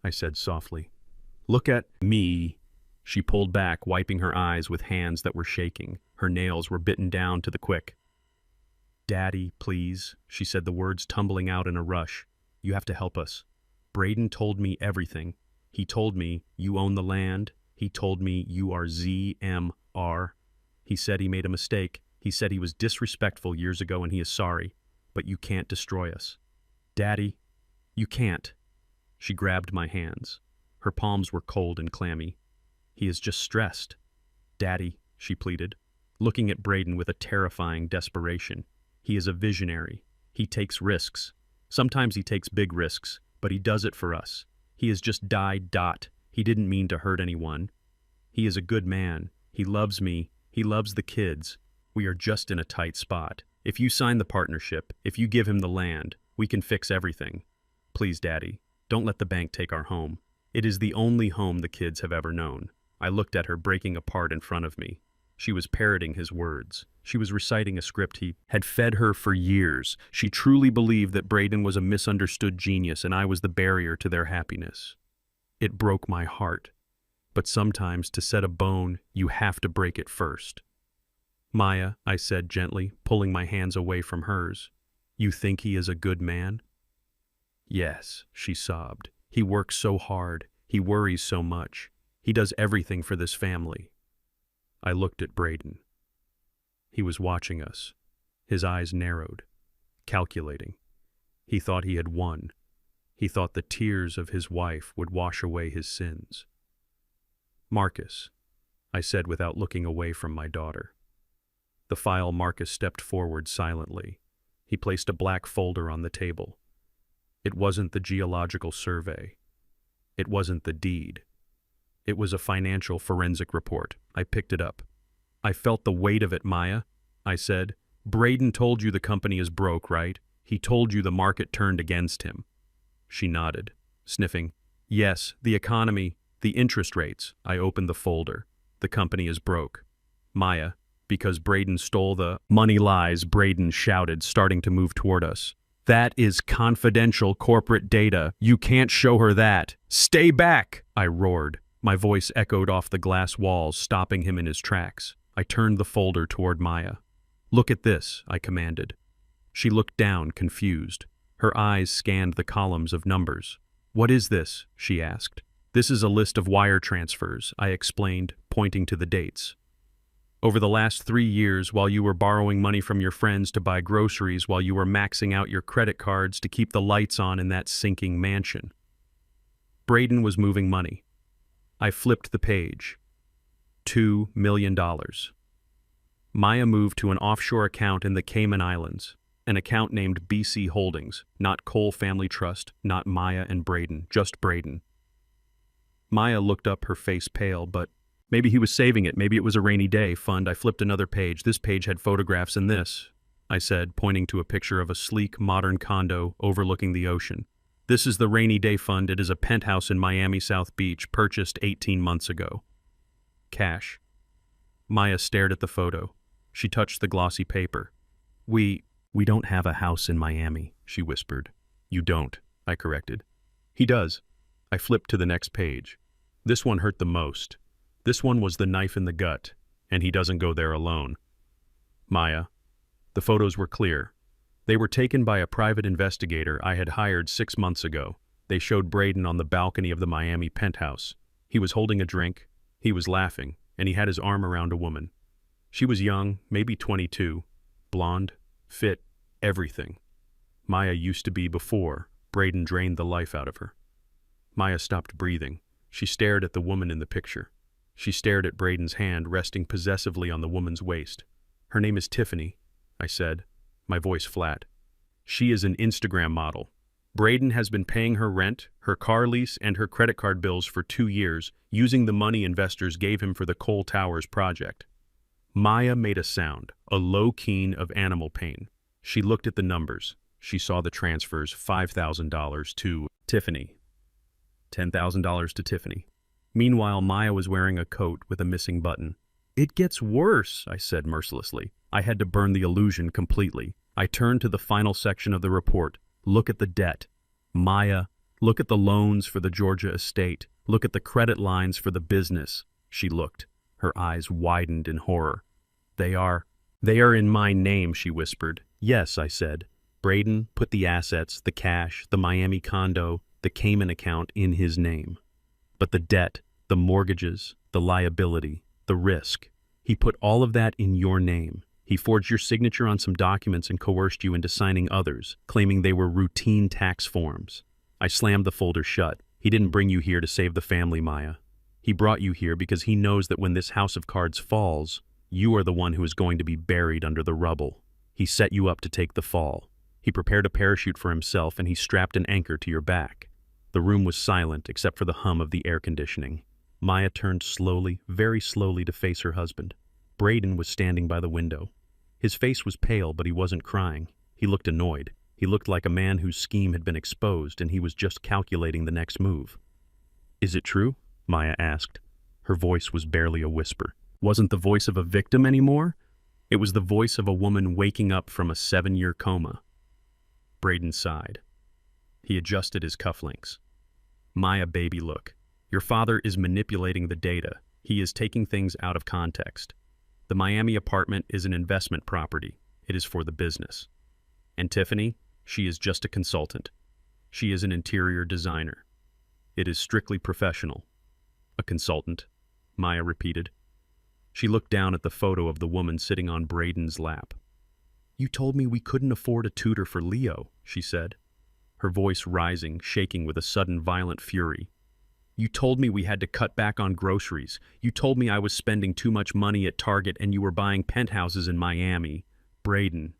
I said softly. "Look at me." She pulled back, wiping her eyes with hands that were shaking. Her nails were bitten down to the quick. "Daddy, please," she said, the words tumbling out in a rush. "You have to help us. Braden told me everything. He told me you own the land. He told me you are ZMR. He said he made a mistake. He said he was disrespectful years ago and he is sorry. But you can't destroy us. Daddy, you can't." She grabbed my hands. Her palms were cold and clammy. "He is just stressed." "Daddy," she pleaded, looking at Braden with a terrifying desperation. "He is a visionary. He takes risks. Sometimes he takes big risks, but he does it for us. He has just died. He didn't mean to hurt anyone. He is a good man. He loves me. He loves the kids. We are just in a tight spot. If you sign the partnership, if you give him the land, we can fix everything. Please, Daddy, don't let the bank take our home. It is the only home the kids have ever known." I looked at her breaking apart in front of me. She was parroting his words. She was reciting a script he had fed her for years. She truly believed that Braden was a misunderstood genius and I was the barrier to their happiness. It broke my heart. But sometimes to set a bone, you have to break it first. "Maya," I said gently, pulling my hands away from hers. "You think he is a good man?" "Yes," she sobbed. "He works so hard. He worries so much. He does everything for this family." I looked at Braden. He was watching us. His eyes narrowed, calculating. He thought he had won. He thought the tears of his wife would wash away his sins. "Marcus," I said without looking away from my daughter. The file Marcus stepped forward silently. He placed a black folder on the table. It wasn't the geological survey. It wasn't the deed. It was a financial forensic report. I picked it up. "I felt the weight of it, Maya," I said. "Braden told you the company is broke, right? He told you the market turned against him." She nodded, sniffing. "Yes, the economy, the interest rates." I opened the folder. "The company is broke. Maya, because Braden stole the—" "Money lies," Braden shouted, starting to move toward us. "That is confidential corporate data. You can't show her that." "Stay back!" I roared. My voice echoed off the glass walls, stopping him in his tracks. I turned the folder toward Maya. "Look at this," I commanded. She looked down, confused. Her eyes scanned the columns of numbers. "What is this?" she asked. "This is a list of wire transfers," I explained, pointing to the dates. Over the last 3 years, while you were borrowing money from your friends to buy groceries, while you were maxing out your credit cards to keep the lights on in that sinking mansion. Braden was moving money. I flipped the page. $2 million. Maya moved to an offshore account in the Cayman Islands, an account named BC Holdings, not Cole Family Trust, not Maya and Braden, just Braden. Maya looked up, her face pale, but maybe he was saving it, maybe it was a rainy day fund. I flipped another page. This page had photographs in this, I said, pointing to a picture of a sleek, modern condo overlooking the ocean. This is the rainy day fund. It is a penthouse in Miami South Beach, purchased 18 months ago. Cash. Maya stared at the photo. She touched the glossy paper. We don't have a house in Miami, she whispered. You don't, I corrected. He does. I flipped to the next page. This one hurt the most. This one was the knife in the gut, and he doesn't go there alone. Maya. The photos were clear. They were taken by a private investigator I had hired 6 months ago. They showed Braden on the balcony of the Miami penthouse. He was holding a drink, he was laughing, and he had his arm around a woman. She was young, maybe 22, blonde, fit, everything. Maya used to be before Braden drained the life out of her. Maya stopped breathing. She stared at the woman in the picture. She stared at Braden's hand resting possessively on the woman's waist. Her name is Tiffany, I said, my voice flat. She is an Instagram model. Braden has been paying her rent, her car lease, and her credit card bills for 2 years, using the money investors gave him for the Cole Towers project. Maya made a sound, a low keen of animal pain. She looked at the numbers. She saw the transfers, $5,000 to Tiffany, $10,000 to Tiffany. Meanwhile, Maya was wearing a coat with a missing button. It gets worse, I said mercilessly. I had to burn the illusion completely. I turned to the final section of the report. Look at the debt. Maya, look at the loans for the Georgia estate. Look at the credit lines for the business. She looked. Her eyes widened in horror. They are in my name, she whispered. Yes, I said. Braden put the assets, the cash, the Miami condo, the Cayman account in his name. But the debt, the mortgages, the liability, the risk, he put all of that in your name. He forged your signature on some documents and coerced you into signing others, claiming they were routine tax forms. I slammed the folder shut. He didn't bring you here to save the family, Maya. He brought you here because he knows that when this house of cards falls, you are the one who is going to be buried under the rubble. He set you up to take the fall. He prepared a parachute for himself and he strapped an anchor to your back. The room was silent except for the hum of the air conditioning. Maya turned slowly, very slowly to face her husband. Braden was standing by the window. His face was pale, but he wasn't crying. He looked annoyed. He looked like a man whose scheme had been exposed and he was just calculating the next move. Is it true? Maya asked. Her voice was barely a whisper. Wasn't the voice of a victim anymore? It was the voice of a woman waking up from a 7-year coma. Braden sighed. He adjusted his cufflinks. Maya, baby, look. Your father is manipulating the data. He is taking things out of context. The Miami apartment is an investment property. It is for the business. And Tiffany, she is just a consultant. She is an interior designer. It is strictly professional. A consultant, Maya repeated. She looked down at the photo of the woman sitting on Braden's lap. You told me we couldn't afford a tutor for Leo, she said, her voice rising, shaking with a sudden violent fury. You told me we had to cut back on groceries. You told me I was spending too much money at Target and you were buying penthouses in Miami. Braden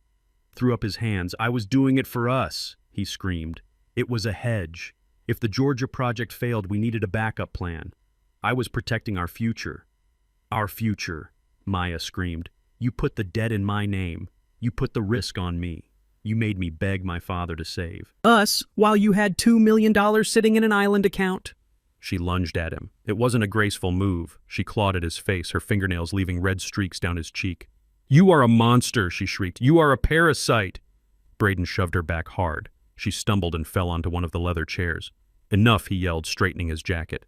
threw up his hands. I was doing it for us, he screamed. It was a hedge. If the Georgia project failed, we needed a backup plan. I was protecting our future. Our future, Maya screamed. You put the debt in my name. You put the risk on me. You made me beg my father to save us while you had $2 million sitting in an island account. She lunged at him. It wasn't a graceful move. She clawed at his face, her fingernails leaving red streaks down his cheek. You are a monster, she shrieked. You are a parasite. Braden shoved her back hard. She stumbled and fell onto one of the leather chairs. Enough, he yelled, straightening his jacket.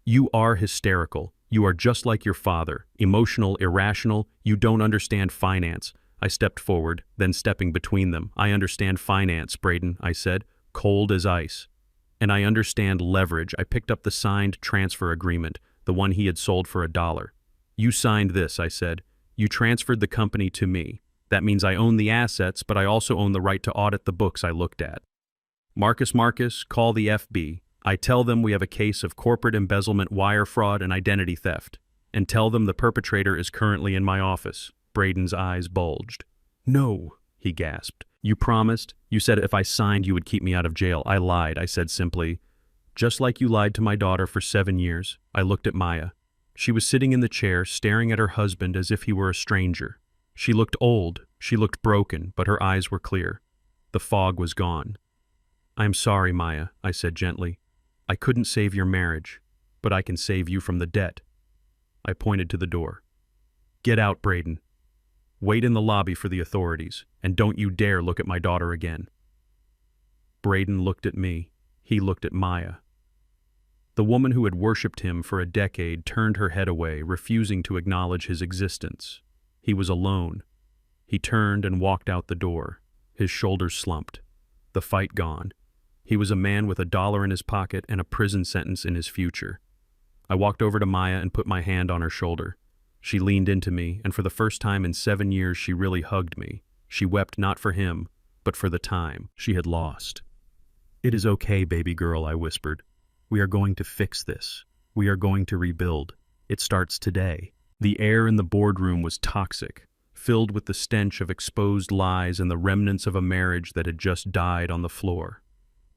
You are hysterical. You are just like your father. Emotional, irrational. You don't understand finance. I stepped forward, then stepping between them. I understand finance, Braden, I said, cold as ice. And I understand leverage. I picked up the signed transfer agreement, the one he had sold for $1. You signed this, I said. You transferred the company to me. That means I own the assets, but I also own the right to audit the books I looked at. Marcus, call the FB. I tell them we have a case of corporate embezzlement, wire fraud, and identity theft. And tell them the perpetrator is currently in my office. Braden's eyes bulged. No, he gasped. You promised? You said if I signed you would keep me out of jail. I lied, I said simply. Just like you lied to my daughter for 7 years. I looked at Maya. She was sitting in the chair, staring at her husband as if he were a stranger. She looked old, she looked broken, but her eyes were clear. The fog was gone. I'm sorry, Maya, I said gently. I couldn't save your marriage, but I can save you from the debt. I pointed to the door. Get out, Braden. Wait in the lobby for the authorities, and don't you dare look at my daughter again. Braden looked at me. He looked at Maya. The woman who had worshipped him for a decade turned her head away, refusing to acknowledge his existence. He was alone. He turned and walked out the door. His shoulders slumped. The fight gone. He was a man with $1 in his pocket and a prison sentence in his future. I walked over to Maya and put my hand on her shoulder. She leaned into me, and for the first time in 7 years she really hugged me. She wept not for him, but for the time she had lost. It is okay, baby girl, I whispered. We are going to fix this. We are going to rebuild. It starts today. The air in the boardroom was toxic, filled with the stench of exposed lies and the remnants of a marriage that had just died on the floor.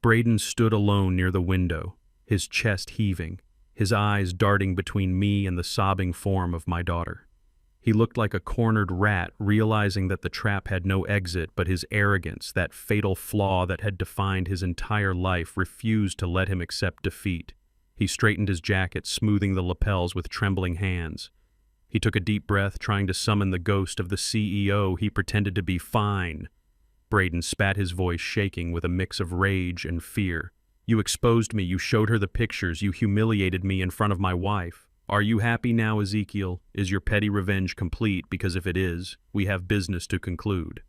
Braden stood alone near the window, his chest heaving, his eyes darting between me and the sobbing form of my daughter. He looked like a cornered rat, realizing that the trap had no exit, but his arrogance, that fatal flaw that had defined his entire life, refused to let him accept defeat. He straightened his jacket, smoothing the lapels with trembling hands. He took a deep breath, trying to summon the ghost of the CEO he pretended to be fine. Braden spat, his voice shaking with a mix of rage and fear. You exposed me, you showed her the pictures, you humiliated me in front of my wife. Are you happy now, Ezekiel? Is your petty revenge complete? Because if it is, we have business to conclude.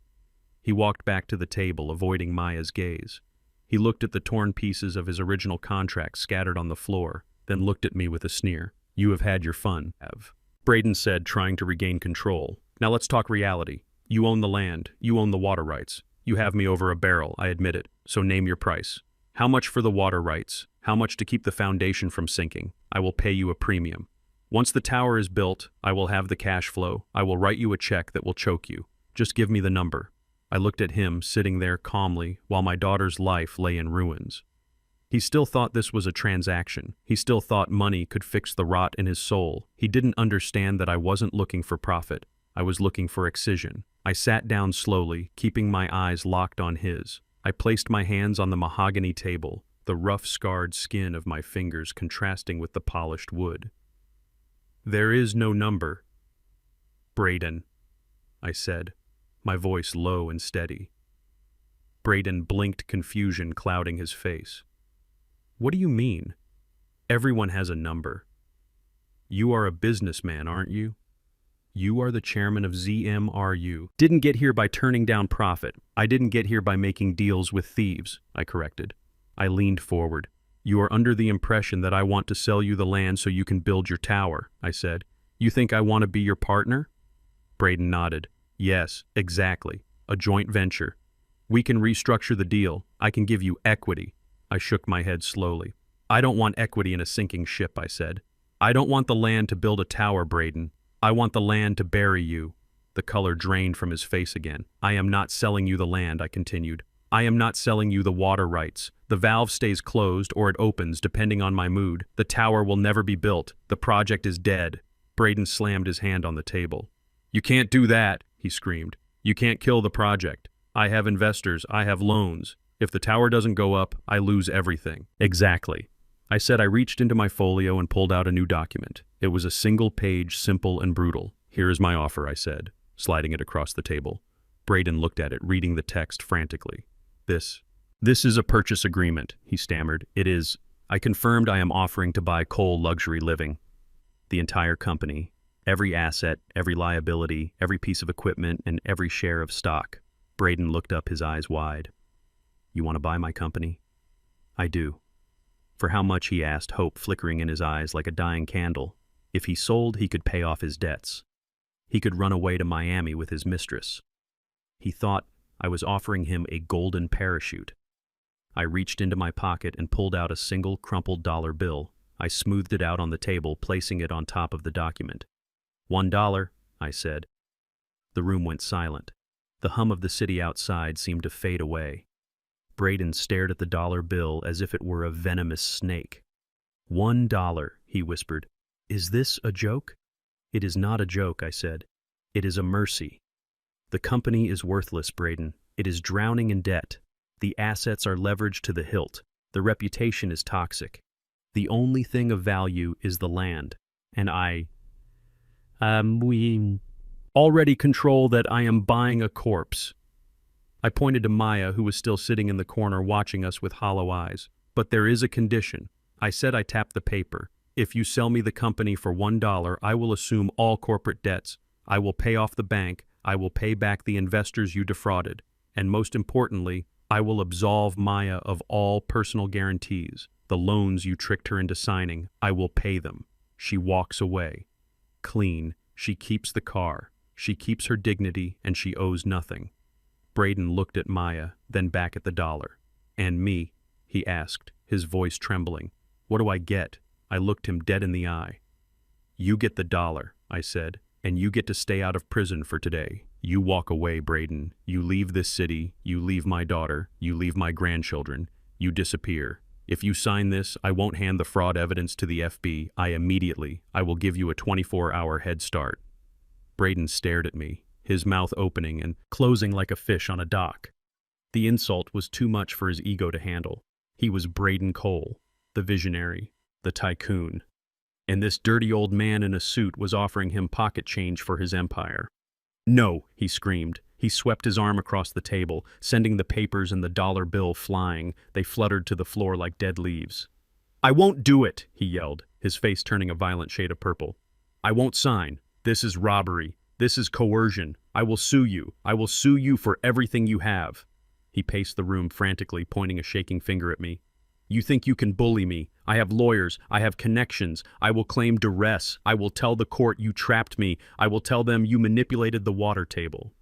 He walked back to the table, avoiding Maya's gaze. He looked at the torn pieces of his original contract scattered on the floor, then looked at me with a sneer. You have had your fun, have. Braden said, trying to regain control. Now let's talk reality. You own the land, you own the water rights. You have me over a barrel, I admit it, so name your price. How much for the water rights? How much to keep the foundation from sinking? I will pay you a premium. Once the tower is built, I will have the cash flow. I will write you a check that will choke you. Just give me the number. I looked at him, sitting there calmly, while my daughter's life lay in ruins. He still thought this was a transaction. He still thought money could fix the rot in his soul. He didn't understand that I wasn't looking for profit. I was looking for excision. I sat down slowly, keeping my eyes locked on his. I placed my hands on the mahogany table, the rough, scarred skin of my fingers contrasting with the polished wood. There is no number. Braden, I said, my voice low and steady. Braden blinked, confusion clouding his face. What do you mean? Everyone has a number. You are a businessman, aren't you? You are the chairman of ZMRU. Didn't get here by turning down profit. I didn't get here by making deals with thieves, I corrected. I leaned forward. You are under the impression that I want to sell you the land so you can build your tower, I said. You think I want to be your partner? Braden nodded. Yes, exactly. A joint venture. We can restructure the deal. I can give you equity. I shook my head slowly. I don't want equity in a sinking ship, I said. I don't want the land to build a tower, Braden. I want the land to bury you. The color drained from his face again. I am not selling you the land, I continued. I am not selling you the water rights. The valve stays closed or it opens, depending on my mood. The tower will never be built. The project is dead. Braden slammed his hand on the table. You can't do that, he screamed. You can't kill the project. I have investors. I have loans. If the tower doesn't go up, I lose everything. Exactly. I said. I reached into my folio and pulled out a new document. It was a single page, simple and brutal. Here is my offer, I said, sliding it across the table. Braden looked at it, reading the text frantically. This is a purchase agreement, he stammered. It is. I confirmed I am offering to buy Cole Luxury Living. The entire company, every asset, every liability, every piece of equipment, and every share of stock. Braden looked up, his eyes wide. You want to buy my company? I do. For how much, he asked, hope flickering in his eyes like a dying candle. If he sold, he could pay off his debts. He could run away to Miami with his mistress. He thought I was offering him a golden parachute. I reached into my pocket and pulled out a single crumpled dollar bill. I smoothed it out on the table, placing it on top of the document. $1, I said. The room went silent. The hum of the city outside seemed to fade away. Braden stared at the dollar bill as if it were a venomous snake. $1, he whispered. Is this a joke? It is not a joke, I said. It is a mercy. The company is worthless, Braden. It is drowning in debt. The assets are leveraged to the hilt. The reputation is toxic. The only thing of value is the land. And we already control that I am buying a corpse. I pointed to Maya, who was still sitting in the corner watching us with hollow eyes. But there is a condition. I said. I tapped the paper. If you sell me the company for $1, I will assume all corporate debts. I will pay off the bank. I will pay back the investors you defrauded. And most importantly, I will absolve Maya of all personal guarantees. The loans you tricked her into signing, I will pay them. She walks away. Clean. She keeps the car. She keeps her dignity, and she owes nothing. Braden looked at Maya, then back at the dollar. And me? He asked, his voice trembling. What do I get? I looked him dead in the eye. You get the dollar, I said, and you get to stay out of prison for today. You walk away, Braden. You leave this city. You leave my daughter. You leave my grandchildren. You disappear. If you sign this, I won't hand the fraud evidence to the FBI immediately. I will give you a 24-hour head start. Braden stared at me, his mouth opening and closing like a fish on a dock. The insult was too much for his ego to handle. He was Braden Cole, the visionary, the tycoon. And this dirty old man in a suit was offering him pocket change for his empire. No, he screamed. He swept his arm across the table, sending the papers and the dollar bill flying. They fluttered to the floor like dead leaves. I won't do it, he yelled, his face turning a violent shade of purple. I won't sign. This is robbery. This is coercion. I will sue you. I will sue you for everything you have. He paced the room frantically, pointing a shaking finger at me. You think you can bully me? I have lawyers. I have connections. I will claim duress. I will tell the court you trapped me. I will tell them you manipulated the water table.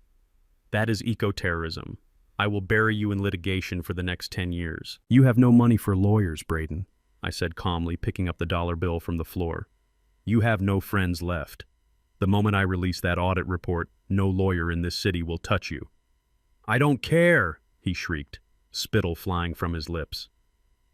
That is eco-terrorism. I will bury you in litigation for the next 10 years. You have no money for lawyers, Braden, I said calmly, picking up the dollar bill from the floor. You have no friends left. The moment I release that audit report, no lawyer in this city will touch you. I don't care, he shrieked, spittle flying from his lips.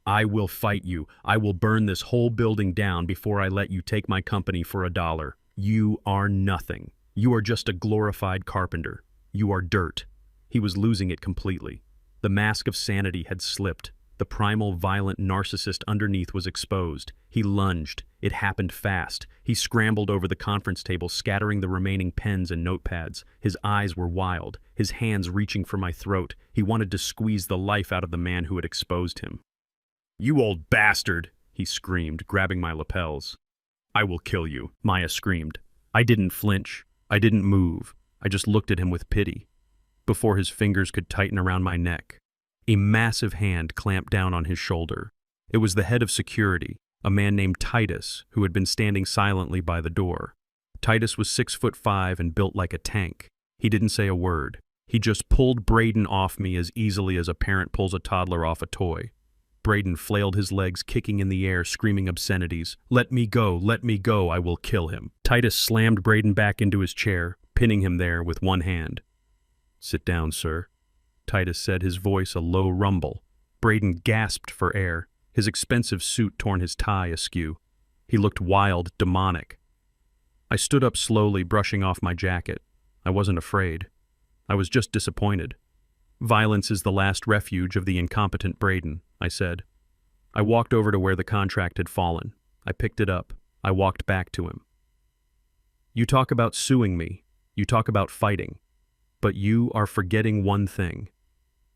I will fight you. I will burn this whole building down before I let you take my company for $1. You are nothing. You are just a glorified carpenter. You are dirt. He was losing it completely. The mask of sanity had slipped. The primal, violent narcissist underneath was exposed. He lunged. It happened fast. He scrambled over the conference table, scattering the remaining pens and notepads. His eyes were wild, his hands reaching for my throat. He wanted to squeeze the life out of the man who had exposed him. You old bastard, he screamed, grabbing my lapels. I will kill you, Maya screamed. I didn't flinch. I didn't move. I just looked at him with pity. Before his fingers could tighten around my neck, a massive hand clamped down on his shoulder. It was the head of security, a man named Titus, who had been standing silently by the door. Titus was 6'5" and built like a tank. He didn't say a word. He just pulled Braden off me as easily as a parent pulls a toddler off a toy. Braden flailed his legs, kicking in the air, screaming obscenities. Let me go, I will kill him. Titus slammed Braden back into his chair, pinning him there with one hand. Sit down, sir, Titus said, his voice a low rumble. Braden gasped for air, his expensive suit torn his tie askew. He looked wild, demonic. I stood up slowly, brushing off my jacket. I wasn't afraid. I was just disappointed. Violence is the last refuge of the incompetent Braden, I said. I walked over to where the contract had fallen. I picked it up. I walked back to him. You talk about suing me. You talk about fighting. But you are forgetting one thing.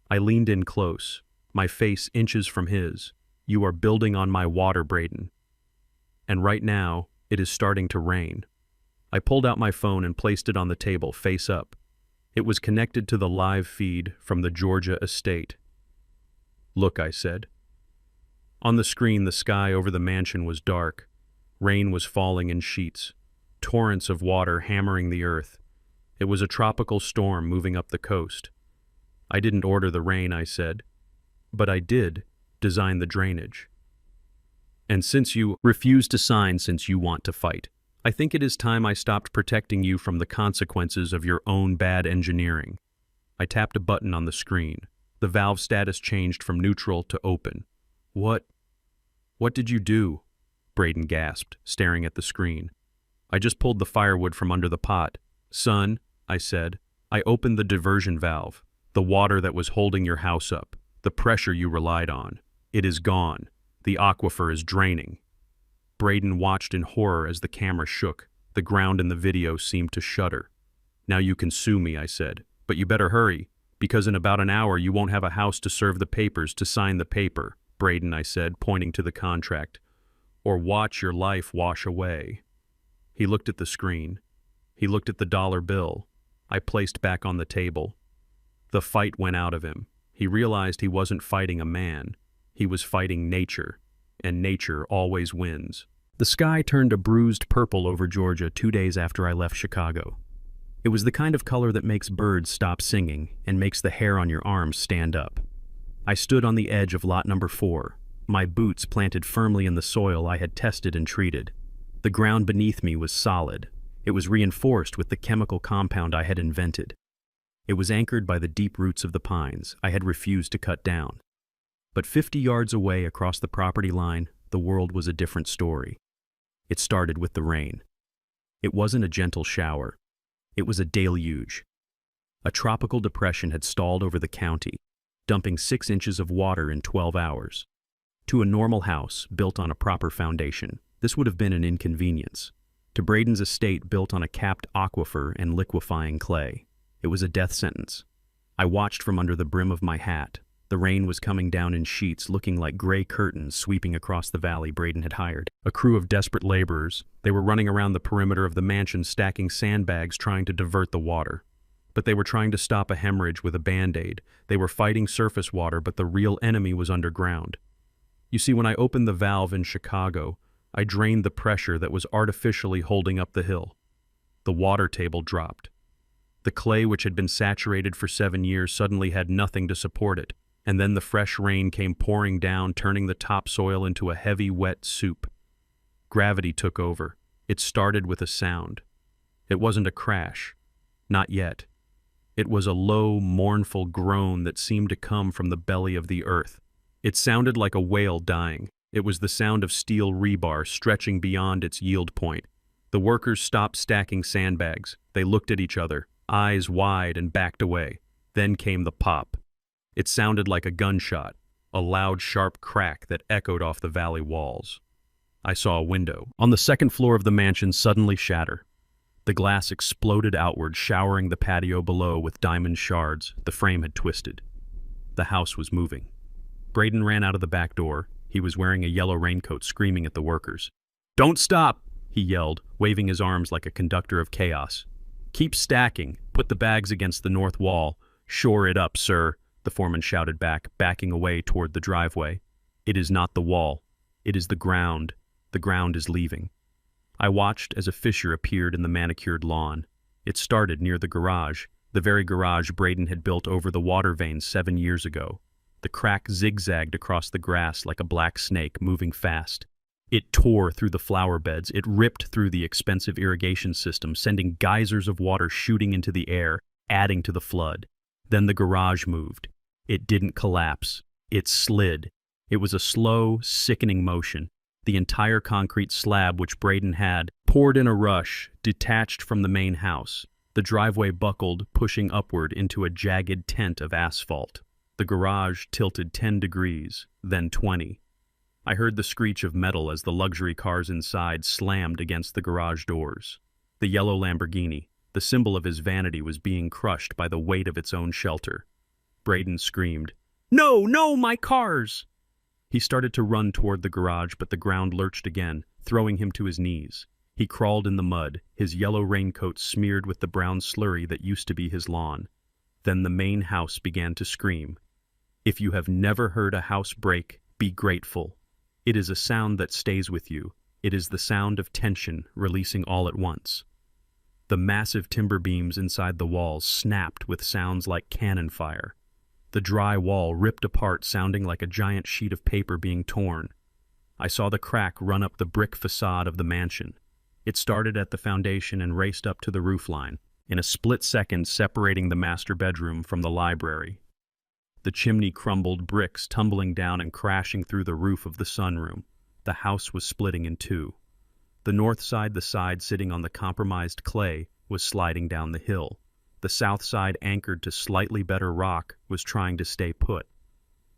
I leaned in close, my face inches from his. You are building on my water, Braden. And right now, it is starting to rain. I pulled out my phone and placed it on the table, face up. It was connected to the live feed from the Georgia estate. Look, I said. On the screen, the sky over the mansion was dark. Rain was falling in sheets, torrents of water hammering the earth. It was a tropical storm moving up the coast. I didn't order the rain, I said, but I did design the drainage. And since you refuse to sign, since you want to fight, I think it is time I stopped protecting you from the consequences of your own bad engineering. I tapped a button on the screen. The valve status changed from neutral to open. What did you do? Braden gasped, staring at the screen. I just pulled the firewood from under the pot. Son, I said, I opened the diversion valve, the water that was holding your house up, the pressure you relied on. It is gone. The aquifer is draining. Braden watched in horror as the camera shook. The ground in the video seemed to shudder. Now you can sue me, I said, but you better hurry, because in about an hour you won't have a house to serve the papers, to sign the paper, Braden, I said, pointing to the contract, or watch your life wash away. He looked at the screen. He looked at the dollar bill. I placed back on the table. The fight went out of him. He realized he wasn't fighting a man. He was fighting nature, and nature always wins. The sky turned a bruised purple over Georgia 2 days after I left Chicago. It was the kind of color that makes birds stop singing and makes the hair on your arms stand up. I stood on the edge of lot number 4, my boots planted firmly in the soil I had tested and treated. The ground beneath me was solid. It was reinforced with the chemical compound I had invented. It was anchored by the deep roots of the pines I had refused to cut down. But 50 yards away across the property line, the world was a different story. It started with the rain. It wasn't a gentle shower. It was a deluge. A tropical depression had stalled over the county, dumping 6 inches of water in 12 hours. To a normal house built on a proper foundation, this would have been an inconvenience. To Braden's estate built on a capped aquifer and liquefying clay, it was a death sentence. I watched from under the brim of my hat. The rain was coming down in sheets, looking like gray curtains sweeping across the valley Braden had hired. A crew of desperate laborers. They were running around the perimeter of the mansion, stacking sandbags, trying to divert the water. But they were trying to stop a hemorrhage with a Band-Aid. They were fighting surface water, but the real enemy was underground. You see, when I opened the valve in Chicago, I drained the pressure that was artificially holding up the hill. The water table dropped. The clay, which had been saturated for 7 years, suddenly had nothing to support it. And then the fresh rain came pouring down, turning the topsoil into a heavy, wet soup. Gravity took over. It started with a sound. It wasn't a crash. Not yet. It was a low, mournful groan that seemed to come from the belly of the earth. It sounded like a whale dying. It was the sound of steel rebar stretching beyond its yield point. The workers stopped stacking sandbags. They looked at each other, eyes wide, and backed away. Then came the pop. It sounded like a gunshot, a loud, sharp crack that echoed off the valley walls. I saw a window on the 2nd floor of the mansion suddenly shatter. The glass exploded outward, showering the patio below with diamond shards. The frame had twisted. The house was moving. Braden ran out of the back door. He was wearing a yellow raincoat, screaming at the workers. "Don't stop!" he yelled, waving his arms like a conductor of chaos. "Keep stacking. Put the bags against the north wall. Shore it up, sir," the foreman shouted back, backing away toward the driveway. "It is not the wall. It is the ground. The ground is leaving." I watched as a fissure appeared in the manicured lawn. It started near the garage, the very garage Braden had built over the water vein 7 years ago. The crack zigzagged across the grass like a black snake, moving fast. It tore through the flower beds. It ripped through the expensive irrigation system, sending geysers of water shooting into the air, adding to the flood. Then the garage moved. It didn't collapse. It slid. It was a slow, sickening motion. The entire concrete slab which Braden had poured in a rush, detached from the main house. The driveway buckled, pushing upward into a jagged tent of asphalt. The garage tilted 10 degrees, then 20. I heard the screech of metal as the luxury cars inside slammed against the garage doors. The yellow Lamborghini, the symbol of his vanity, was being crushed by the weight of its own shelter. Braden screamed, "No, no, my cars!" He started to run toward the garage, but the ground lurched again, throwing him to his knees. He crawled in the mud, his yellow raincoat smeared with the brown slurry that used to be his lawn. Then the main house began to scream. If you have never heard a house break, be grateful. It is a sound that stays with you, It is the sound of tension releasing all at once. The massive timber beams inside the walls snapped with sounds like cannon fire. The dry wall ripped apart, sounding like a giant sheet of paper being torn. I saw the crack run up the brick facade of the mansion. It started at the foundation and raced up to the roofline, in a split second separating the master bedroom from the library. The chimney crumbled, bricks tumbling down and crashing through the roof of the sunroom. The house was splitting in two. The north side, the side sitting on the compromised clay, was sliding down the hill. The south side, anchored to slightly better rock, was trying to stay put.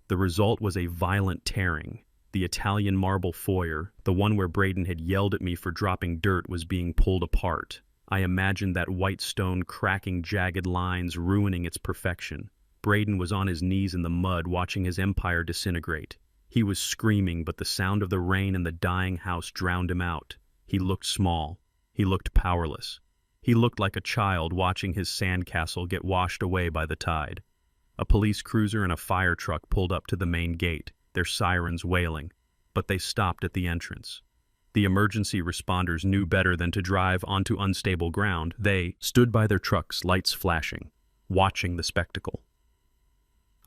The result was a violent tearing. The Italian marble foyer, the one where Braden had yelled at me for dropping dirt, was being pulled apart. I imagined that white stone cracking, jagged lines ruining its perfection. Braden was on his knees in the mud, watching his empire disintegrate. He was screaming, but the sound of the rain and the dying house drowned him out. He looked small. He looked powerless. He looked like a child watching his sandcastle get washed away by the tide. A police cruiser and a fire truck pulled up to the main gate, their sirens wailing, but they stopped at the entrance. The emergency responders knew better than to drive onto unstable ground. They stood by their trucks, lights flashing, watching the spectacle.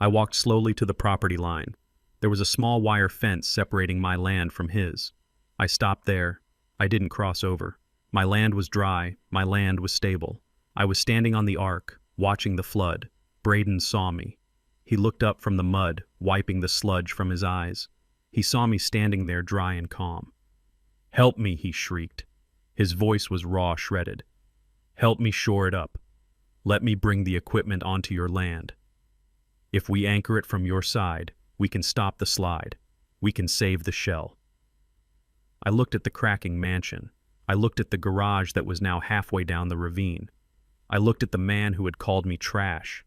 I walked slowly to the property line. There was a small wire fence separating my land from his. I stopped there. I didn't cross over. My land was dry. My land was stable. I was standing on the ark, watching the flood. Braden saw me. He looked up from the mud, wiping the sludge from his eyes. He saw me standing there, dry and calm. "Help me," he shrieked. His voice was raw, shredded. "Help me shore it up. Let me bring the equipment onto your land. If we anchor it from your side, we can stop the slide. We can save the shell." I looked at the cracking mansion. I looked at the garage that was now halfway down the ravine. I looked at the man who had called me trash.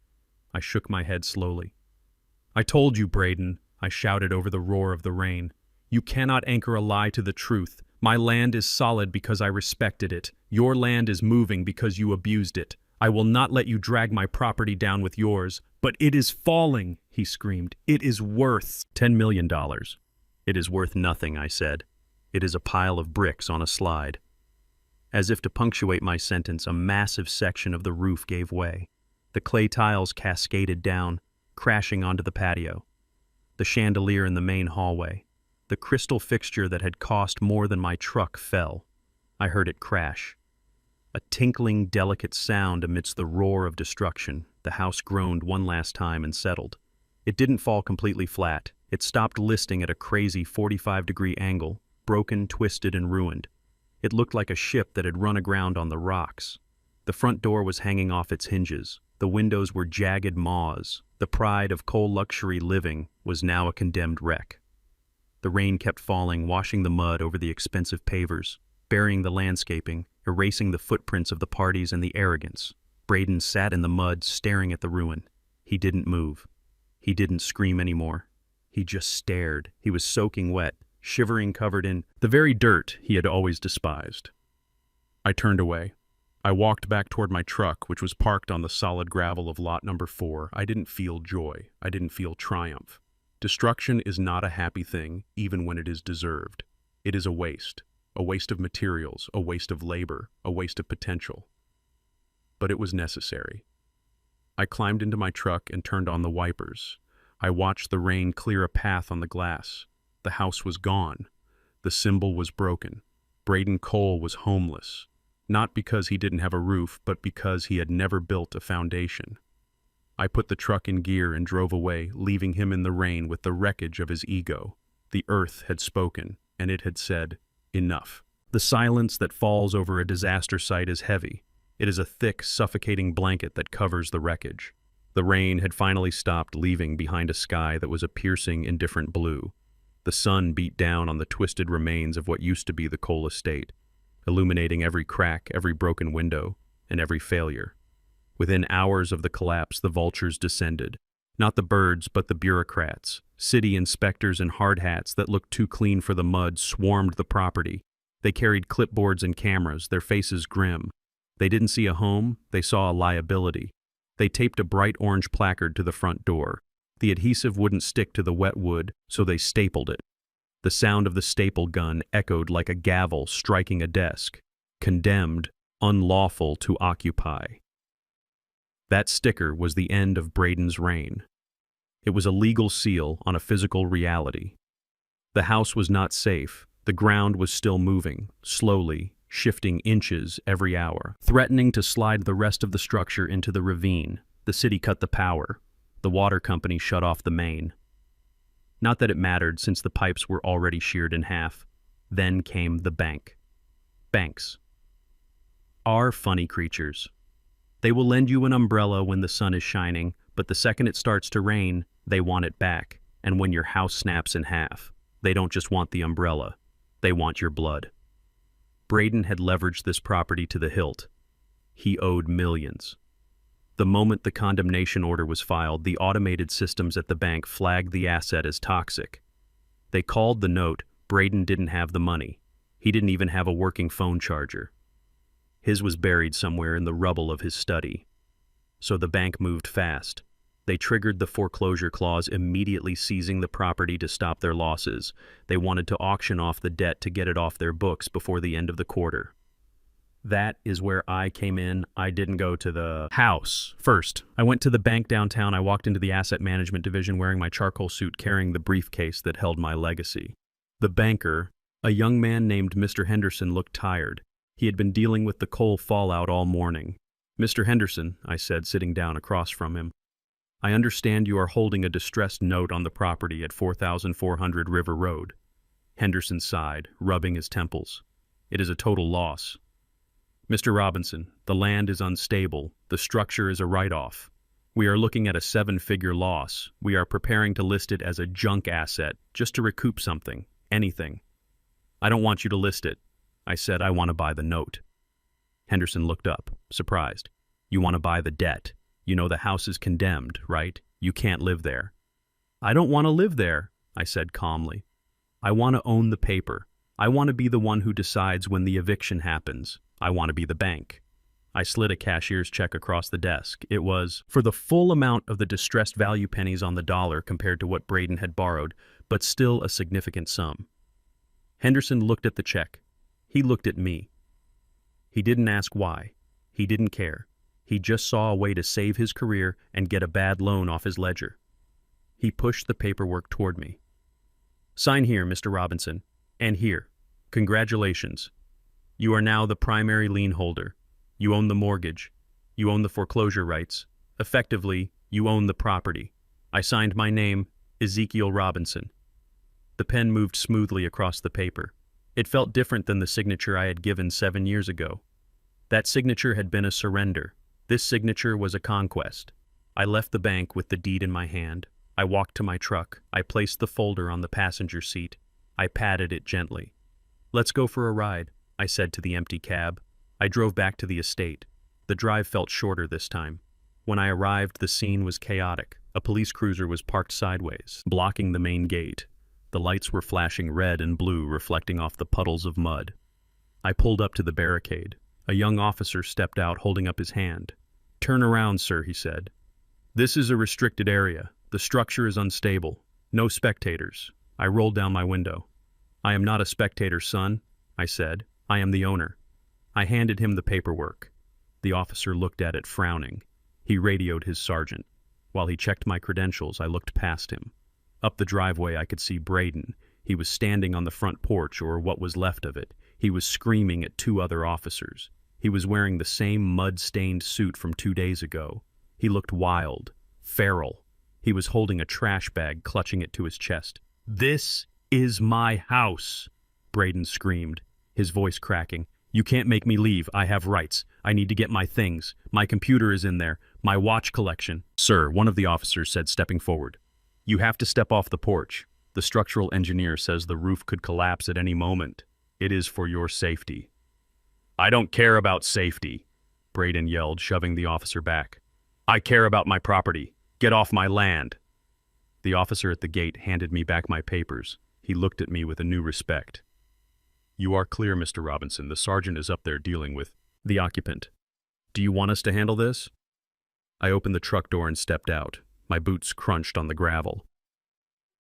I shook my head slowly. "I told you, Braden," I shouted over the roar of the rain. "You cannot anchor a lie to the truth. My land is solid because I respected it. Your land is moving because you abused it. I will not let you drag my property down with yours. But it is falling," he screamed. "It is worth $10 million. "It is worth nothing," I said. "It is a pile of bricks on a slide." As if to punctuate my sentence, a massive section of the roof gave way. The clay tiles cascaded down, crashing onto the patio. The chandelier in the main hallway, the crystal fixture that had cost more than my truck, fell. I heard it crash. A tinkling, delicate sound amidst the roar of destruction. The house groaned one last time and settled. It didn't fall completely flat. It stopped listing at a crazy 45-degree angle, broken, twisted, and ruined. It looked like a ship that had run aground on the rocks. The front door was hanging off its hinges. The windows were jagged maws. The pride of coal luxury living was now a condemned wreck. The rain kept falling, washing the mud over the expensive pavers, burying the landscaping, erasing the footprints of the parties and the arrogance. Braden sat in the mud, staring at the ruin. He didn't move. He didn't scream anymore. He just stared. He was soaking wet, shivering, covered in the very dirt he had always despised. I turned away. I walked back toward my truck, which was parked on the solid gravel of lot number 4. I didn't feel joy. I didn't feel triumph. Destruction is not a happy thing, even when it is deserved. It is a waste of materials, a waste of labor, a waste of potential. But it was necessary. I climbed into my truck and turned on the wipers. I watched the rain clear a path on the glass. The house was gone. The symbol was broken. Braden Cole was homeless. Not because he didn't have a roof, but because he had never built a foundation. I put the truck in gear and drove away, leaving him in the rain with the wreckage of his ego. The earth had spoken, and it had said, "Enough." The silence that falls over a disaster site is heavy. It is a thick, suffocating blanket that covers the wreckage. The rain had finally stopped, leaving behind a sky that was a piercing, indifferent blue. The sun beat down on the twisted remains of what used to be the Cole estate, illuminating every crack, every broken window, and every failure. Within hours of the collapse, the vultures descended. Not the birds, but the bureaucrats. City inspectors in hard hats that looked too clean for the mud swarmed the property. They carried clipboards and cameras, their faces grim. They didn't see a home, they saw a liability. They taped a bright orange placard to the front door. The adhesive wouldn't stick to the wet wood, so they stapled it. The sound of the staple gun echoed like a gavel striking a desk. Condemned, unlawful to occupy. That sticker was the end of Braden's reign. It was a legal seal on a physical reality. The house was not safe. The ground was still moving, slowly, shifting inches every hour, threatening to slide the rest of the structure into the ravine. The city cut the power. The water company shut off the main. Not that it mattered, since the pipes were already sheared in half. Then came the bank. Banks are funny creatures. They will lend you an umbrella when the sun is shining, but the second it starts to rain, they want it back. And when your house snaps in half, they don't just want the umbrella, they want your blood. Braden had leveraged this property to the hilt. He owed millions. The moment the condemnation order was filed, the automated systems at the bank flagged the asset as toxic. They called the note. Braden didn't have the money. He didn't even have a working phone charger. His was buried somewhere in the rubble of his study. So the bank moved fast. They triggered the foreclosure clause, immediately seizing the property to stop their losses. They wanted to auction off the debt to get it off their books before the end of the quarter. That is where I came in. I didn't go to the house first. I went to the bank downtown. I walked into the asset management division wearing my charcoal suit, carrying the briefcase that held my legacy. The banker, a young man named Mr. Henderson, looked tired. He had been dealing with the coal fallout all morning. "Mr. Henderson," I said, sitting down across from him, "I understand you are holding a distressed note on the property at 4400 River Road." Henderson sighed, rubbing his temples. "It is a total loss. Mr. Robinson, the land is unstable. The structure is a write-off. We are looking at a 7-figure loss. We are preparing to list it as a junk asset, just to recoup something, anything." "I don't want you to list it." I said, "I want to buy the note." Henderson looked up, surprised. "You want to buy the debt? You know the house is condemned, right? You can't live there." "I don't want to live there," I said calmly. "I want to own the paper. I want to be the one who decides when the eviction happens. I want to be the bank." I slid a cashier's check across the desk. It was for the full amount of the distressed value pennies on the dollar compared to what Braden had borrowed, but still a significant sum. Henderson looked at the check. He looked at me. He didn't ask why. He didn't care. He just saw a way to save his career and get a bad loan off his ledger. He pushed the paperwork toward me. "Sign here, Mr. Robinson, and here. Congratulations. You are now the primary lien holder. You own the mortgage. You own the foreclosure rights. Effectively, you own the property. I signed my name, Ezekiel Robinson." The pen moved smoothly across the paper. It felt different than the signature I had given 7 years ago. That signature had been a surrender. This signature was a conquest. I left the bank with the deed in my hand. I walked to my truck. I placed the folder on the passenger seat. I patted it gently. "Let's go for a ride," I said to the empty cab. I drove back to the estate. The drive felt shorter this time. When I arrived, the scene was chaotic. A police cruiser was parked sideways, blocking the main gate. The lights were flashing red and blue, reflecting off the puddles of mud. I pulled up to the barricade. A young officer stepped out, holding up his hand. "Turn around, sir," he said. "This is a restricted area. The structure is unstable. No spectators." I rolled down my window. "I am not a spectator, son," I said. "I am the owner." I handed him the paperwork. The officer looked at it, frowning. He radioed his sergeant. While he checked my credentials, I looked past him. Up the driveway, I could see Braden. He was standing on the front porch, or what was left of it. He was screaming at 2 other officers. He was wearing the same mud-stained suit from 2 days ago. He looked wild, feral. He was holding a trash bag, clutching it to his chest. "This is my house," Braden screamed, his voice cracking. "You can't make me leave. I have rights. I need to get my things. My computer is in there. My watch collection." "Sir," one of the officers said, stepping forward. "You have to step off the porch. The structural engineer says the roof could collapse at any moment. It is for your safety." "I don't care about safety," Braden yelled, shoving the officer back. "I care about my property. Get off my land." The officer at the gate handed me back my papers. He looked at me with a new respect. "You are clear, Mr. Robinson. The sergeant is up there dealing with the occupant. Do you want us to handle this?" I opened the truck door and stepped out. My boots crunched on the gravel.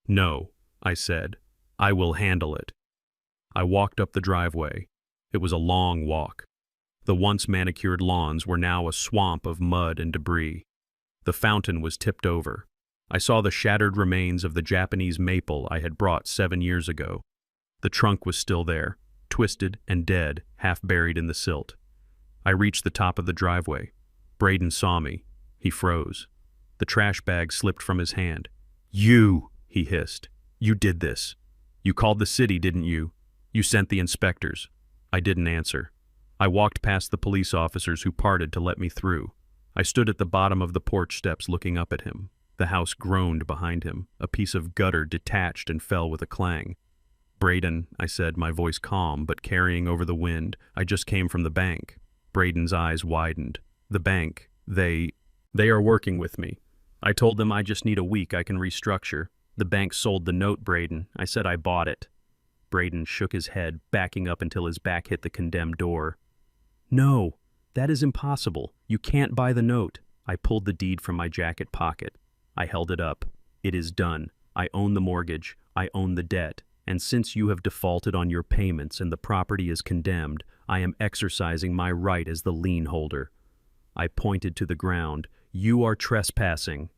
"No," I said. I will handle it. I walked up the driveway. It was a long walk. The once manicured lawns were now a swamp of mud and debris. The fountain was tipped over. I saw the shattered remains of the Japanese maple I had brought 7 years ago. The trunk was still there, twisted and dead, half buried in the silt. I reached the top of the driveway. Braden saw me. He froze. The trash bag slipped from his hand. "You," he hissed. "You did this. You called the city, didn't you? You sent the inspectors." I didn't answer. I walked past the police officers who parted to let me through. I stood at the bottom of the porch steps looking up at him. The house groaned behind him. A piece of gutter detached and fell with a clang. "Braden," I said, my voice calm but carrying over the wind, "I just came from the bank." Braden's eyes widened. "The bank, they are working with me. I told them I just need a week, I can restructure. The bank sold the note, Braden. I said I bought it." Braden shook his head, backing up until his back hit the condemned door. "No, that is impossible. You can't buy the note." I pulled the deed from my jacket pocket. I held it up. "It is done. I own the mortgage. I own the debt. And since you have defaulted on your payments and the property is condemned, I am exercising my right as the lien holder." I pointed to the ground. "You are trespassing."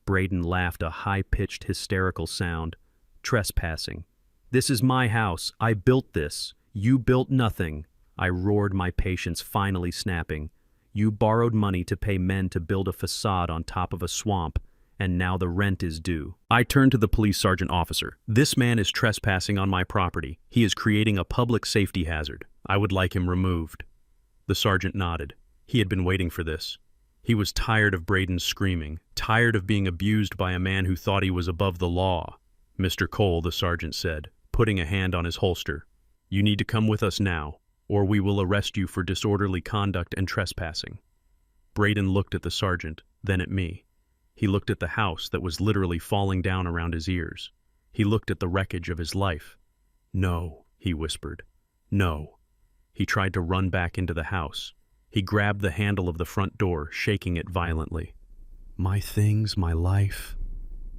Braden laughed a high-pitched, hysterical sound. "Trespassing. This is my house. I built this. You built nothing." I roared, my patience finally snapping. "You borrowed money to pay men to build a facade on top of a swamp, and now the rent is due." I turned to the police sergeant officer. "This man is trespassing on my property. He is creating a public safety hazard. I would like him removed." The sergeant nodded. He had been waiting for this. He was tired of Braden's screaming, tired of being abused by a man who thought he was above the law. "Mr. Cole," the sergeant said, putting a hand on his holster, "you need to come with us now, or we will arrest you for disorderly conduct and trespassing." Braden looked at the sergeant, then at me. He looked at the house that was literally falling down around his ears. He looked at the wreckage of his life. "No," he whispered. "No." He tried to run back into the house. He grabbed the handle of the front door, shaking it violently. "My things, my life.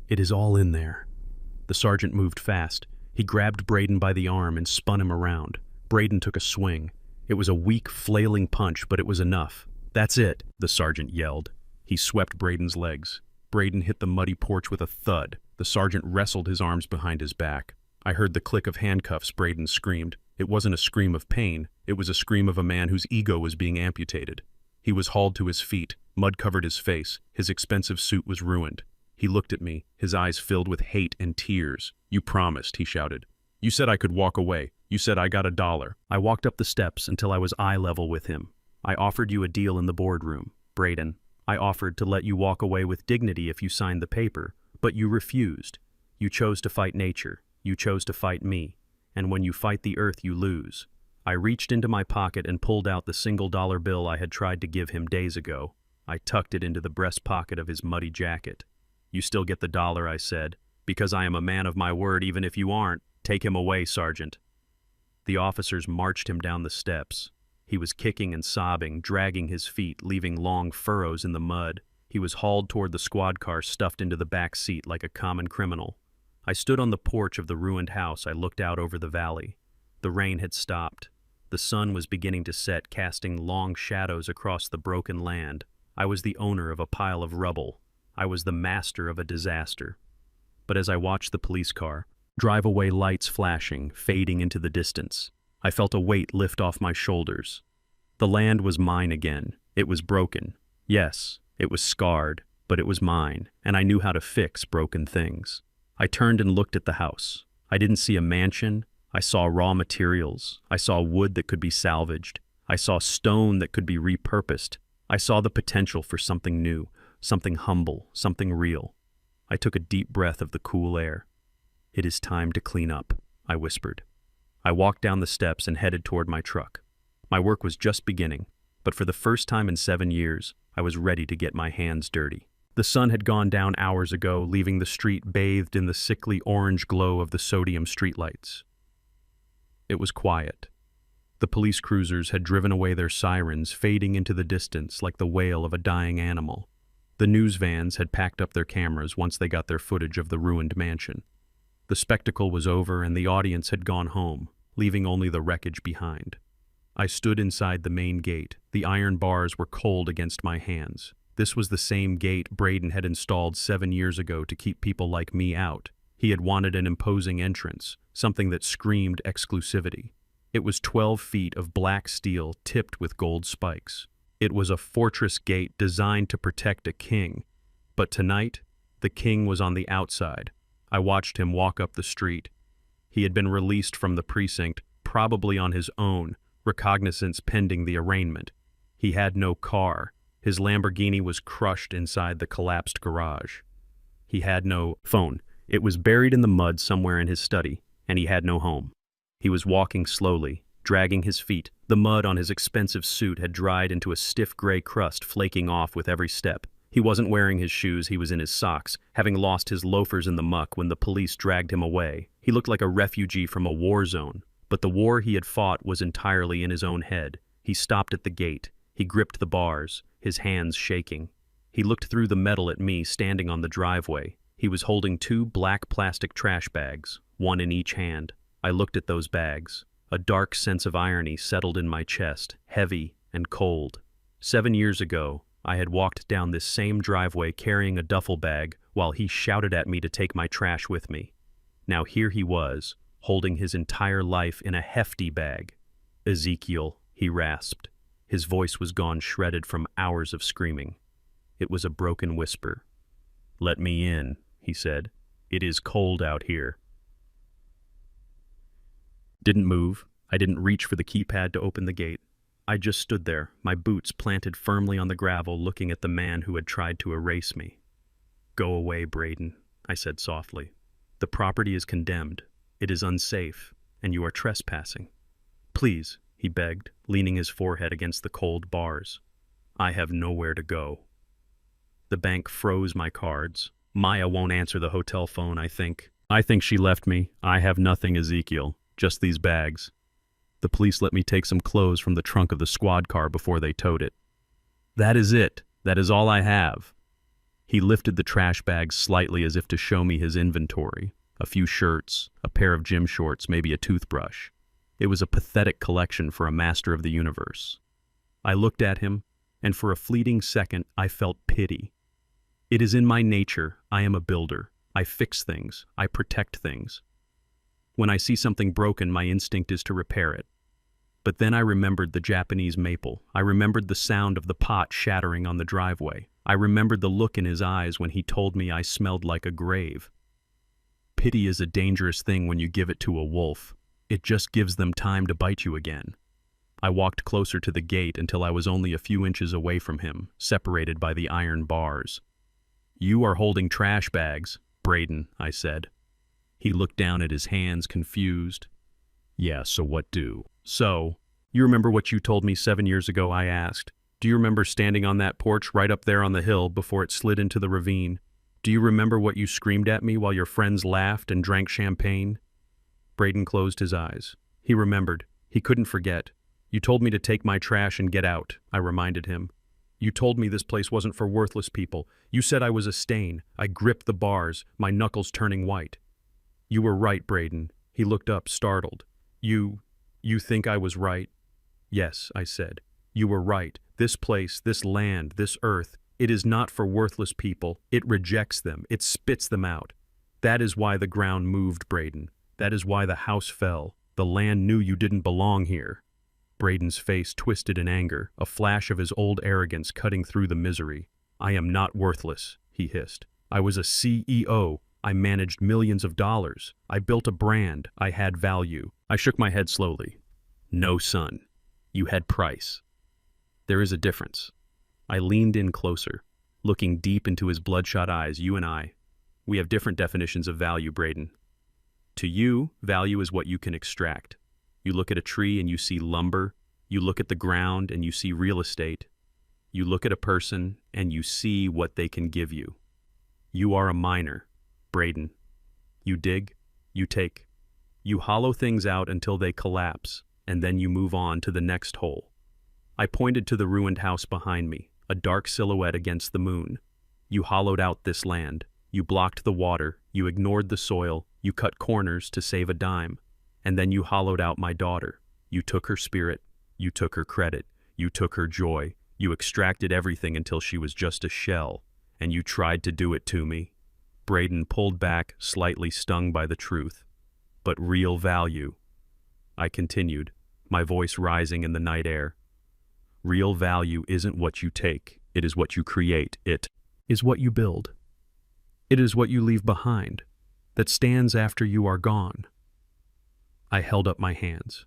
It is all in there." The sergeant moved fast. He grabbed Braden by the arm and spun him around. Braden took a swing. It was a weak, flailing punch, but it was enough. "That's it," the sergeant yelled. He swept Braden's legs. Braden hit the muddy porch with a thud. The sergeant wrestled his arms behind his back. I heard the click of handcuffs. Braden screamed. It wasn't a scream of pain. It was a scream of a man whose ego was being amputated. He was hauled to his feet. Mud covered his face. His expensive suit was ruined. He looked at me, his eyes filled with hate and tears. "You promised," he shouted. "You said I could walk away. You said I got $1." I walked up the steps until I was eye level with him. "I offered you a deal in the boardroom, Braden. I offered to let you walk away with dignity if you signed the paper, but you refused. You chose to fight nature. You chose to fight me. And when you fight the earth, you lose." I reached into my pocket and pulled out the $1 bill I had tried to give him days ago. I tucked it into the breast pocket of his muddy jacket. "You still get the $1, I said, "because I am a man of my word even if you aren't. Take him away, Sergeant." The officers marched him down the steps. He was kicking and sobbing, dragging his feet, leaving long furrows in the mud. He was hauled toward the squad car, stuffed into the back seat like a common criminal. I stood on the porch of the ruined house. I looked out over the valley. The rain had stopped. The sun was beginning to set, casting long shadows across the broken land. I was the owner of a pile of rubble. I was the master of a disaster. But as I watched the police car drive away, lights flashing, fading into the distance, I felt a weight lift off my shoulders. The land was mine again. It was broken. Yes, it was scarred, but it was mine, and I knew how to fix broken things. I turned and looked at the house. I didn't see a mansion. I saw raw materials. I saw wood that could be salvaged. I saw stone that could be repurposed. I saw the potential for something new, something humble, something real. I took a deep breath of the cool air. "It is time to clean up," I whispered. I walked down the steps and headed toward my truck. My work was just beginning, but for the first time in 7 years, I was ready to get my hands dirty. The sun had gone down hours ago, leaving the street bathed in the sickly orange glow of the sodium streetlights. It was quiet. The police cruisers had driven away their sirens, fading into the distance like the wail of a dying animal. The news vans had packed up their cameras once they got their footage of the ruined mansion. The spectacle was over and the audience had gone home, leaving only the wreckage behind. I stood inside the main gate. The iron bars were cold against my hands. This was the same gate Braden had installed 7 years ago to keep people like me out. He had wanted an imposing entrance, something that screamed exclusivity. It was 12 feet of black steel tipped with gold spikes. It was a fortress gate designed to protect a king. But tonight, the king was on the outside. I watched him walk up the street. He had been released from the precinct, probably on his own, recognizance pending the arraignment. He had no car. His Lamborghini was crushed inside the collapsed garage. He had no phone. It was buried in the mud somewhere in his study, and he had no home. He was walking slowly, dragging his feet. The mud on his expensive suit had dried into a stiff gray crust, flaking off with every step. He wasn't wearing his shoes, he was in his socks, having lost his loafers in the muck when the police dragged him away. He looked like a refugee from a war zone, but the war he had fought was entirely in his own head. He stopped at the gate. He gripped the bars, his hands shaking. He looked through the metal at me standing on the driveway. He was holding 2 black plastic trash bags, one in each hand. I looked at those bags. A dark sense of irony settled in my chest, heavy and cold. 7 years ago, I had walked down this same driveway carrying a duffel bag while he shouted at me to take my trash with me. Now here he was, holding his entire life in a hefty bag. "Ezekiel," he rasped. His voice was gone shredded from hours of screaming. It was a broken whisper. "Let me in," he said. "It is cold out here." Didn't move. I didn't reach for the keypad to open the gate. I just stood there, my boots planted firmly on the gravel, looking at the man who had tried to erase me. "Go away, Braden," I said softly. "The property is condemned. It is unsafe, and you are trespassing. Please," he begged, leaning his forehead against the cold bars. "I have nowhere to go." The bank froze my cards. Maya won't answer the hotel phone, I think. I think she left me. I have nothing, Ezekiel. Just these bags. The police let me take some clothes from the trunk of the squad car before they towed it. That is it. That is all I have. He lifted the trash bags slightly as if to show me his inventory. A few shirts, a pair of gym shorts, maybe a toothbrush. It was a pathetic collection for a master of the universe. I looked at him, and for a fleeting second I felt pity. It is in my nature. I am a builder. I fix things. I protect things. When I see something broken, my instinct is to repair it. But then I remembered the Japanese maple. I remembered the sound of the pot shattering on the driveway. I remembered the look in his eyes when he told me I smelled like a grave. Pity is a dangerous thing when you give it to a wolf. It just gives them time to bite you again. I walked closer to the gate until I was only a few inches away from him, separated by the iron bars. "You are holding trash bags, Braden," I said. He looked down at his hands, confused. "Yeah, so what do?" "So, you remember what you told me 7 years ago?" I asked. "Do you remember standing on that porch right up there on the hill before it slid into the ravine? Do you remember what you screamed at me while your friends laughed and drank champagne?" Braden closed his eyes. He remembered. He couldn't forget. "You told me to take my trash and get out," I reminded him. "You told me this place wasn't for worthless people. You said I was a stain." I gripped the bars, my knuckles turning white. "You were right, Braden." He looked up, startled. You think I was right?" "Yes," I said. "You were right. This place, this land, this earth, it is not for worthless people. It rejects them. It spits them out. That is why the ground moved, Braden. That is why the house fell. The land knew you didn't belong here." Braden's face twisted in anger, a flash of his old arrogance cutting through the misery. "I am not worthless," he hissed. "I was a CEO. I managed millions of dollars. I built a brand. I had value." I shook my head slowly. "No, son. You had price. There is a difference." I leaned in closer, looking deep into his bloodshot eyes. "You and I, we have different definitions of value, Braden. To you, value is what you can extract. You look at a tree and you see lumber. You look at the ground and you see real estate. You look at a person and you see what they can give you. You are a miner, Braden. You dig, you take. You hollow things out until they collapse, and then you move on to the next hole." I pointed to the ruined house behind me, a dark silhouette against the moon. "You hollowed out this land. You blocked the water. You ignored the soil. You cut corners to save a dime. And then you hollowed out my daughter. You took her spirit. You took her credit. You took her joy. You extracted everything until she was just a shell. And you tried to do it to me. Braden pulled back, slightly stung by the truth. But real value. I continued, my voice rising in the night air. Real value isn't what you take. It is what you create. It is what you build. It is what you leave behind, that stands after you are gone. I held up my hands,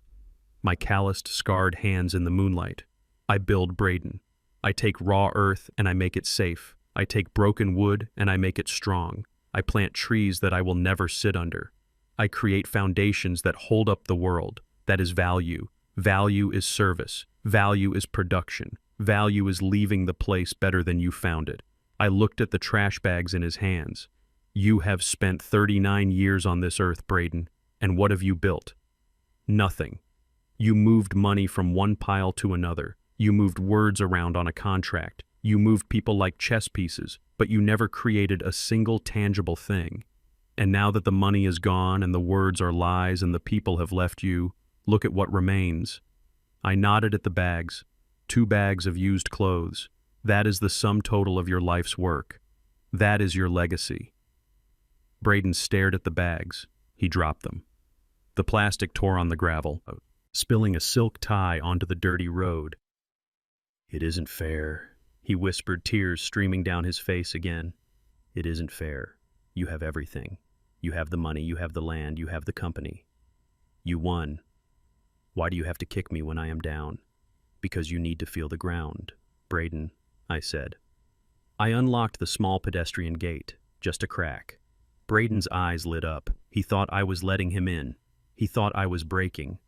my calloused, scarred hands in the moonlight. I build Braden. I take raw earth and I make it safe. I take broken wood and I make it strong. I plant trees that I will never sit under. I create foundations that hold up the world. That is value. Value is service. Value is production. Value is leaving the place better than you found it. I looked at the trash bags in his hands. You have spent 39 years on this earth, Braden, and what have you built? Nothing. You moved money from one pile to another. You moved words around on a contract. You moved people like chess pieces, but you never created a single tangible thing. And now that the money is gone and the words are lies and the people have left you, look at what remains. I nodded at the bags. 2 bags of used clothes. That is the sum total of your life's work. That is your legacy. Braden stared at the bags. He dropped them. The plastic tore on the gravel, spilling a silk tie onto the dirty road. It isn't fair, he whispered, tears streaming down his face again. It isn't fair. You have everything. You have the money, you have the land, you have the company. You won. Why do you have to kick me when I am down? Because you need to feel the ground, Braden, I said. I unlocked the small pedestrian gate, just a crack. Braden's eyes lit up. He thought I was letting him in. He thought I was breaking.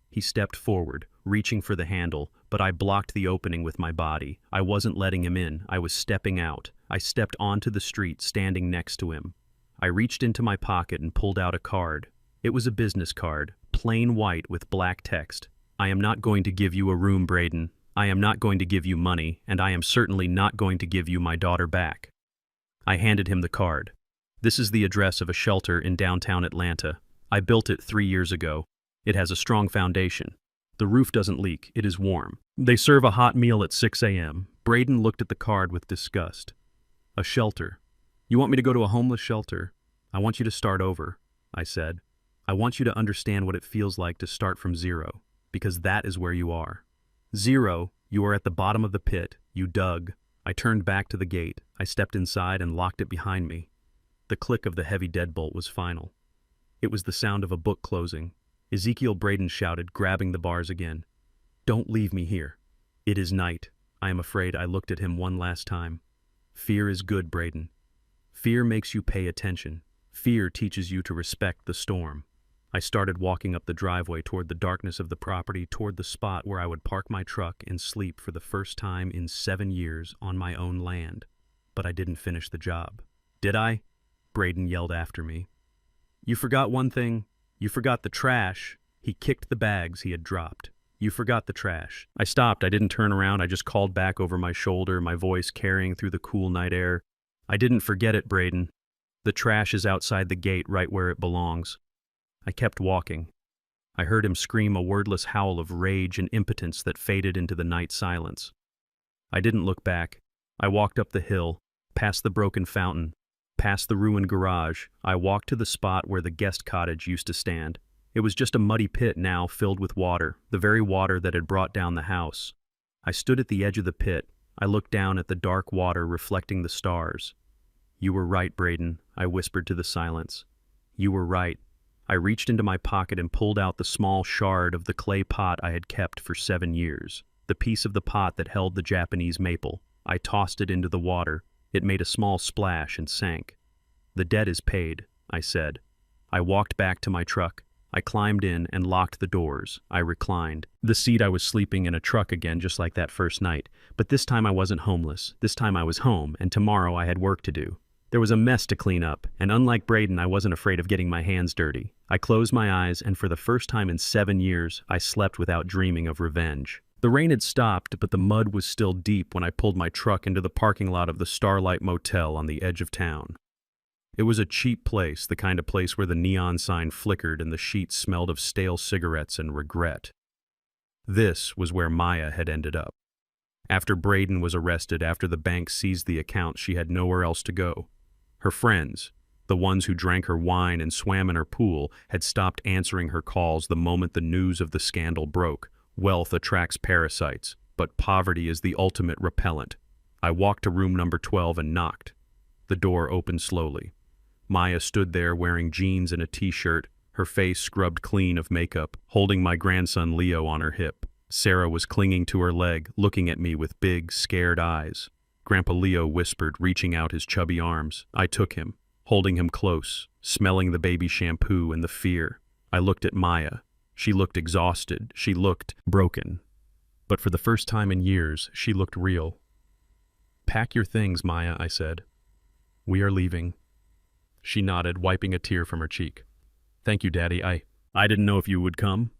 He stepped forward, reaching for the handle, but I blocked the opening with my body. I wasn't letting him in. I was stepping out. I stepped onto the street, standing next to him. I reached into my pocket and pulled out a card. It was a business card, plain white with black text. I am not going to give you a room, Braden. I am not going to give you money, and I am certainly not going to give you my daughter back. I handed him the card. This is the address of a shelter in downtown Atlanta. I built it 3 years ago. It has a strong foundation. The roof doesn't leak. It is warm. They serve a hot meal at 6 a.m. Braden looked at the card with disgust. A shelter. You want me to go to a homeless shelter? I want you to start over, I said. I want you to understand what it feels like to start from zero, because that is where you are. Zero, you are at the bottom of the pit. You dug. I turned back to the gate. I stepped inside and locked it behind me. The click of the heavy deadbolt was final. It was the sound of a book closing. Ezekiel Braden shouted, grabbing the bars again. Don't leave me here. It is night. I am afraid. I looked at him one last time. Fear is good, Braden. Fear makes you pay attention. Fear teaches you to respect the storm. I started walking up the driveway toward the darkness of the property, toward the spot where I would park my truck and sleep for the first time in 7 years on my own land. But I didn't finish the job. Did I? Braden yelled after me. You forgot one thing. You forgot the trash. He kicked the bags he had dropped. You forgot the trash. I stopped. I didn't turn around. I just called back over my shoulder, my voice carrying through the cool night air. I didn't forget it, Braden. The trash is outside the gate, right where it belongs. I kept walking. I heard him scream a wordless howl of rage and impotence that faded into the night silence. I didn't look back. I walked up the hill, past the broken fountain, past the ruined garage. I walked to the spot where the guest cottage used to stand. It was just a muddy pit now filled with water, the very water that had brought down the house. I stood at the edge of the pit. I looked down at the dark water reflecting the stars. You were right, Braden, I whispered to the silence. You were right. I reached into my pocket and pulled out the small shard of the clay pot I had kept for 7 years, the piece of the pot that held the Japanese maple. I tossed it into the water. It made a small splash and sank. The debt is paid, I said. I walked back to my truck. I climbed in and locked the doors. I reclined. The seat I was sleeping in a truck again, just like that first night. But this time I wasn't homeless. This time I was home, and tomorrow I had work to do. There was a mess to clean up, and unlike Braden, I wasn't afraid of getting my hands dirty. I closed my eyes, and for the first time in 7 years, I slept without dreaming of revenge. The rain had stopped, but the mud was still deep when I pulled my truck into the parking lot of the Starlight Motel on the edge of town. It was a cheap place, the kind of place where the neon sign flickered and the sheets smelled of stale cigarettes and regret. This was where Maya had ended up. After Braden was arrested, after the bank seized the account, she had nowhere else to go. Her friends, the ones who drank her wine and swam in her pool, had stopped answering her calls the moment the news of the scandal broke. Wealth attracts parasites, but poverty is the ultimate repellent. I walked to room number 12 and knocked. The door opened slowly. Maya stood there wearing jeans and a t-shirt, her face scrubbed clean of makeup, holding my grandson Leo on her hip. Sarah was clinging to her leg, looking at me with big, scared eyes. Grandpa Leo whispered, reaching out his chubby arms. I took him, holding him close, smelling the baby shampoo and the fear. I looked at Maya. She looked exhausted. She looked broken. But for the first time in years, she looked real. Pack your things, Maya, I said. We are leaving. She nodded, wiping a tear from her cheek. Thank you, Daddy. I didn't know if you would come.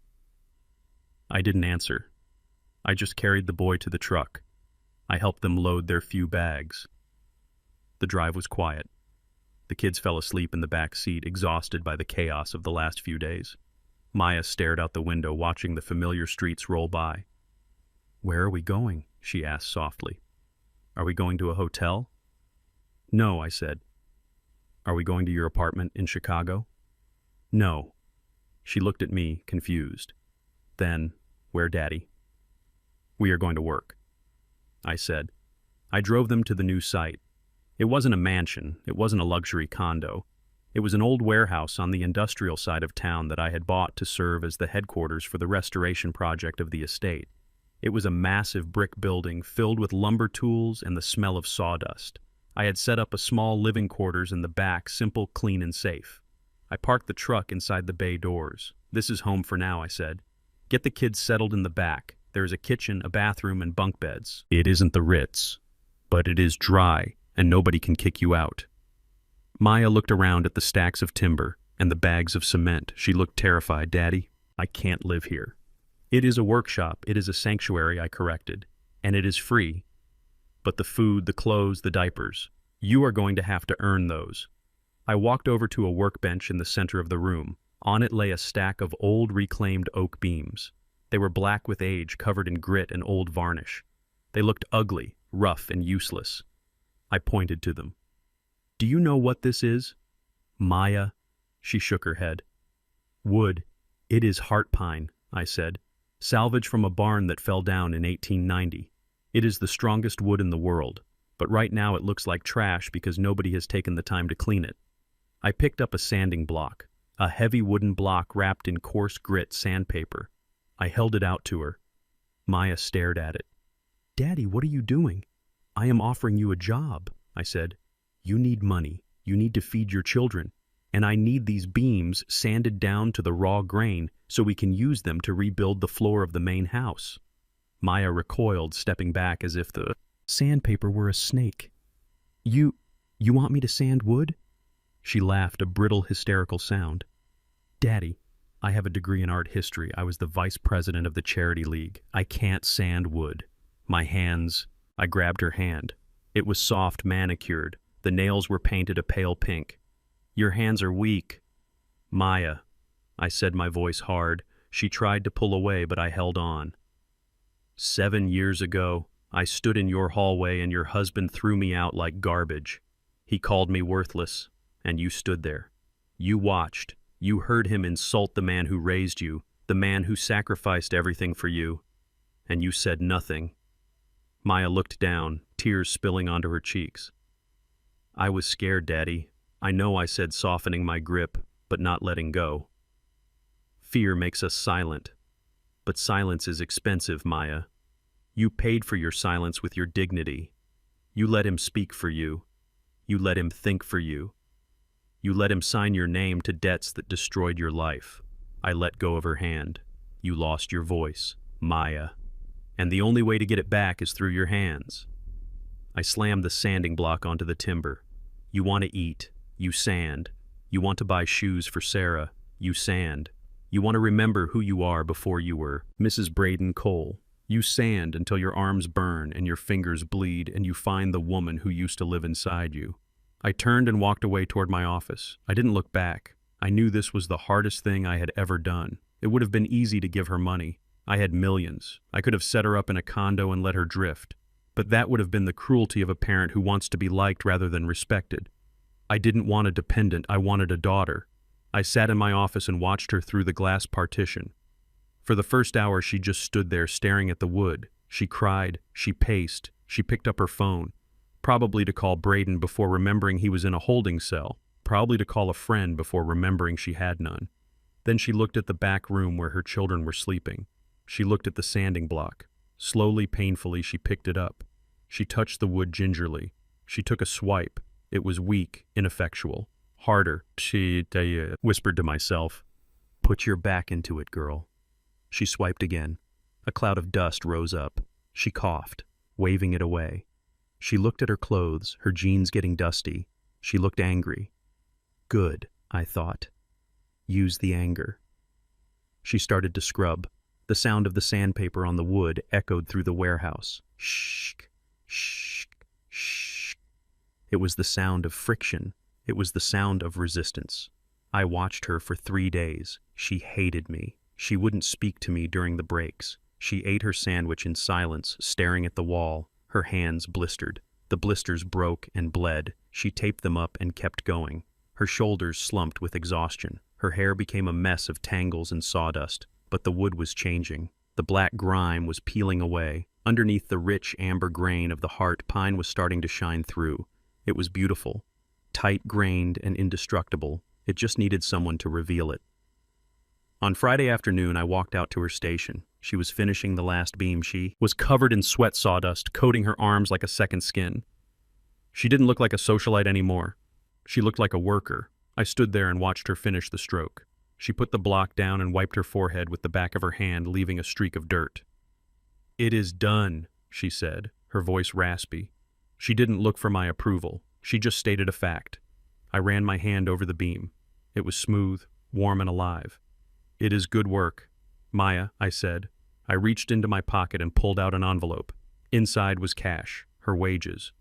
I didn't answer. I just carried the boy to the truck. I helped them load their few bags. The drive was quiet. The kids fell asleep in the back seat, exhausted by the chaos of the last few days. Maya stared out the window, watching the familiar streets roll by. Where are we going? She asked softly. Are we going to a hotel? No, I said. Are we going to your apartment in Chicago? No. She looked at me, confused. Then, where, Daddy? We are going to work, I said. I drove them to the new site. It wasn't a mansion. It wasn't a luxury condo. It was an old warehouse on the industrial side of town that I had bought to serve as the headquarters for the restoration project of the estate. It was a massive brick building filled with lumber tools and the smell of sawdust. I had set up a small living quarters in the back, simple, clean, and safe. I parked the truck inside the bay doors. This is home for now, I said. Get the kids settled in the back. There is a kitchen, a bathroom, and bunk beds. It isn't the Ritz, but it is dry, and nobody can kick you out. Maya looked around at the stacks of timber and the bags of cement. She looked terrified. Daddy, I can't live here. It is a workshop. It is a sanctuary, I corrected. And it is free. But the food, the clothes, the diapers, you are going to have to earn those. I walked over to a workbench in the center of the room. On it lay a stack of old reclaimed oak beams. They were black with age, covered in grit and old varnish. They looked ugly, rough, and useless. I pointed to them. Do you know what this is? Maya, she shook her head. Wood. It is heart pine, I said. Salvage from a barn that fell down in 1890. It is the strongest wood in the world, but right now it looks like trash because nobody has taken the time to clean it. I picked up a sanding block, a heavy wooden block wrapped in coarse grit sandpaper. I held it out to her. Maya stared at it. Daddy, what are you doing? I am offering you a job, I said. You need money. You need to feed your children. And I need these beams sanded down to the raw grain so we can use them to rebuild the floor of the main house. Maya recoiled, stepping back as if the sandpaper were a snake. You want me to sand wood? She laughed, a brittle, hysterical sound. Daddy, I have a degree in art history. I was the vice president of the Charity League. I can't sand wood. My hands... I grabbed her hand. It was soft, manicured. The nails were painted a pale pink. Your hands are weak. Maya, I said, my voice hard. She tried to pull away, but I held on. 7 years ago, I stood in your hallway and your husband threw me out like garbage. He called me worthless, and you stood there. You watched. You heard him insult the man who raised you, the man who sacrificed everything for you, and you said nothing. Maya looked down, tears spilling onto her cheeks. I was scared, Daddy. I know, I said, softening my grip, but not letting go. Fear makes us silent. But silence is expensive, Maya. You paid for your silence with your dignity. You let him speak for you. You let him think for you. You let him sign your name to debts that destroyed your life. I let go of her hand. You lost your voice, Maya. And the only way to get it back is through your hands. I slammed the sanding block onto the timber. You want to eat. You sand. You want to buy shoes for Sarah. You sand. You want to remember who you are before you were Mrs. Braden Cole. You sand until your arms burn and your fingers bleed and you find the woman who used to live inside you. I turned and walked away toward my office. I didn't look back. I knew this was the hardest thing I had ever done. It would have been easy to give her money. I had millions. I could have set her up in a condo and let her drift. But that would have been the cruelty of a parent who wants to be liked rather than respected. I didn't want a dependent. I wanted a daughter. I sat in my office and watched her through the glass partition. For the first hour, she just stood there staring at the wood. She cried. She paced. She picked up her phone. Probably to call Braden before remembering he was in a holding cell. Probably to call a friend before remembering she had none. Then she looked at the back room where her children were sleeping. She looked at the sanding block. Slowly, painfully, she picked it up. She touched the wood gingerly. She took a swipe. It was weak, ineffectual. Harder. She whispered to myself, "Put your back into it, girl." She swiped again. A cloud of dust rose up. She coughed, waving it away. She looked at her clothes, her jeans getting dusty. She looked angry. Good, I thought. Use the anger. She started to scrub. The sound of the sandpaper on the wood echoed through the warehouse. Shh, shh, shh. It was the sound of friction. It was the sound of resistance. I watched her for 3 days. She hated me. She wouldn't speak to me during the breaks. She ate her sandwich in silence, staring at the wall. Her hands blistered. The blisters broke and bled. She taped them up and kept going. Her shoulders slumped with exhaustion. Her hair became a mess of tangles and sawdust. But the wood was changing. The black grime was peeling away. Underneath the rich amber grain of the heart, pine was starting to shine through. It was beautiful. Tight-grained and indestructible. It just needed someone to reveal it. On Friday afternoon, I walked out to her station. She was finishing the last beam. She was covered in sweat sawdust, coating her arms like a second skin. She didn't look like a socialite anymore. She looked like a worker. I stood there and watched her finish the stroke. She put the block down and wiped her forehead with the back of her hand, leaving a streak of dirt. "It is done," she said, her voice raspy. She didn't look for my approval. She just stated a fact. I ran my hand over the beam. It was smooth, warm, and alive. "It is good work, Maya," I said. I reached into my pocket and pulled out an envelope. Inside was cash, her wages.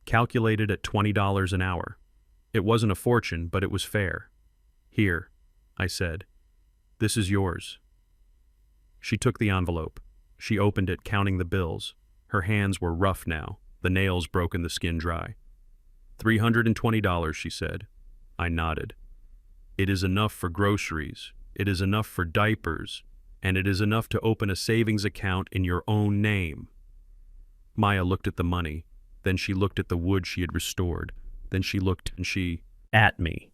Calculated at $20 an hour. It wasn't a fortune, but it was fair. "Here," I said. "This is yours." She took the envelope. She opened it, counting the bills. Her hands were rough now. The nails broken the skin dry. $320, she said. I nodded. "It is enough for groceries. It is enough for diapers. And it is enough to open a savings account in your own name." Maya looked at the money. Then she looked at the wood she had restored. Then she looked and she at me.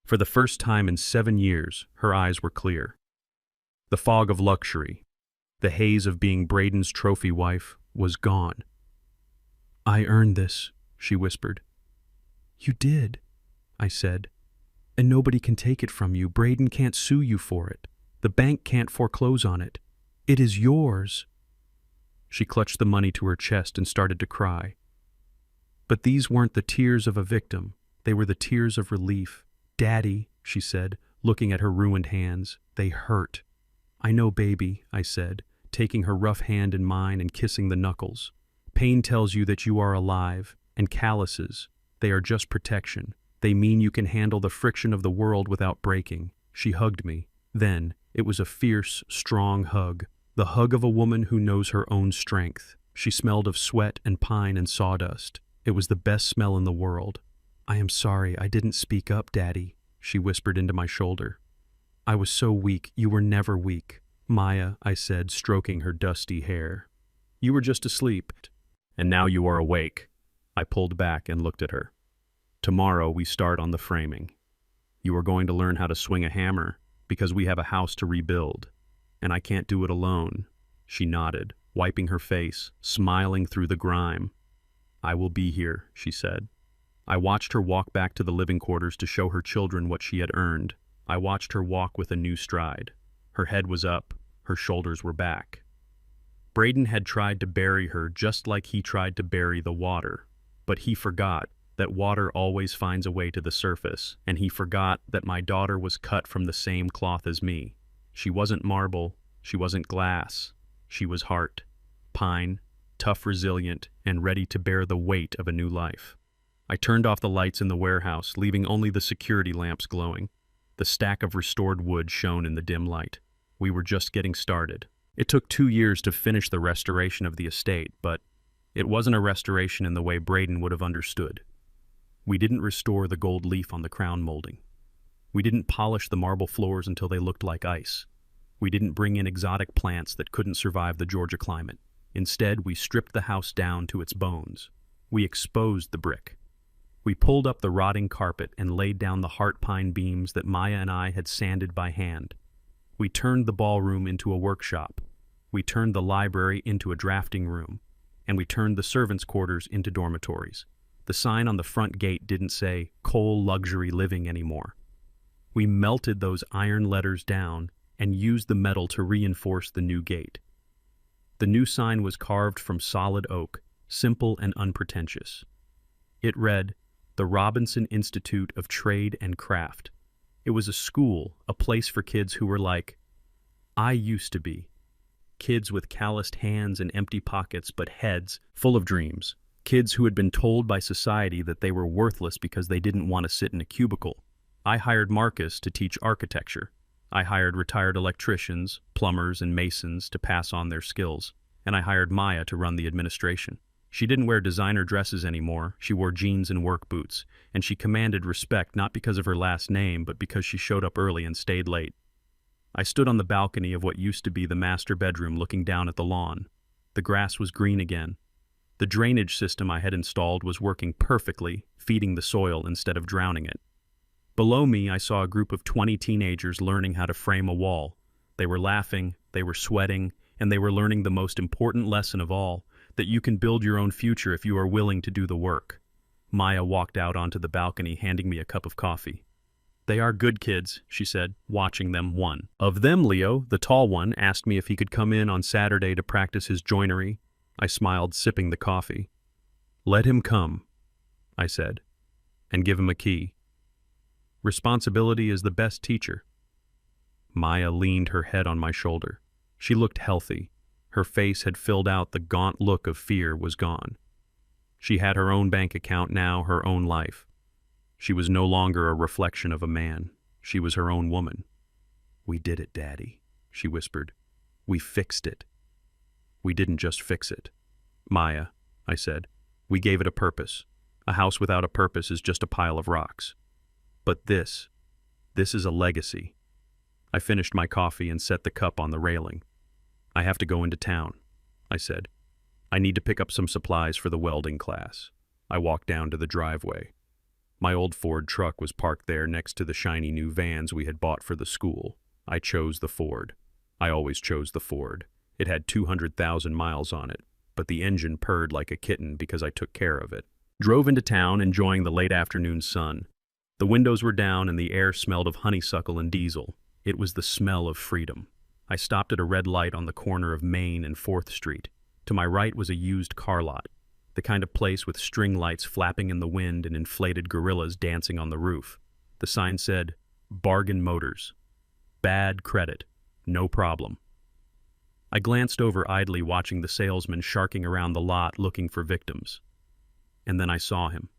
For the first time in 7 years, her eyes were clear. The fog of luxury, the haze of being Braden's trophy wife, was gone. "I earned this," she whispered. "You did," I said. "And nobody can take it from you. Braden can't sue you for it. The bank can't foreclose on it. It is yours." She clutched the money to her chest and started to cry. But these weren't the tears of a victim. They were the tears of relief. "Daddy," she said, looking at her ruined hands, "they hurt." "I know, baby," I said, taking her rough hand in mine and kissing the knuckles. "Pain tells you that you are alive, and calluses, they are just protection. They mean you can handle the friction of the world without breaking." She hugged me. Then, it was a fierce, strong hug. The hug of a woman who knows her own strength. She smelled of sweat and pine and sawdust. It was the best smell in the world. "I am sorry I didn't speak up, Daddy," she whispered into my shoulder. "I was so weak. You were never weak." "Maya," I said, stroking her dusty hair. "You were just asleep. And now you are awake." I pulled back and looked at her. "Tomorrow we start on the framing. You are going to learn how to swing a hammer, because we have a house to rebuild. And I can't do it alone." She nodded, wiping her face, smiling through the grime. "I will be here," she said. I watched her walk back to the living quarters to show her children what she had earned. I watched her walk with a new stride. Her head was up, her shoulders were back. Braden had tried to bury her just like he tried to bury the water. But he forgot that water always finds a way to the surface, and he forgot that my daughter was cut from the same cloth as me. She wasn't marble, she wasn't glass. She was heart, pine, tough, resilient, and ready to bear the weight of a new life. I turned off the lights in the warehouse, leaving only the security lamps glowing. The stack of restored wood shone in the dim light. We were just getting started. It took 2 years to finish the restoration of the estate, but it wasn't a restoration in the way Braden would have understood. We didn't restore the gold leaf on the crown molding. We didn't polish the marble floors until they looked like ice. We didn't bring in exotic plants that couldn't survive the Georgia climate. Instead, we stripped the house down to its bones. We exposed the brick. We pulled up the rotting carpet and laid down the heart pine beams that Maya and I had sanded by hand. We turned the ballroom into a workshop. We turned the library into a drafting room. And we turned the servants' quarters into dormitories. The sign on the front gate didn't say Cole Luxury Living anymore. We melted those iron letters down and used the metal to reinforce the new gate. The new sign was carved from solid oak, simple and unpretentious. It read, "The Robinson Institute of Trade and Craft." It was a school, a place for kids who were like I used to be. Kids with calloused hands and empty pockets, but heads full of dreams. Kids who had been told by society that they were worthless because they didn't want to sit in a cubicle. I hired Marcus to teach architecture. I hired retired electricians, plumbers, and masons to pass on their skills. And I hired Maya to run the administration. She didn't wear designer dresses anymore. She wore jeans and work boots. And she commanded respect not because of her last name, but because she showed up early and stayed late. I stood on the balcony of what used to be the master bedroom looking down at the lawn. The grass was green again. The drainage system I had installed was working perfectly, feeding the soil instead of drowning it. Below me, I saw a group of 20 teenagers learning how to frame a wall. They were laughing, they were sweating, and they were learning the most important lesson of all, that you can build your own future if you are willing to do the work. Maya walked out onto the balcony, handing me a cup of coffee. "They are good kids," she said, watching them. One of them, Leo, the tall one, asked me if he could come in on Saturday to practice his joinery. I smiled, sipping the coffee. "Let him come," I said, "and give him a key. Responsibility is the best teacher." Maya leaned her head on my shoulder. She looked healthy. Her face had filled out, the gaunt look of fear was gone. She had her own bank account now, her own life. She was no longer a reflection of a man. She was her own woman. "We did it, Daddy," she whispered. "We fixed it." "We didn't just fix it, Maya," I said. "We gave it a purpose. A house without a purpose is just a pile of rocks. But this is a legacy." I finished my coffee and set the cup on the railing. "I have to go into town," I said. "I need to pick up some supplies for the welding class." I walked down to the driveway. My old Ford truck was parked there next to the shiny new vans we had bought for the school. I chose the Ford. I always chose the Ford. It had 200,000 miles on it, but the engine purred like a kitten because I took care of it. Drove into town, enjoying the late afternoon sun. The windows were down and the air smelled of honeysuckle and diesel. It was the smell of freedom. I stopped at a red light on the corner of Main and 4th Street. To my right was a used car lot, the kind of place with string lights flapping in the wind and inflated gorillas dancing on the roof. The sign said, "Bargain Motors. Bad credit. No problem." I glanced over idly, watching the salesman sharking around the lot looking for victims. And then I saw him.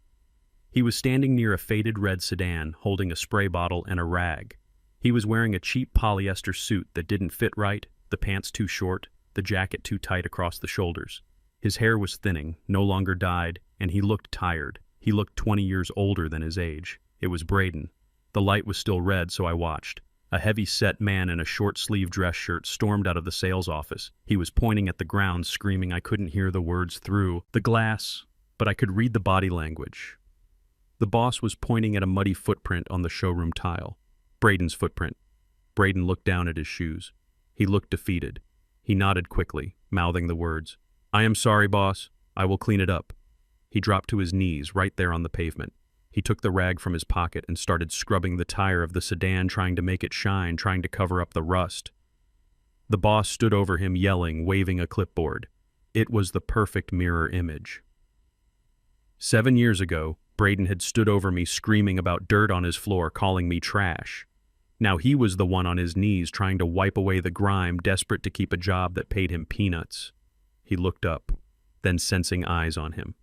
He was standing near a faded red sedan, holding a spray bottle and a rag. He was wearing a cheap polyester suit that didn't fit right, the pants too short, the jacket too tight across the shoulders. His hair was thinning, no longer dyed, and he looked tired. He looked 20 years older than his age. It was Braden. The light was still red, so I watched. A heavy-set man in a short-sleeved dress shirt stormed out of the sales office. He was pointing at the ground, screaming. I couldn't hear the words through the glass, but I could read the body language. The boss was pointing at a muddy footprint on the showroom tile. Braden's footprint. Braden looked down at his shoes. He looked defeated. He nodded quickly, mouthing the words, "I am sorry, boss. I will clean it up." He dropped to his knees right there on the pavement. He took the rag from his pocket and started scrubbing the tire of the sedan, trying to make it shine, trying to cover up the rust. The boss stood over him, yelling, waving a clipboard. It was the perfect mirror image. 7 years ago, Braden had stood over me screaming about dirt on his floor, calling me trash. Now he was the one on his knees trying to wipe away the grime, desperate to keep a job that paid him peanuts. He looked up, then sensing eyes on him.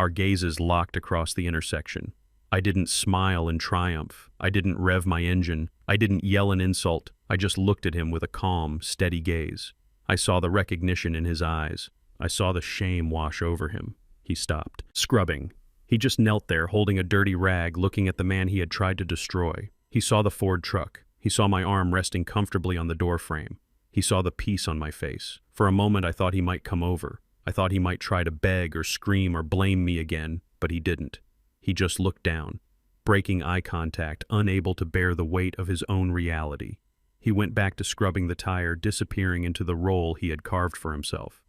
Our gazes locked across the intersection. I didn't smile in triumph. I didn't rev my engine. I didn't yell an insult. I just looked at him with a calm, steady gaze. I saw the recognition in his eyes. I saw the shame wash over him. He stopped, scrubbing. He just knelt there, holding a dirty rag, looking at the man he had tried to destroy. He saw the Ford truck. He saw my arm resting comfortably on the door frame. He saw the peace on my face. For a moment, I thought he might come over. I thought he might try to beg or scream or blame me again, but he didn't. He just looked down, breaking eye contact, unable to bear the weight of his own reality. He went back to scrubbing the tire, disappearing into the role he had carved for himself.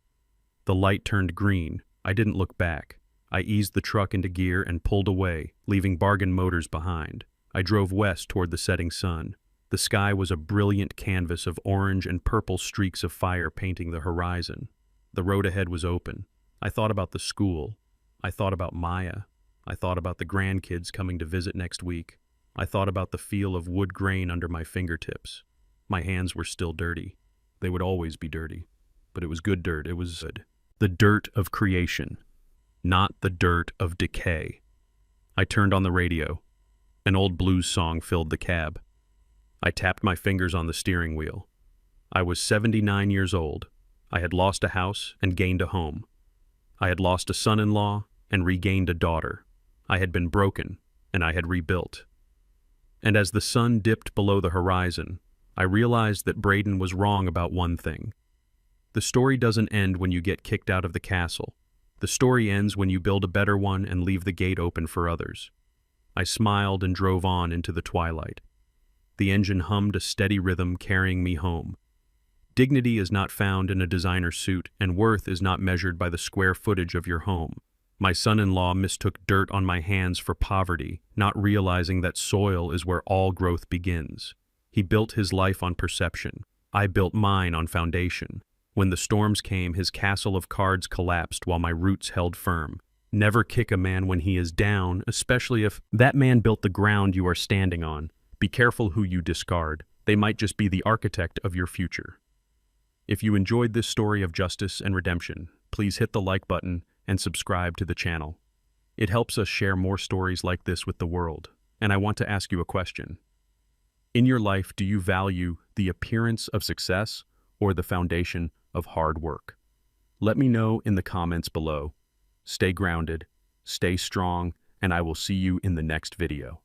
The light turned green. I didn't look back. I eased the truck into gear and pulled away, leaving Bargain Motors behind. I drove west toward the setting sun. The sky was a brilliant canvas of orange and purple streaks of fire painting the horizon. The road ahead was open. I thought about the school. I thought about Maya. I thought about the grandkids coming to visit next week. I thought about the feel of wood grain under my fingertips. My hands were still dirty. They would always be dirty. But it was good dirt. It was good. The dirt of creation, not the dirt of decay. I turned on the radio. An old blues song filled the cab. I tapped my fingers on the steering wheel. I was 79 years old. I had lost a house and gained a home. I had lost a son-in-law and regained a daughter. I had been broken, and I had rebuilt. And as the sun dipped below the horizon, I realized that Braden was wrong about one thing. The story doesn't end when you get kicked out of the castle. The story ends when you build a better one and leave the gate open for others. I smiled and drove on into the twilight. The engine hummed a steady rhythm carrying me home. Dignity is not found in a designer suit, and worth is not measured by the square footage of your home. My son-in-law mistook dirt on my hands for poverty, not realizing that soil is where all growth begins. He built his life on perception. I built mine on foundation. When the storms came, his castle of cards collapsed while my roots held firm. Never kick a man when he is down, especially if that man built the ground you are standing on. Be careful who you discard. They might just be the architect of your future. If you enjoyed this story of justice and redemption, please hit the like button and subscribe to the channel. It helps us share more stories like this with the world. And I want to ask you a question. In your life, do you value the appearance of success or the foundation of hard work? Let me know in the comments below. Stay grounded, stay strong, and I will see you in the next video.